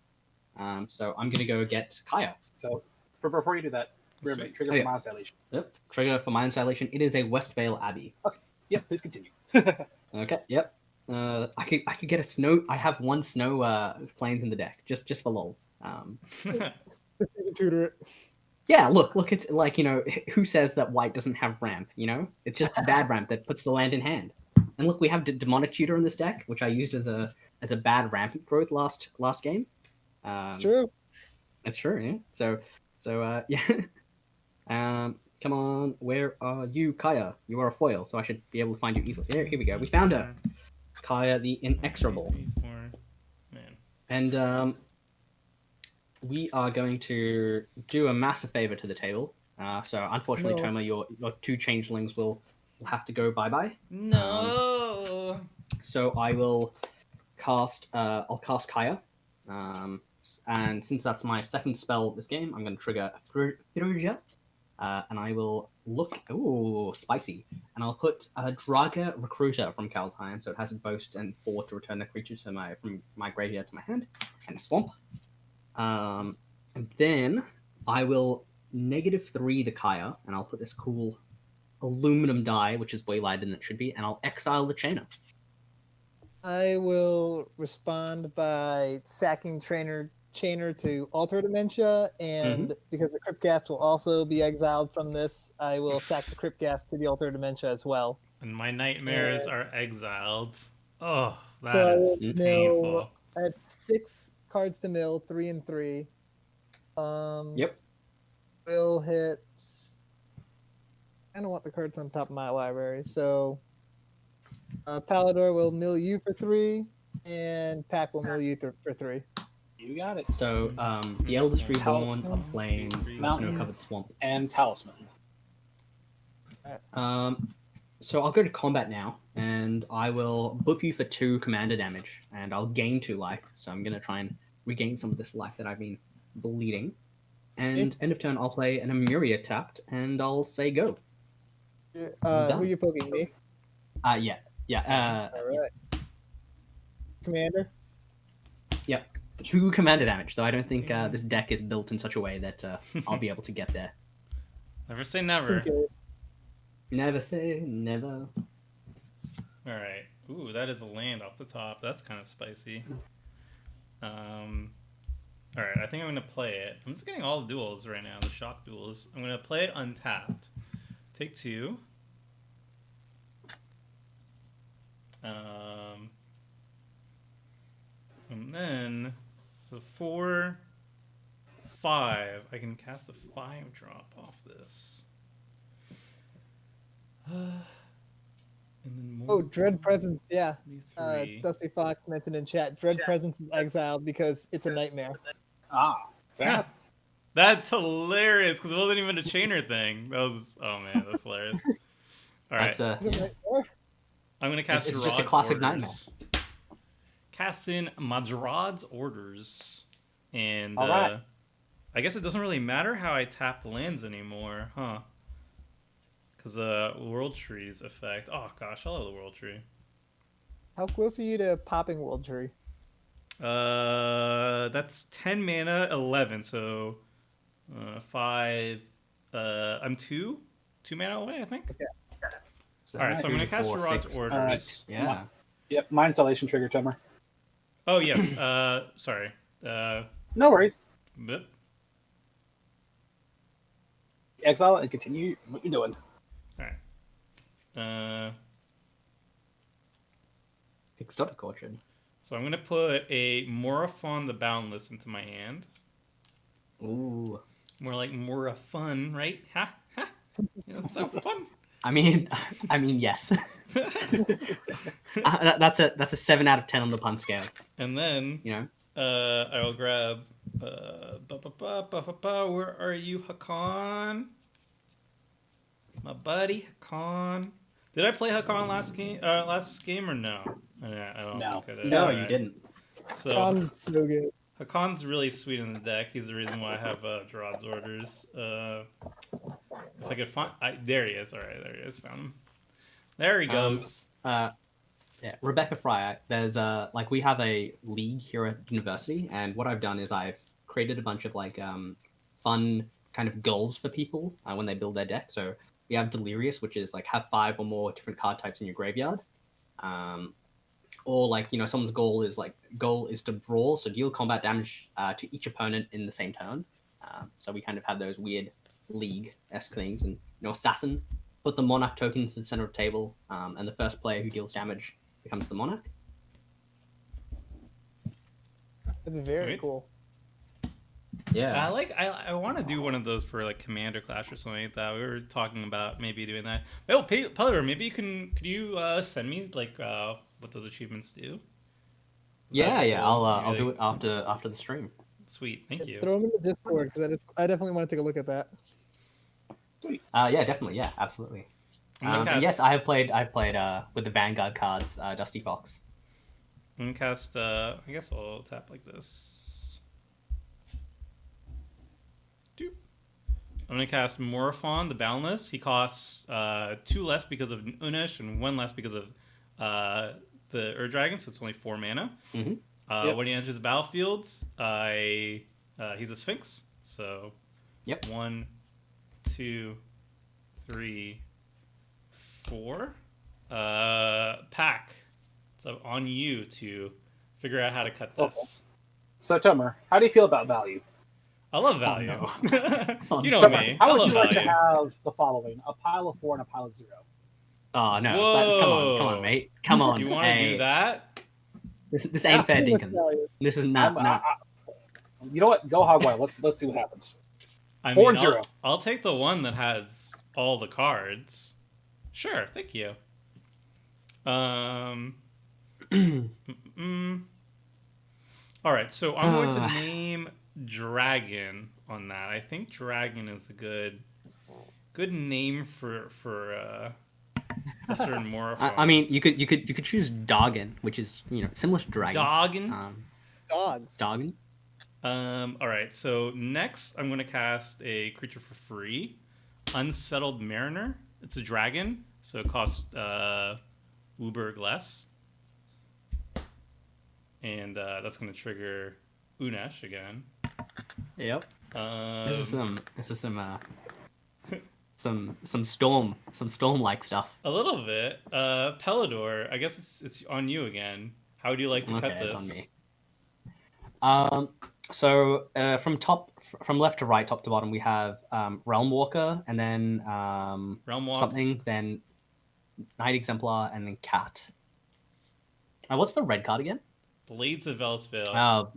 So I'm gonna go get Kaya. So before you do that, remember, Sweet. trigger Oh, yeah. for my installation. Yep. Trigger for my installation. It is a Westvale Abbey. Yep, please continue. Okay. Yep. I could get a snow. I have one snow planes in the deck just for lols. Just need to tutor it. Yeah. Look. It's like, who says that white doesn't have ramp? It's just a bad ramp that puts the land in hand. And look, we have demonic tutor in this deck, which I used as a bad ramp growth last game. It's true. It's true. Yeah. So yeah. Come on, where are you, Kaya? You are a foil, so I should be able to find you easily. Here we go. We found her. Kaya the Inexorable. 3, 4. Man. And we are going to do a massive favor to the table. So unfortunately, No. Toma, your 2 changelings will have to go bye-bye. No. So I will cast I'll cast Kaya. And since that's my second spell this game, I'm going to trigger Firuja. And I will look. Ooh, spicy. And I'll put a Draga Recruiter from Kaldheim, so it has a boast and 4 to return the creature from my graveyard to my hand, and a swamp. And then I will -3 the Kaya, and I'll put this cool aluminum die, which is way lighter than it should be, and I'll exile the Chainer. I will respond by sacking Chainer to Alter Dementia, and because the Cryptghast will also be exiled from this, I will sack the Cryptghast to the Alter Dementia as well. And my nightmares are exiled. Oh, that So I is will painful. mill. I have 6 cards to mill, 3 and 3. Yep. Will hit. I don't want the cards on top of my library, so Palador will mill you for 3, and Pack will mill you for 3. You got it. So the Eldest Reborn Talisman, of Plains, Mountain. snow-covered swamp. And Talisman. So I'll go to combat now, and I will book you for 2 commander damage, and I'll gain 2 life. So I'm gonna try and regain some of this life that I've been bleeding. And end of turn, I'll play an Emuria tapped, and I'll say go. Who are you poking, me? Yeah. All right. Commander? Yep. 2 commander damage. So I don't think this deck is built in such a way that I'll be able to get there. Never say never. Never say never. All right. Ooh, that is a land off the top. That's kind of spicy. All right, I think I'm going to play it. I'm just getting all the duels right now, the shock duels. I'm going to play it untapped. Take 2. And then, so 4, 5. I can cast a 5 drop off this. And then more. Oh, Dread Presence, yeah. 3. Dusty Fox mentioned in chat, Dread Presence is exiled because it's a nightmare. Yeah. That's hilarious because it wasn't even a chainer thing. That was, oh man, that's hilarious. All right, That's Is it a nightmare? I'm gonna cast. it's just a Jarad's classic orders. Cast in Madrad's orders, and All right. I guess it doesn't really matter how I tap the lands anymore, huh? Because World Tree's effect. Oh gosh, I love the World Tree. How close are you to popping World Tree? That's 10 mana, 11. So 5. I'm 2 mana away, I think. Okay. So All right, so I'm gonna 2, cast 4, Jarad's 6, orders. Yeah. Yep, my installation trigger, Tomer. Oh yes. Sorry. No worries. But Exile and continue what you're doing. all right. Exotic Orchard. So I'm gonna put a Moraphon the Boundless into my hand. Ooh. More like Morafun, right? Ha ha. That's so fun. I mean, yes. That's a 7 out of 10 on the pun scale. And then You know. I will grab. Where are you, Hakan? My buddy Hakan. Did I play Hakan last game or no? I don't No. think I did. No, All you right. didn't. So I'm so good. Hakon's really sweet in the deck. He's the reason why I have Gerard's orders. If I could find, there he is. All right, there he is. Found him. There he goes. Yeah, Rebecca Fry. There's like we have a league here at university, and what I've done is I've created a bunch of like fun kind of goals for people when they build their deck. So we have Delirious, which is like have 5 or more different card types in your graveyard. Or like someone's goal is to brawl, so deal combat damage to each opponent in the same turn. So we kind of have those weird league-esque things, and assassin, put the monarch token to the center of the table, and the first player who deals damage becomes the monarch. It's very Sweet. cool. Yeah, I want to do one of those for like Commander Clash or something like that. We were talking about maybe doing that. Oh, Pelor, maybe could you send me like what those achievements do? yeah. Cool? I'll Maybe, do it after the stream. Sweet, thank you. Throw them in the Discord because I definitely want to take a look at that. Yeah, definitely. Yeah, absolutely. And yes, I've played with the Vanguard cards, Dusty Fox. I'm gonna cast. I guess I'll tap like this. Doop. I'm gonna cast Morophon, the Boundless. He costs 2 less because of Unesh and 1 less because of the Ur Dragon, so it's only 4 mana. Mm-hmm. Yep. When he enters the battlefield, he's a Sphinx. So, Yep. 1, 2, 3, 4. Pack. It's on you to figure out how to cut this. So, Tomer, how do you feel about value? I love value. no. You know Tomer, me. how I would love you like to value. have the following: a pile of 4 and a pile of 0? Oh no! Whoa. Come on, mate. Come on. You want to do that? This ain't fair, Too much Deacon. value. This is not. You know what? Go hog wild. Let's see what happens. I 4 mean, and 0. I'll take the one that has all the cards. Sure, thank you. All right, so I'm going to name Dragon on that. I think Dragon is a good name for a certain Morophon. I mean, you could choose Doggin, which is similar to Dragon. Doggin. Dogs. Doggin. All right, so next I'm going to cast a creature for free, Unsettled Mariner. It's a dragon, so it costs Uberg less. And that's going to trigger Unesh again. Yep. This is some storm like stuff. A little bit. Pelador, I guess it's on you again. How would you like to cut this? It's on me. So from left to right, top to bottom, we have Realm Walker, and then Realm Walk. something, then Night Exemplar, and then Cat. What's the red card again? Blades of Elsvale. Oh,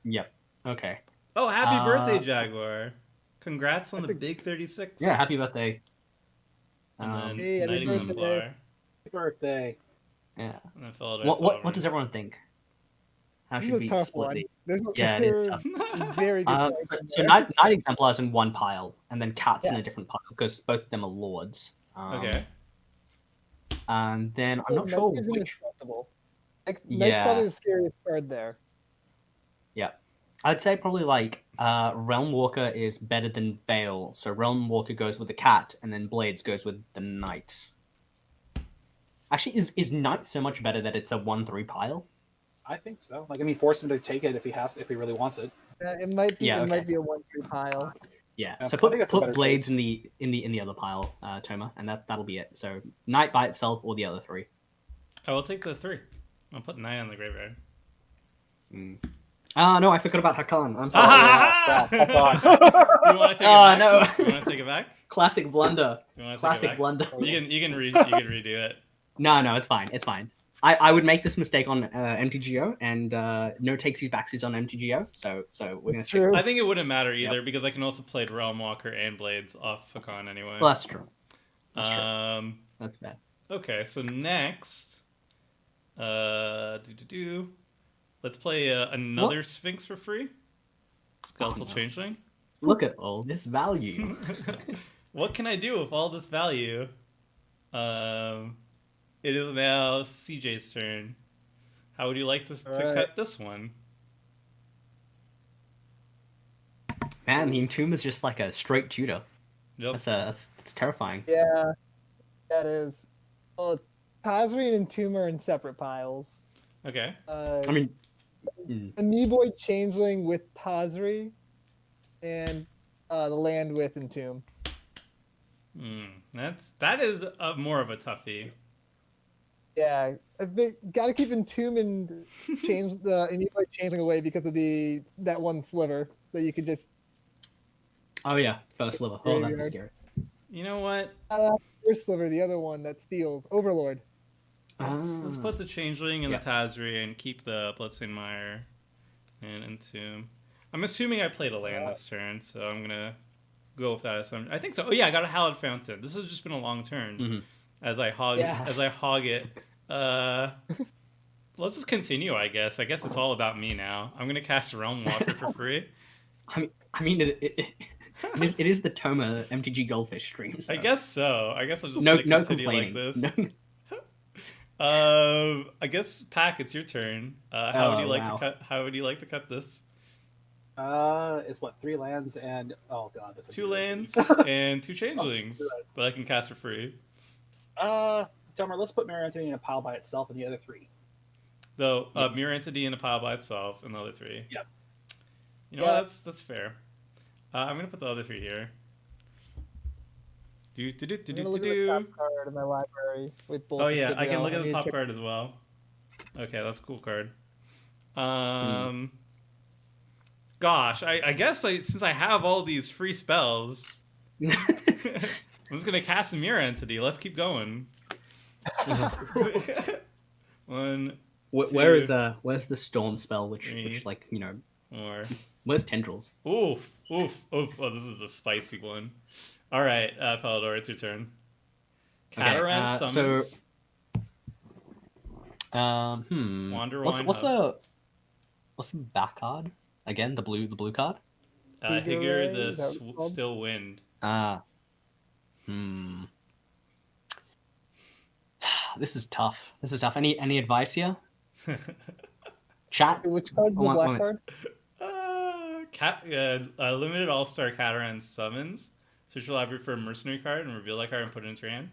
yep. Okay. Oh, happy birthday, Jaguar! Congrats on the big 36. Yeah, happy birthday. And then Hey, happy Night birthday. Exemplar. Happy birthday. Yeah. And then Pelador What does everyone think? How This should is we a tough split one. these? There's Yeah, it is tough. very good. So cards in there. Night Exemplar's in one pile, and then Cat's in a different pile because both of them are lords. Okay. And then I'm So not sure Knight is which. indestructible. Knight's Yeah. probably the scariest card there. Yeah, I'd say probably like Realm Walker is better than Veil. So Realm Walker goes with the Cat, and then Blades goes with the Knight. Actually, is Knight so much better that it's a 1/3 pile? I think so. Force him to take it if he really wants it. It might be. Yeah, It might okay. be a 1/3 pile. Yeah. Yeah, So I think that's a put better Blades choice. in the other pile, Toma, and that'll be it. So Knight by itself or the other 3. I will take the 3. I'll put 9 on the graveyard. No, I forgot about Hakan. I'm sorry. Ah! Yeah, hold You want to take it back? no. You want to take it back? Classic blunder. You want to take it Classic back? blunder. You can redo it. No, it's fine. It's fine. I would make this mistake on MTGO, and no takesies backsies on MTGO. So we're gonna It's stick. true. I think it wouldn't matter either because I can also play Realm Walker and Blades off Hakan anyway. Well, that's true. That's true. That's bad. Okay, so next, let's play another Sphinx for free. Skeletal Oh, no. Changeling. Look at all this value. What can I do with all this value? It is now CJ's turn. How would you like to Alright. cut this one? Man, the Entomb is just like a straight tutor. Yep. That's terrifying. Yeah, that is. Well, Tazri and Entomb are in separate piles. Okay. I mean, Amoeboid Changeling with Tazri, and the land with Entomb. That is more of a toughie. Yeah, gotta keep Entomb and change the Amoeboid Changeling away because of that one sliver that you could just. oh yeah, first sliver. Oh, that'd be scary. You know what? First sliver, the other one that steals Overlord. Let's put the Changeling and Yeah. the Tazri and keep the Bloodstained Mire and Entomb. I'm assuming I played a land this turn, so I'm gonna go with that assumption. I think so. Oh yeah, I got a Hallowed Fountain. This has just been a long turn as I hog it. Let's just continue. I guess it's all about me now. I'm gonna cast Realm Walker for free. I mean, it is the Toma MTG Goldfish stream. So. I guess so. I guess I'm just no gonna continue complaining. like this. No. I guess Pack, it's your turn. How would you like to cut? How would you like to cut this? It's what, 3 lands and oh god, that's 2 lands and 2 changelings that I can cast for free. Tomer, let's put Mirror Entity in a pile by itself and the other 3. Though Mirror Entity in a pile by itself and the other 3. Yep. You know what? That's fair. I'm gonna put the other 3 here. I'm gonna look at the top card in my library with both. Oh yeah, I can look at the top card as well. Okay, that's a cool card. Gosh, I guess since I have all these free spells, I'm just gonna cast a Mirror Entity. Let's keep going. Where's the Storm spell, which like where's Tendrils? Oof. Oh, this is the spicy one. All right, Palador, it's your turn. Catarant summons. Wander what's the back card again? The blue card. Higure the Still Wind. This is tough. Any advice here? Chat. Which card's the black card? Limited All-Star Catarant summons. Search your library for a mercenary card and reveal that card and put it into your hand.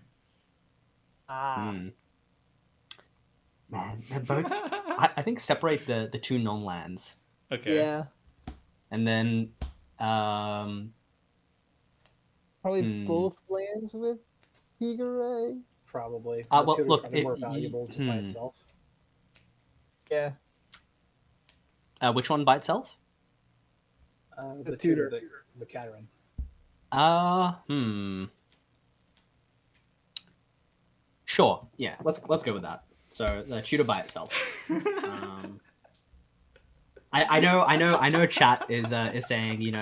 Man, they're both. I think separate the 2 non-lands. Okay. Yeah. And then probably both lands with Higure. Probably. Well, look, more valuable just by itself. Yeah. Which one by itself? The tutor, the Catarant. Sure. Yeah. Let's go with that. So the tutor by itself. I know. Chat is saying the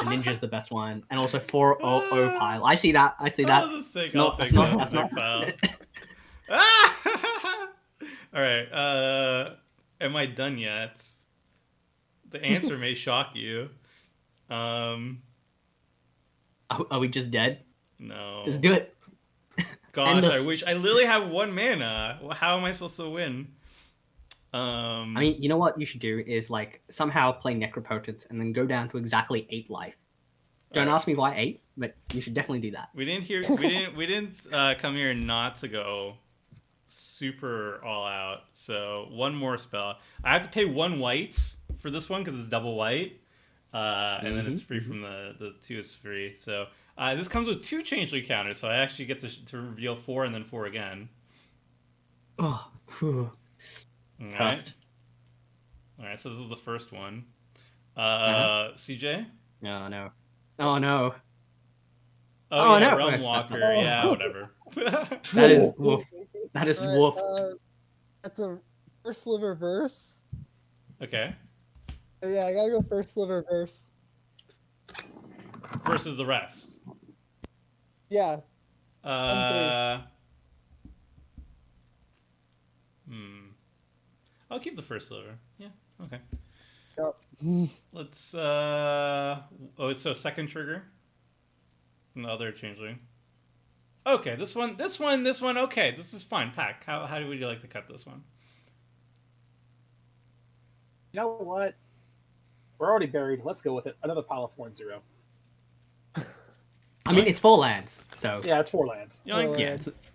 ninja's the best one, and also 4/0 pile. I see that. That's not. All right. Am I done yet? The answer may shock you. Are we just dead? No. Just do it. Gosh, I wish. I literally have 1 mana. How am I supposed to win? I mean, you know what you should do is like somehow play Necropotent and then go down to exactly 8 life. Don't ask me why 8, but you should definitely do that. We didn't come here not to go super all out. So 1 more spell. I have to pay 1 white for this one because it's double white, and then it's free from the 2 is free. So this comes with 2 changeling counters, so I actually get to reveal 4 and then 4 again. Oh. Trust. All right, so this is the first one. CJ? Oh no. Oh no. Oh yeah, no. Realm Walker. Yeah, whatever. That is woof. That is woof. That's a first sliver verse. Okay. Yeah, I gotta go first sliver verse. Versus the rest. Yeah. I'll keep the first sliver. Yeah. Okay. Yep. Let's. So second trigger. Another changeling. Okay, this one. Okay, this is fine. Pack. How would you like to cut this one? You know what? We're already buried. Let's go with it. Another pile of 4 and 0. I mean, it's 4 lands, so Yeah, it's 4 lands. Yoink. yeah. It's,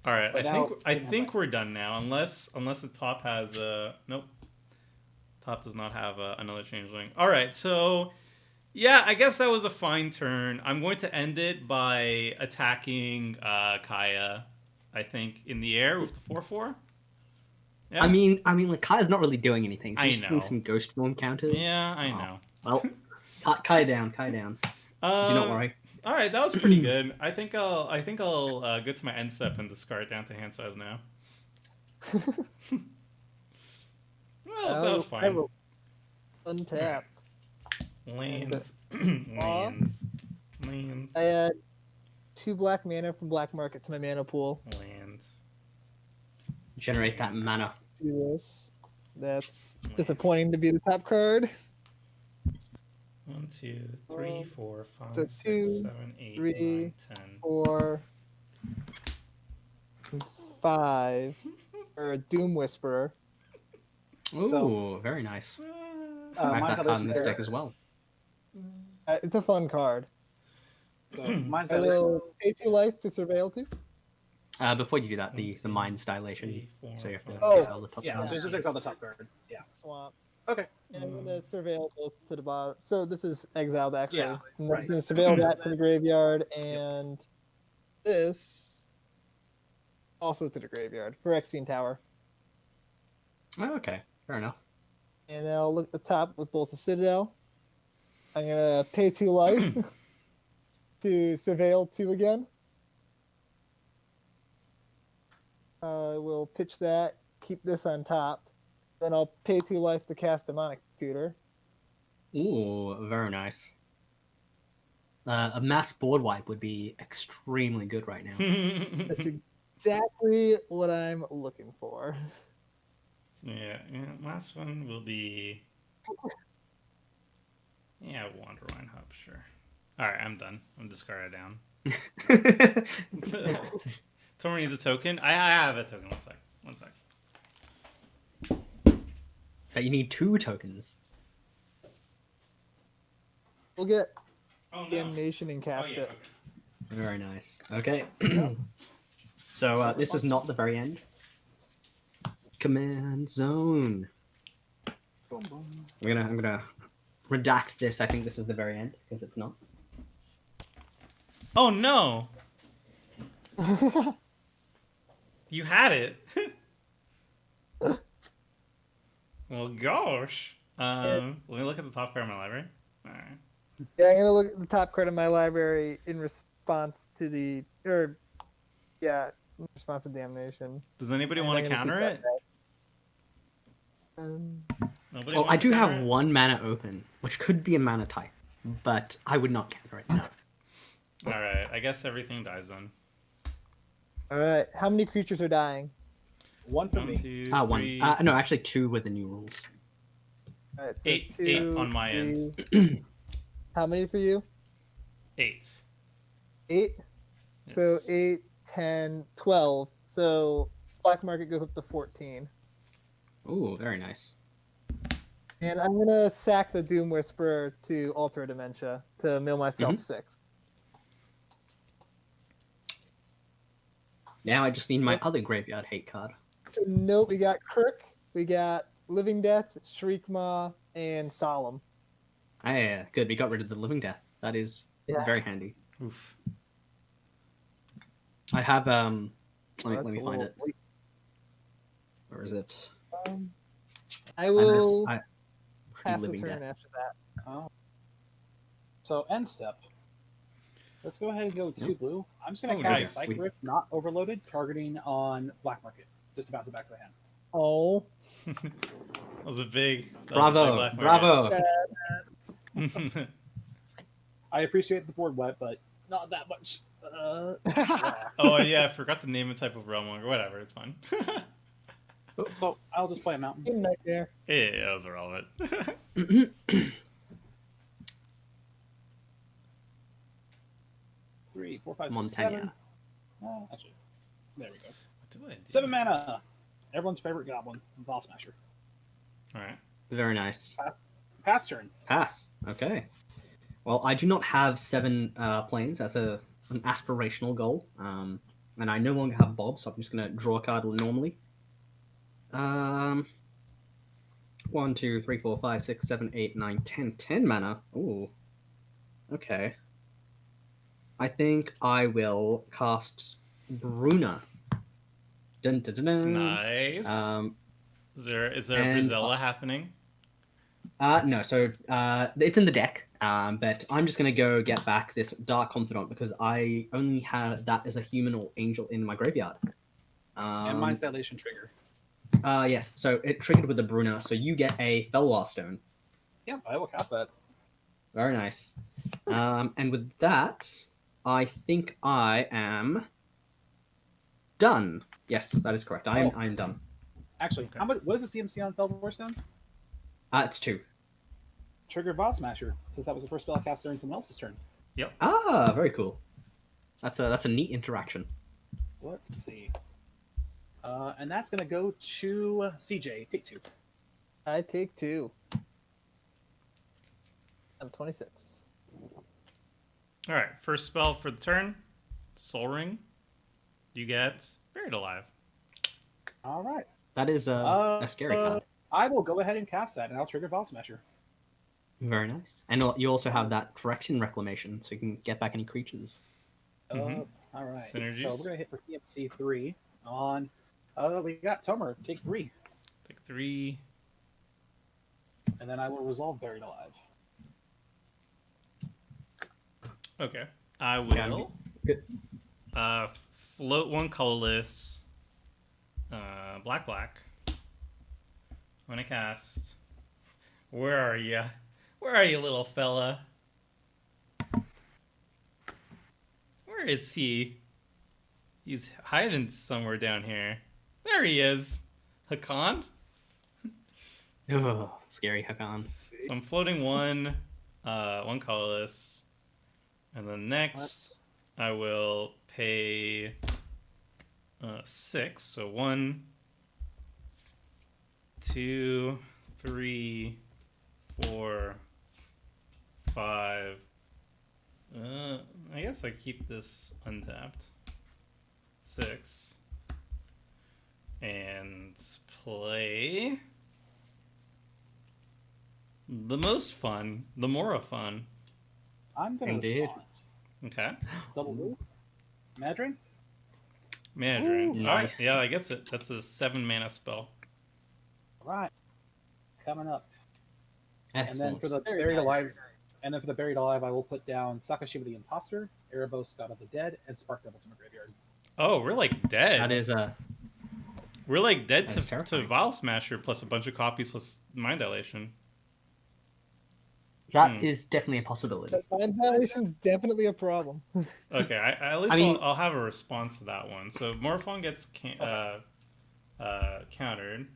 All right, But I now think we have we're done now, unless the top has nope, top does not have another changeling. All right, so yeah, I guess that was a fine turn. I'm going to end it by attacking Kaya. I think in the air with the 4/4. Yeah. I mean, like Kaya's not really doing anything. I She's doing know. some ghost form counters. Yeah, I Oh. know. Well, Kaya down. Do not worry. All right, that was pretty good. I think I'll get to my end step and discard down to hand size now. Well, that was I fine. will untap. Lands. Aw. Lands. I add 2 black mana from black market to my mana pool. Lands. Generate that mana. Do this. That's disappointing to be the top card. 1, 2, 3, 4, 5, So 6, 2, 7, 8, 3, 9, 10. 4, 5. Or a Doom Whisperer. Ooh, So- very nice. Uh, I have mine's that how card in this this is. deck as well. It's a fun card. So mine's I how will pay 2 life to Surveil 2. Before you do that, the mind's dilation. 3, 4, So you have to 5, Oh. exile the top Yeah, card. so it's just exile the top card. Yeah. Swamp. Okay. And I'm going to Surveil both to the bottom. So this is exiled, actually. Yeah, And right. I'm going to Surveil that to the graveyard, and this also to the graveyard for Exene Tower. Oh, okay, fair enough. And then I'll look at the top with Bolts of Citadel. I'm going to pay 2 life to Surveil 2 again. I will pitch that, keep this on top. Then I'll pay 2 life to cast Demonic Tutor. Ooh, very nice. A mass board wipe would be extremely good right now. That's exactly what I'm looking for. yeah, last one will be. Yeah, Wanderwine Hub, sure. All right, I'm done. I'm discarded down. Tomer needs a token. I have a token. One sec. But you need 2 tokens. We'll get Oh no. Damnation and cast yeah, it. okay. Very nice. Okay. So this is not the very end. Command zone. Boom, boom. I'm gonna redact this. I think this is the very end because it's not. Oh no! You had it. Well, gosh. Let me look at the top card of my library. All right. Yeah, I'm gonna look at the top card of my library in response to in response to Damnation. Does anybody And want I'm to gonna counter keep it? that. Nobody Oh, wants I to do counter have it? 1 mana open, which could be a mana type, but I would not counter it. No. All right. I guess everything dies then. All right, how many creatures are dying? 1 for 1, me. 2, 1. 3, No, actually 2 with the new rules. All right, so 8 2, on my end. 3. How many for you? 8. 8. So Yes. 8, 10, 12. So black market goes up to 14. Ooh, very nice. And I'm gonna sack the Doom Whisperer to Alter Dementia to mill myself 6. Now I just need my other graveyard hate card. So note we got Kirk, we got Living Death, Shriekmaw, and Solemn. Ah, yeah, good. We got rid of the Living Death. That is Yeah. very handy. Oof. I have let That's me a find little it. late. Where is it? I will I pass the Living turn Death. after that. Oh. So end step. Let's go ahead and go 2 blue. I'm just gonna Oh, cast nice. Psych Rift, not overloaded, targeting on black market. Just to bounce it back to the hand. Oh, That was a big. Bravo, black bravo. market. I appreciate the board wet, but not that much. Yeah. Oh yeah, I forgot to name a type of realm or whatever. It's fine. So I'll just play a mountain. Good nightmare. Yeah, that was irrelevant. 3, 4, 5, 6, Montana. 7. Actually, there we go. What do I do? 7 mana. Everyone's favorite goblin, Ball Smasher. All right. Very nice. pass turn. Pass. Okay. Well, I do not have 7 planes. That's an aspirational goal. And I no longer have Bob, so I'm just gonna draw a card normally. 1, 2, 3, 4, 5, 6, 7, 8, 9, 10. 10 mana. Ooh. Okay. I think I will cast Bruna. Dun, dun, dun, dun. Nice. Is there a and, Brazilla happening? No, so it's in the deck, but I'm just going to go get back this Dark Confidant because I only have that as a human or angel in my graveyard. And Mind's Dilation trigger. Yes, so it triggered with the Bruna, so you get a Felwar Stone. Yep, I will cast that. Very nice. And with that, I think I am done. Yes, that is correct. I am done. Actually, Okay. how much? What is the CMC on Felwar Stone? It's 2. Trigger Bot Smasher, since that was the first spell I cast during someone else's turn. Yep. Ah, very cool. That's a neat interaction. Let's see. And that's going to go to CJ. Take 2. I take 2. I'm 26. All right. First spell for the turn. Soul Ring. You get Buried Alive. All right. That is a scary card. I will go ahead and cast that, and I'll trigger Bot Smasher. Very nice. And you also have that Phyrexian Reclamation, so you can get back any creatures. Mhm. All right. Synergies. So we're going to hit for CMC 3 on... we got Tomer. Take 3. Take 3. And then I will resolve Buried Alive. Okay. I will Good. float 1 colorless. Black. When I cast. Where are you? Where are you, little fella? Where is he? He's hiding somewhere down here. There he is. Hakan? Oh, scary Hakan. So I'm floating 1 colorless. And then next, I will pay 6. So 1, 2, 3, 4, 5. I guess I keep this untapped. 6. And play the most fun, the more fun. I'm going to Indeed. respond. Okay. Double blue. Madrin? Mandarin. Ooh, All right. nice. Yeah, I gets it. That's a 7 mana spell. All right. Coming up. Excellent. And then for the Very Buried nice. Alive, I will put down Sakashiva the Imposter, Erebos God of the Dead, and Spark Devil to my graveyard. Oh, we're like dead. That is We're like dead That's to terrifying. Vial Smasher plus a bunch of copies plus Mind Dilation. that is definitely a possibility. Mind Violation's definitely a problem. Okay, at least I mean- I'll have a response to that one. So Morphon gets countered,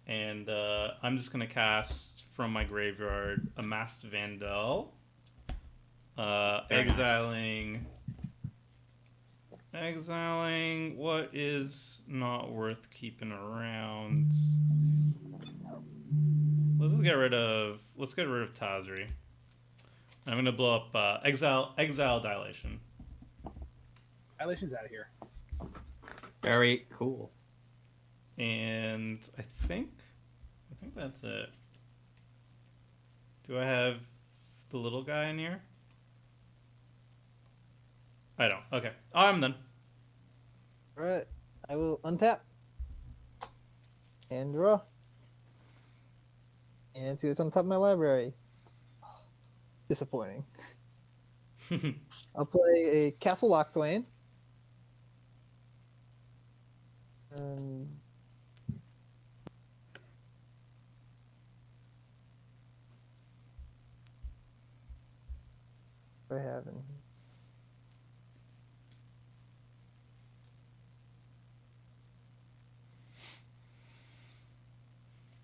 and I'm just gonna cast from my graveyard a Masked Vandal, Very nice. exiling what is not worth keeping around. Let's get rid of Tazri. I'm gonna blow up exile Dilation. Violation's out of here. Very cool. And I think that's it. Do I have the little guy in here? I don't. Okay. Oh, I'm done. Alright. I will untap. And draw. And see what's on top of my library. Disappointing. I'll play a Castle Lockthwain. What do I have in here?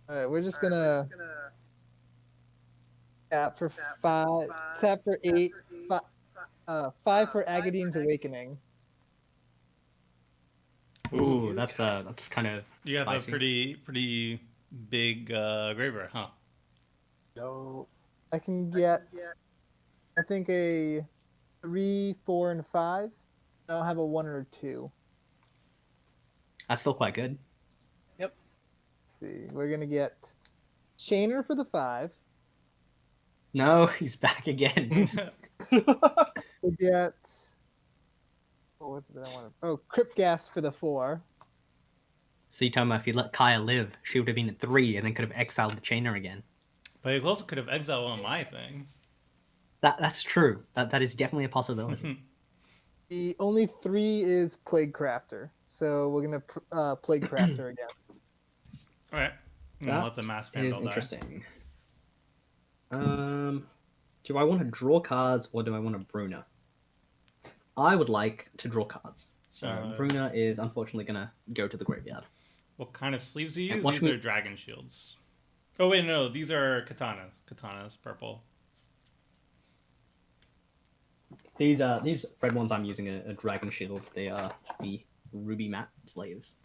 Alright, we're just gonna tap for 5, tap for 8, 5 for Agadine's Awakening. Ooh, that's kind of You have spicy. a pretty big graveyard, huh? No. I can get, I think, a 3, 4, and 5. I don't have a 1 or a 2. That's still quite good. Let's see. We're going to get Chainer for the 5. No, he's back again. We get, what was it that I wanted? Oh, Cryptghast for the 4. So you tell me if you let Kaya live, she would have been at 3 and then could have exiled the Chainer again. But you also could have exiled one of my things. That's true. That is definitely a possibility. The only 3 is Plague Crafter. So we're going to Plague Crafter again. All right. I'm gonna let the mass Is vandal die. interesting. Do I want to draw cards or do I want to Bruna? I would like to draw cards. So Bruna is unfortunately gonna go to the graveyard. What kind of sleeves do you And use? watch These me- are dragon shields. Oh wait, no, these are katanas. Katanas, purple. These red ones I'm using are dragon shields. They are the ruby matte slaves.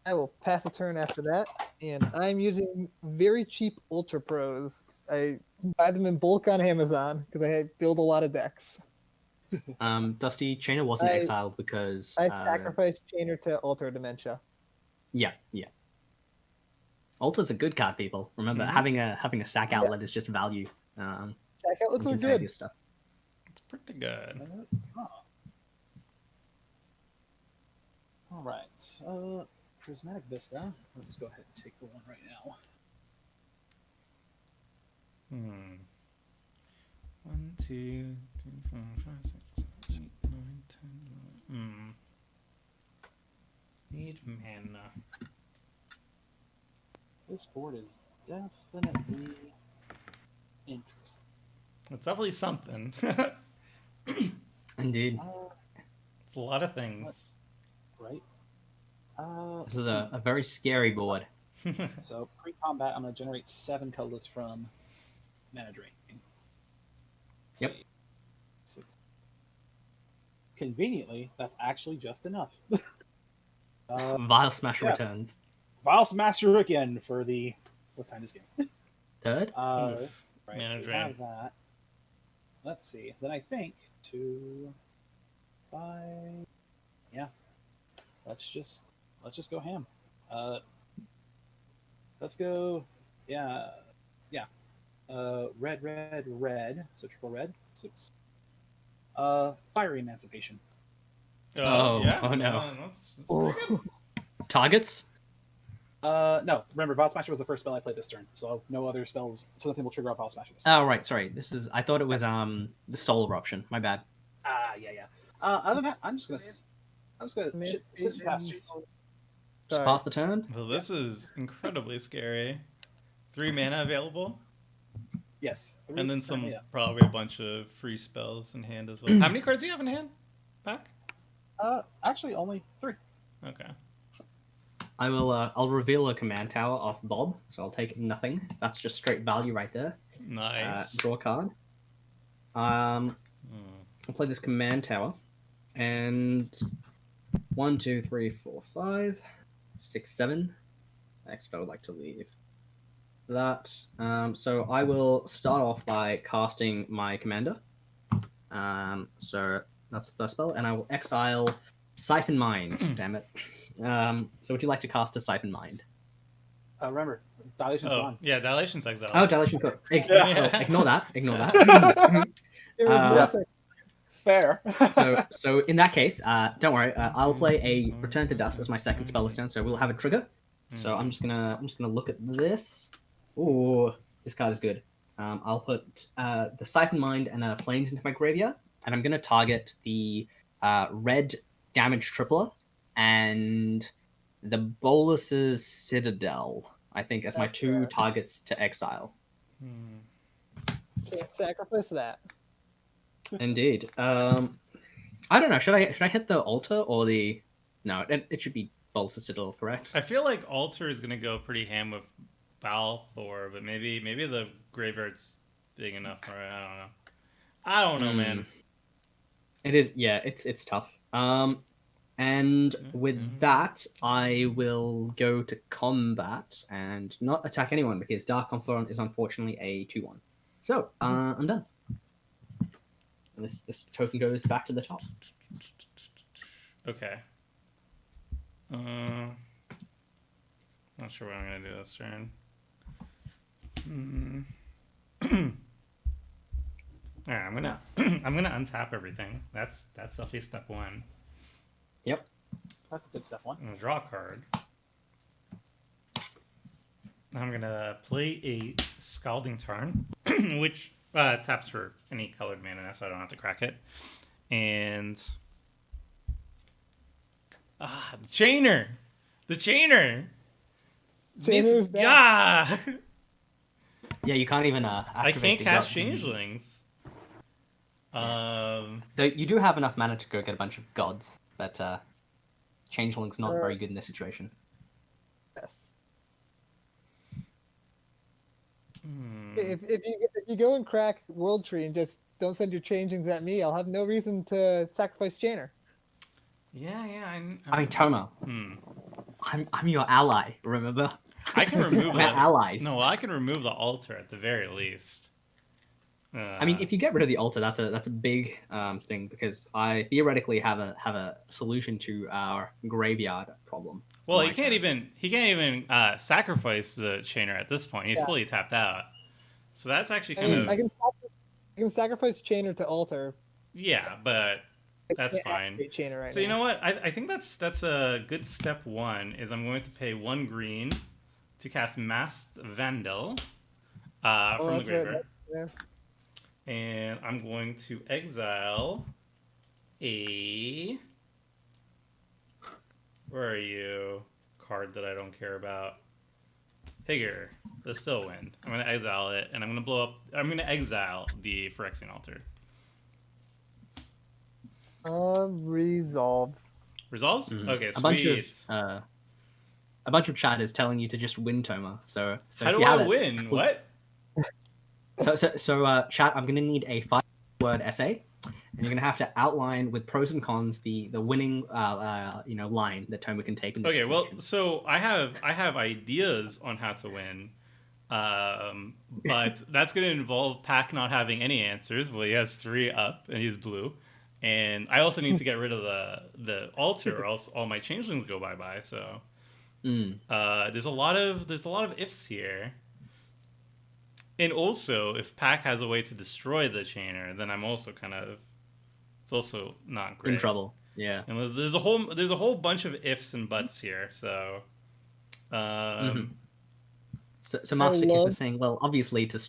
I will pass a turn after that, and I'm using very cheap Ultra Pros. I buy them in bulk on Amazon because I build a lot of decks. Dusty Chainer wasn't I- exiled because I sacrificed Chainer to Alter Dementia. yeah. Alta's a good card, people. Remember, having a sack outlet is just value. Sack outlets You are can save good. your stuff. It's pretty good. All right. Prismatic Vista. Let's just go ahead and take the one right now. 1, 2, 3, 4, 5, 6, 7, 8, 9, 10, 11. Need mana. This board is definitely interesting. It's definitely something. Indeed. It's a lot of things. Right? This is a very scary board. So pre-combat, I'm going to generate 7 colors from mana drain. Let's Yep. see. 6. Conveniently, that's actually just enough. Vile Smasher yeah. returns. Vile Smasher again for the what time is game? Third? Right, Mana so we drain. have that. Let's see. Then I think 2, 5. Yeah. Let's just go ham. Let's go. Yeah. Red, red, red. So triple red. 6. Fiery Emancipation. Oh, yeah. oh no. That's pretty good. Targets? No. Remember, Vile Smasher was the first spell I played this turn, so no other spells. So nothing will trigger off Vile Smasher this turn. Oh, right. Sorry. I thought it was the Soul Eruption. My bad. Yeah. Other than that, I'm just gonna sit past. Just pass the turn? Well, this is incredibly scary. 3 mana available, Yes. and then some Yeah. probably a bunch of free spells in hand as well. How many cards do you have in hand? Pack? Actually, only 3. Okay. I will. I'll reveal a command tower off Bob, so I'll take nothing. That's just straight value right there. Nice. Draw a card. I'll play this command tower, and 1, 2, 3, 4, 5, 6, 7. Next, I would like to leave that. So I will start off by casting my commander. So that's the first spell, and I will exile Siphon Mind. Damn it. So would you like to cast a Siphon Mind? Remember, Dilation's gone. Yeah, Dilation's exile. Oh, Dilation Cook. Yeah. Ignore that. Ignore that. There was no second. Fair. So in that case, don't worry. I'll play a Return to Dust as my second spell this turn. So we'll have a trigger. So I'm just gonna look at this. Ooh, this card is good. I'll put the Siphon Mind and Plains into my graveyard, and I'm gonna target the red damage tripler and the Bolus's Citadel. I think as my That's 2 fair. targets to exile. Can't sacrifice that. Indeed. I don't know. Should I hit the altar or the? No, it should be Bolus's Citadel, correct? I feel like Alter is gonna go pretty ham with Balthor, but maybe the graveyard's big enough for it. I don't know, man. It is. Yeah, it's tough. And with that, I will go to combat and not attack anyone because Dark Confidant is unfortunately a 2/1. So I'm done. And this token goes back to the top. Okay. Not sure what I'm gonna do this turn. All right, I'm gonna I'm gonna untap everything. That's definitely step one. Yep. That's a good step one. I'm gonna draw a card. I'm gonna play a Scalding Tarn, which taps for any colored mana, so I don't have to crack it. And the Chainer, the Chainer. Chainer's back. Yeah. Yeah, you can't even I activate can't the cast God- Changelings. Though you do have enough mana to go get a bunch of gods, but Changeling's not very good in this situation. Yes. If you go and crack World Tree and just don't send your changings at me, I'll have no reason to sacrifice Chainer. Yeah. I mean, Toma, I'm your ally. Remember? I can remove We're that. allies. No, I can remove the altar at the very least. I mean, if you get rid of the altar, that's a big thing because I theoretically have a solution to our graveyard problem. well, My he can't turn. even sacrifice the Chainer at this point. He's fully tapped out. So that's actually I kind mean, of I can sacrifice Chainer to altar. yeah, but I that's can't fine. activate Chainer right So you now. know what? I think that's a good step one. Is I'm going to pay 1 green to cast Masked Vandal from the that's right. graveyard. Yeah. And I'm going to exile a... Where are you? Card that I don't care about. Higger, the Stillwind. I'm going to exile it, and I'm going to blow up... I'm going to exile the Phyrexian Altar. Resolves. Resolves? Mhm. Okay, A bunch of chat is telling you to just win Toma. So How if do you have I it, win? What? So chat, I'm gonna need a 5-word essay, and you're gonna have to outline with pros and cons the winning line that Toma can take in this Okay, well, situation. so I have ideas on how to win, but that's going to involve Pac not having any answers. Well, he has 3 up and he's blue, and I also need to get rid of the altar, or else all my changelings go bye bye. So there's a lot of ifs here, and also if Pac has a way to destroy the Chainer, then I'm also it's also not great. In trouble. Yeah. And there's a whole bunch of ifs and buts here. So, So Master Kip is saying, well, obviously you just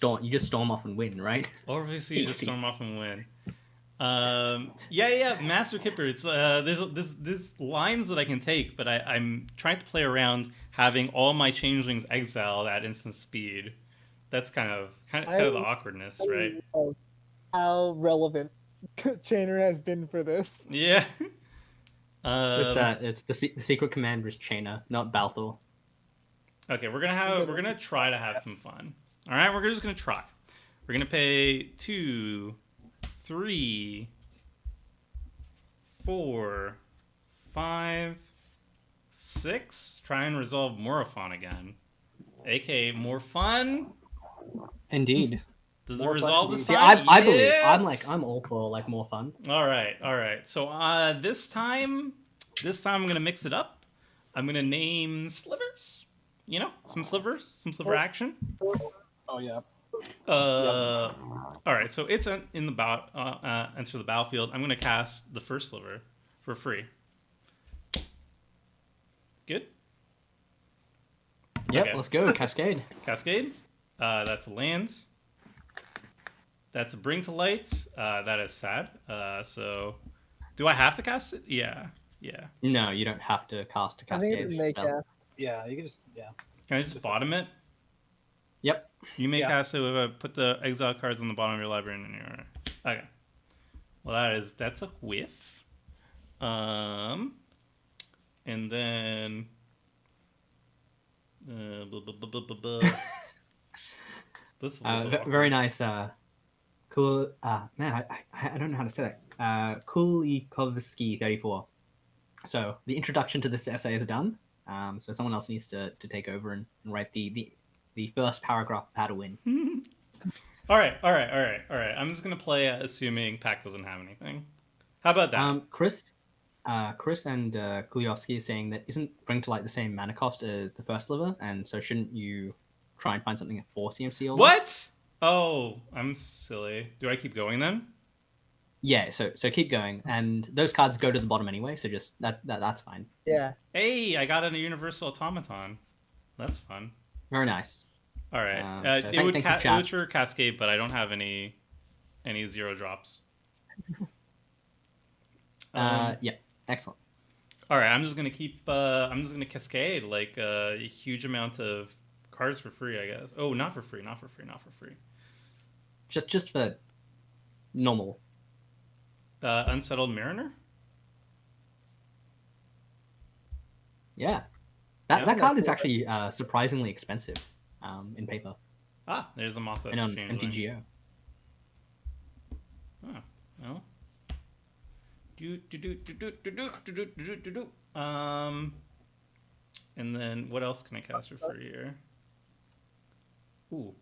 storm off and win, right? obviously you just Easy. storm off and win. Master Kipper. It's there's lines that I can take, but I'm trying to play around having all my changelings exiled at instant speed. That's kind of the awkwardness, right? How relevant Chainer has been for this. Yeah. It's the secret commander is Chainer, not Balthor. Okay, we're gonna try to have some fun. All right, we're just gonna try. We're gonna pay 2, 3, 4, 5, 6. Try and resolve Morophon again, aka more fun. Indeed. Does it More resolve fun this See, time? I believe Yes! I'm all for more fun. All right. So this time I'm gonna mix it up. I'm gonna name slivers. You know, some sliver action. Oh yeah. All right. So it's enter the battlefield. I'm gonna cast the first sliver for free. Good. Yep, Okay. let's go. Cascade. Cascade. That's a land. That's a bring to light. That is sad. So, do I have to cast it? Yeah. No, you don't have to cast a I think cascade it's May spell. cast. Yeah, you can just Can I just bottom it? Yep. You may Yeah. cast it with put the exile cards on the bottom of your library and your. Okay. Well, that's a whiff. And then. That's a little bit Very nice. Cool. Man, I don't know how to say that. Kulikovsky 34. So the introduction to this essay is done. So someone else needs to take over and write the first paragraph of how to win. All right. I'm just gonna play assuming Pack doesn't have anything. How about that? Chris and Kuliowski is saying that isn't Bring to Light the same mana cost as the first sliver, and so shouldn't you try and find something at 4 CMC or less? What? Oh, I'm silly. Do I keep going then? Yeah, so keep going, and those cards go to the bottom anyway, so just that's fine. Yeah. Hey, I got a universal automaton. That's fun. Very nice. All right. So It would thank you, trigger Cascade, but I don't have any 0 drops. Yeah, excellent. All right, I'm just gonna keep. I'm just gonna cascade like a huge amount of cards for free, I guess. Oh, not for free. Just for normal. Unsettled Mariner. Yeah, Yeah, that card is that's- actually surprisingly expensive in paper Ah, there's a Mothos and on changeling. MTGO. Oh, well. And then what else can I cast for free here? Ooh,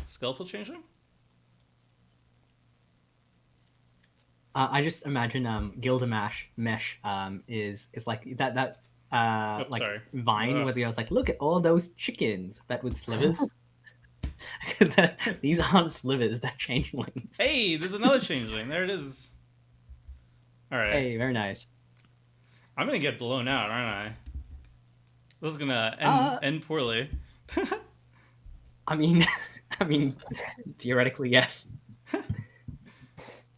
Skeletal Changeling. I just imagine Gilgamesh Mesh is like that like sorry. Vine Ugh. where the guy's like, look at all those chickens that with slivers. Because these aren't slivers, they're changelings. Hey, there's another changeling. There it is. All right. Hey, very nice. I'm gonna get blown out, aren't I? This is gonna end poorly. I mean, theoretically, yes.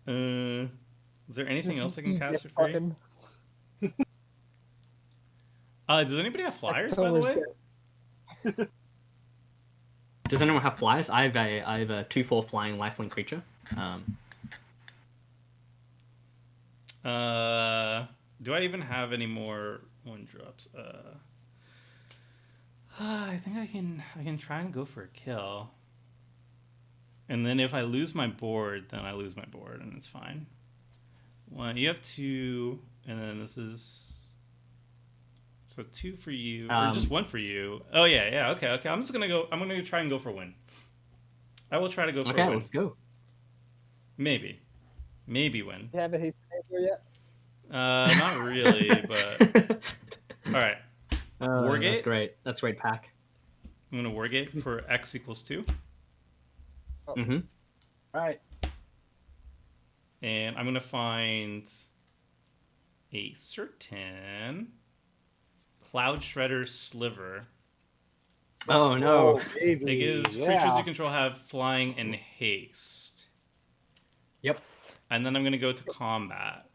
Is there anything else I can Just cast eat for it, free? fucking- Does anybody have flyers, by the way? Does anyone have flyers? I have a 2/4 flying lifelink creature. Do I even have any more 1-drops? I think I can try and go for a kill. And then if I lose my board, then I lose my board, and it's fine. One, you have 2, and then this is so 2 for you, or just 1 for you. Oh yeah, okay. I'm just gonna go. I'm gonna try and go for win. I will try to go for a Okay, win. let's go. Maybe win. You have a haste for yet? Not really, but all right. Wargate? That's great. That's great pack. I'm gonna Wargate for X equals 2. Mm-hmm. All right. And I'm going to find a certain Cloud Shredder Sliver. Oh no. It gives creatures you control have flying and haste. Yep. And then I'm going to go to combat.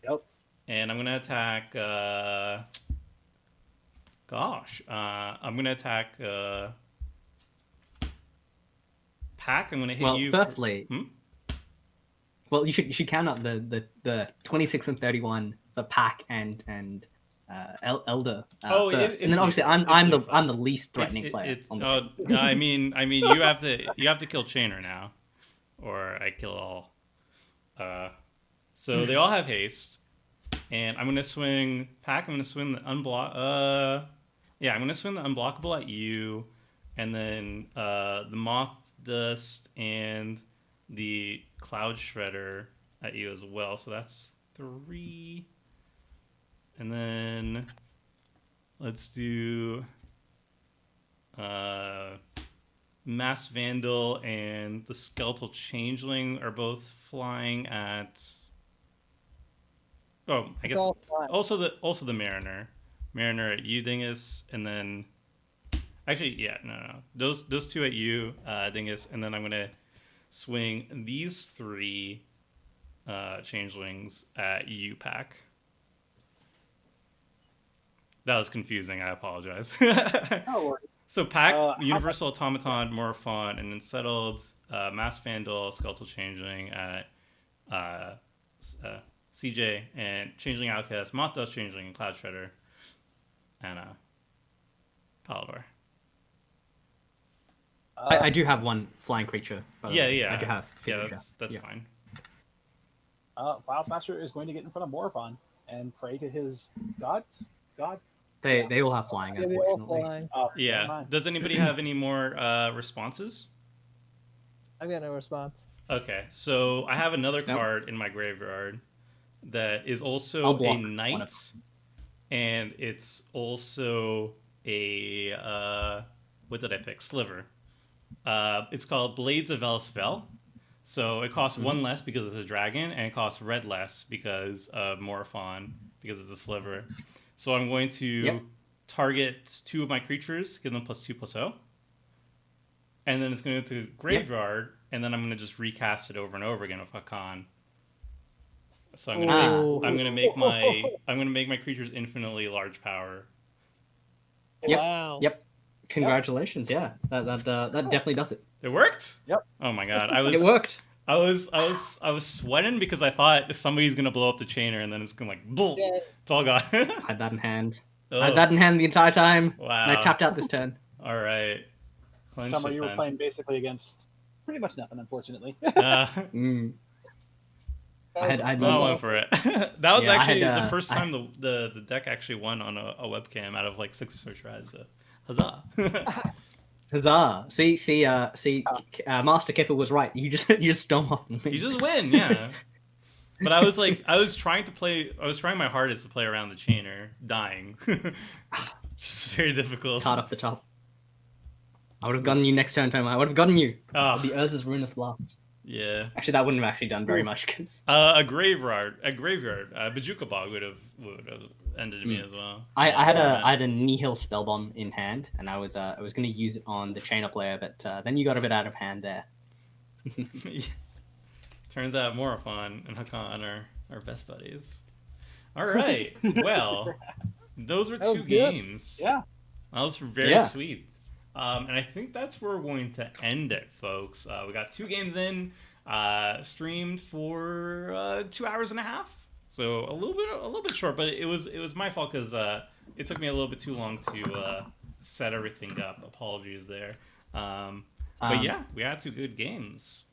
Yep. And I'm going to attack... I'm going to attack... Pack. I'm going to hit you... Firstly... Hmm? Well, you should count out the 26 and 31 for Pack and Elder. First. And then obviously I'm the least threatening player. I mean you have to kill Chainer now, or I kill all. So they all have haste, and I'm gonna swing Pack. I'm gonna swing the I'm gonna swing the unblockable at you, and then the Moth Dust and the Cloud Shredder at you as well. So that's 3. And then let's do Mass Vandal and the Skeletal Changeling are both flying at... Oh, I guess also the Mariner at you, Dingus, and then actually no. Those 2 at you, Dingus, and then I'm gonna swing these 3 changelings at you, Pack. That was confusing. I apologize. No worries. So Pack, Universal Automaton, Morphon, and then settled Mass Vandal, Skeletal Changeling at CJ, and Changeling Outcast, Moth Dust Changeling, and Cloud Shredder, and Palador. I do have one flying creature. By the way. Yeah. I do have. Yeah, that's fine. File Smasher is going to get in front of Morphon and pray to his gods. God. They all have flying, Yeah, they're all unfortunately. flying. Oh, never Yeah. mind. Does anybody have any more responses? I've got no response. Okay, so I have another Nope. card in my graveyard that is I'll also a block one knight, of and it's also a what did I pick? Sliver. It's called Blades of Elspell. So it costs one less because it's a dragon, and it costs red less because of Morphon, because it's a sliver. So I'm going to target 2 of my creatures, give them +2/+0. And then it's going to go to graveyard, and then I'm going to just recast it over and over again with Hakan. So I'm going to make my creatures infinitely large power. Yep. Wow. Yep. Congratulations. Yeah. That definitely does it. It worked? Yep. Oh my god. It worked. I was sweating because I thought somebody's gonna blow up the chainer and then it's gonna like boom. Yeah. It's all gone. I had that in hand. Oh, I had that in hand the entire time. wow. And I tapped out this turn. All right. Clench Summer, it you were then. playing basically against pretty much nothing, unfortunately. Mm. I had I went for it. That was Yeah, I actually had, the first time the deck actually won on a webcam out of like 6 or so tries. So, huzzah! Huzzah! See, Master Kipper was right. You just storm off me. You just win, yeah. But I was trying my hardest to play around the chainer, dying. Just very difficult. Card off the top. I would have gotten you next turn, Tom. I would have gotten you. Oh, The Urza's Ruinous Last. yeah. Actually, that wouldn't have actually done very much because A graveyard, Bajuka Bog would have ended me as well. I had a Nihil Spellbomb in hand, and I was going to use it on the Chainer player, but then you got a bit out of hand there. Yeah. Turns out Morphon and Hakan are best buddies. All right. Well, those were That was 2 good. games. Yeah. That was very Yeah. sweet. And I think that's where we're going to end it, folks. We got 2 games in, streamed for 2 hours and a half. So a little bit short, but it was my fault because it took me a little bit too long to set everything up. Apologies there. But yeah, we had 2 good games.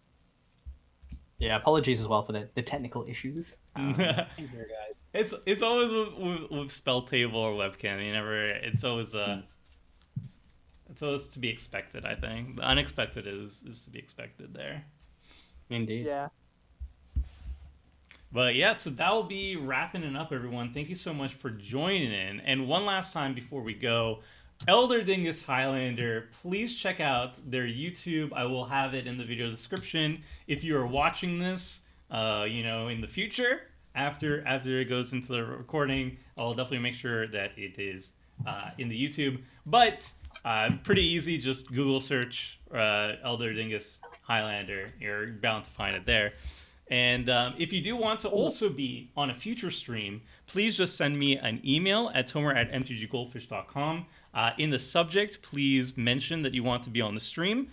Yeah, apologies as well for the technical issues. Here, guys. It's always with spell table or webcam. You never. It's always to be expected. I think the unexpected is to be expected there. Indeed. Yeah. But yeah, so that will be wrapping it up, everyone. Thank you so much for joining in. And one last time before we go, Elder Dingus Highlander, please check out their YouTube. I will have it in the video description. If you are watching this, in the future, after it goes into the recording, I'll definitely make sure that it is in the YouTube. But pretty easy, just Google search Elder Dingus Highlander. You're bound to find it there. And if you do want to also be on a future stream, please just send me an email at tomer@mtggoldfish.com. In the subject, please mention that you want to be on the stream.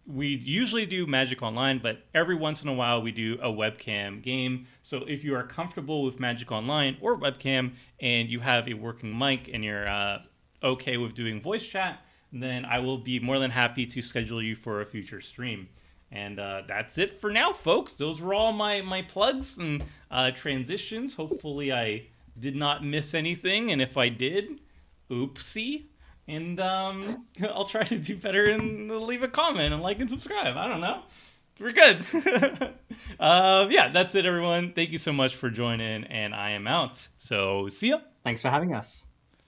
We usually do Magic Online, but every once in a while we do a webcam game. So if you are comfortable with Magic Online or webcam and you have a working mic and you're okay with doing voice chat, then I will be more than happy to schedule you for a future stream. And that's it for now, folks. Those were all my plugs and transitions. Hopefully I did not miss anything, and if I did, oopsie. And I'll try to do better and leave a comment and like and subscribe. I don't know. We're good. Yeah, that's it, everyone. Thank you so much for joining, and I am out. So see ya. Thanks for having us.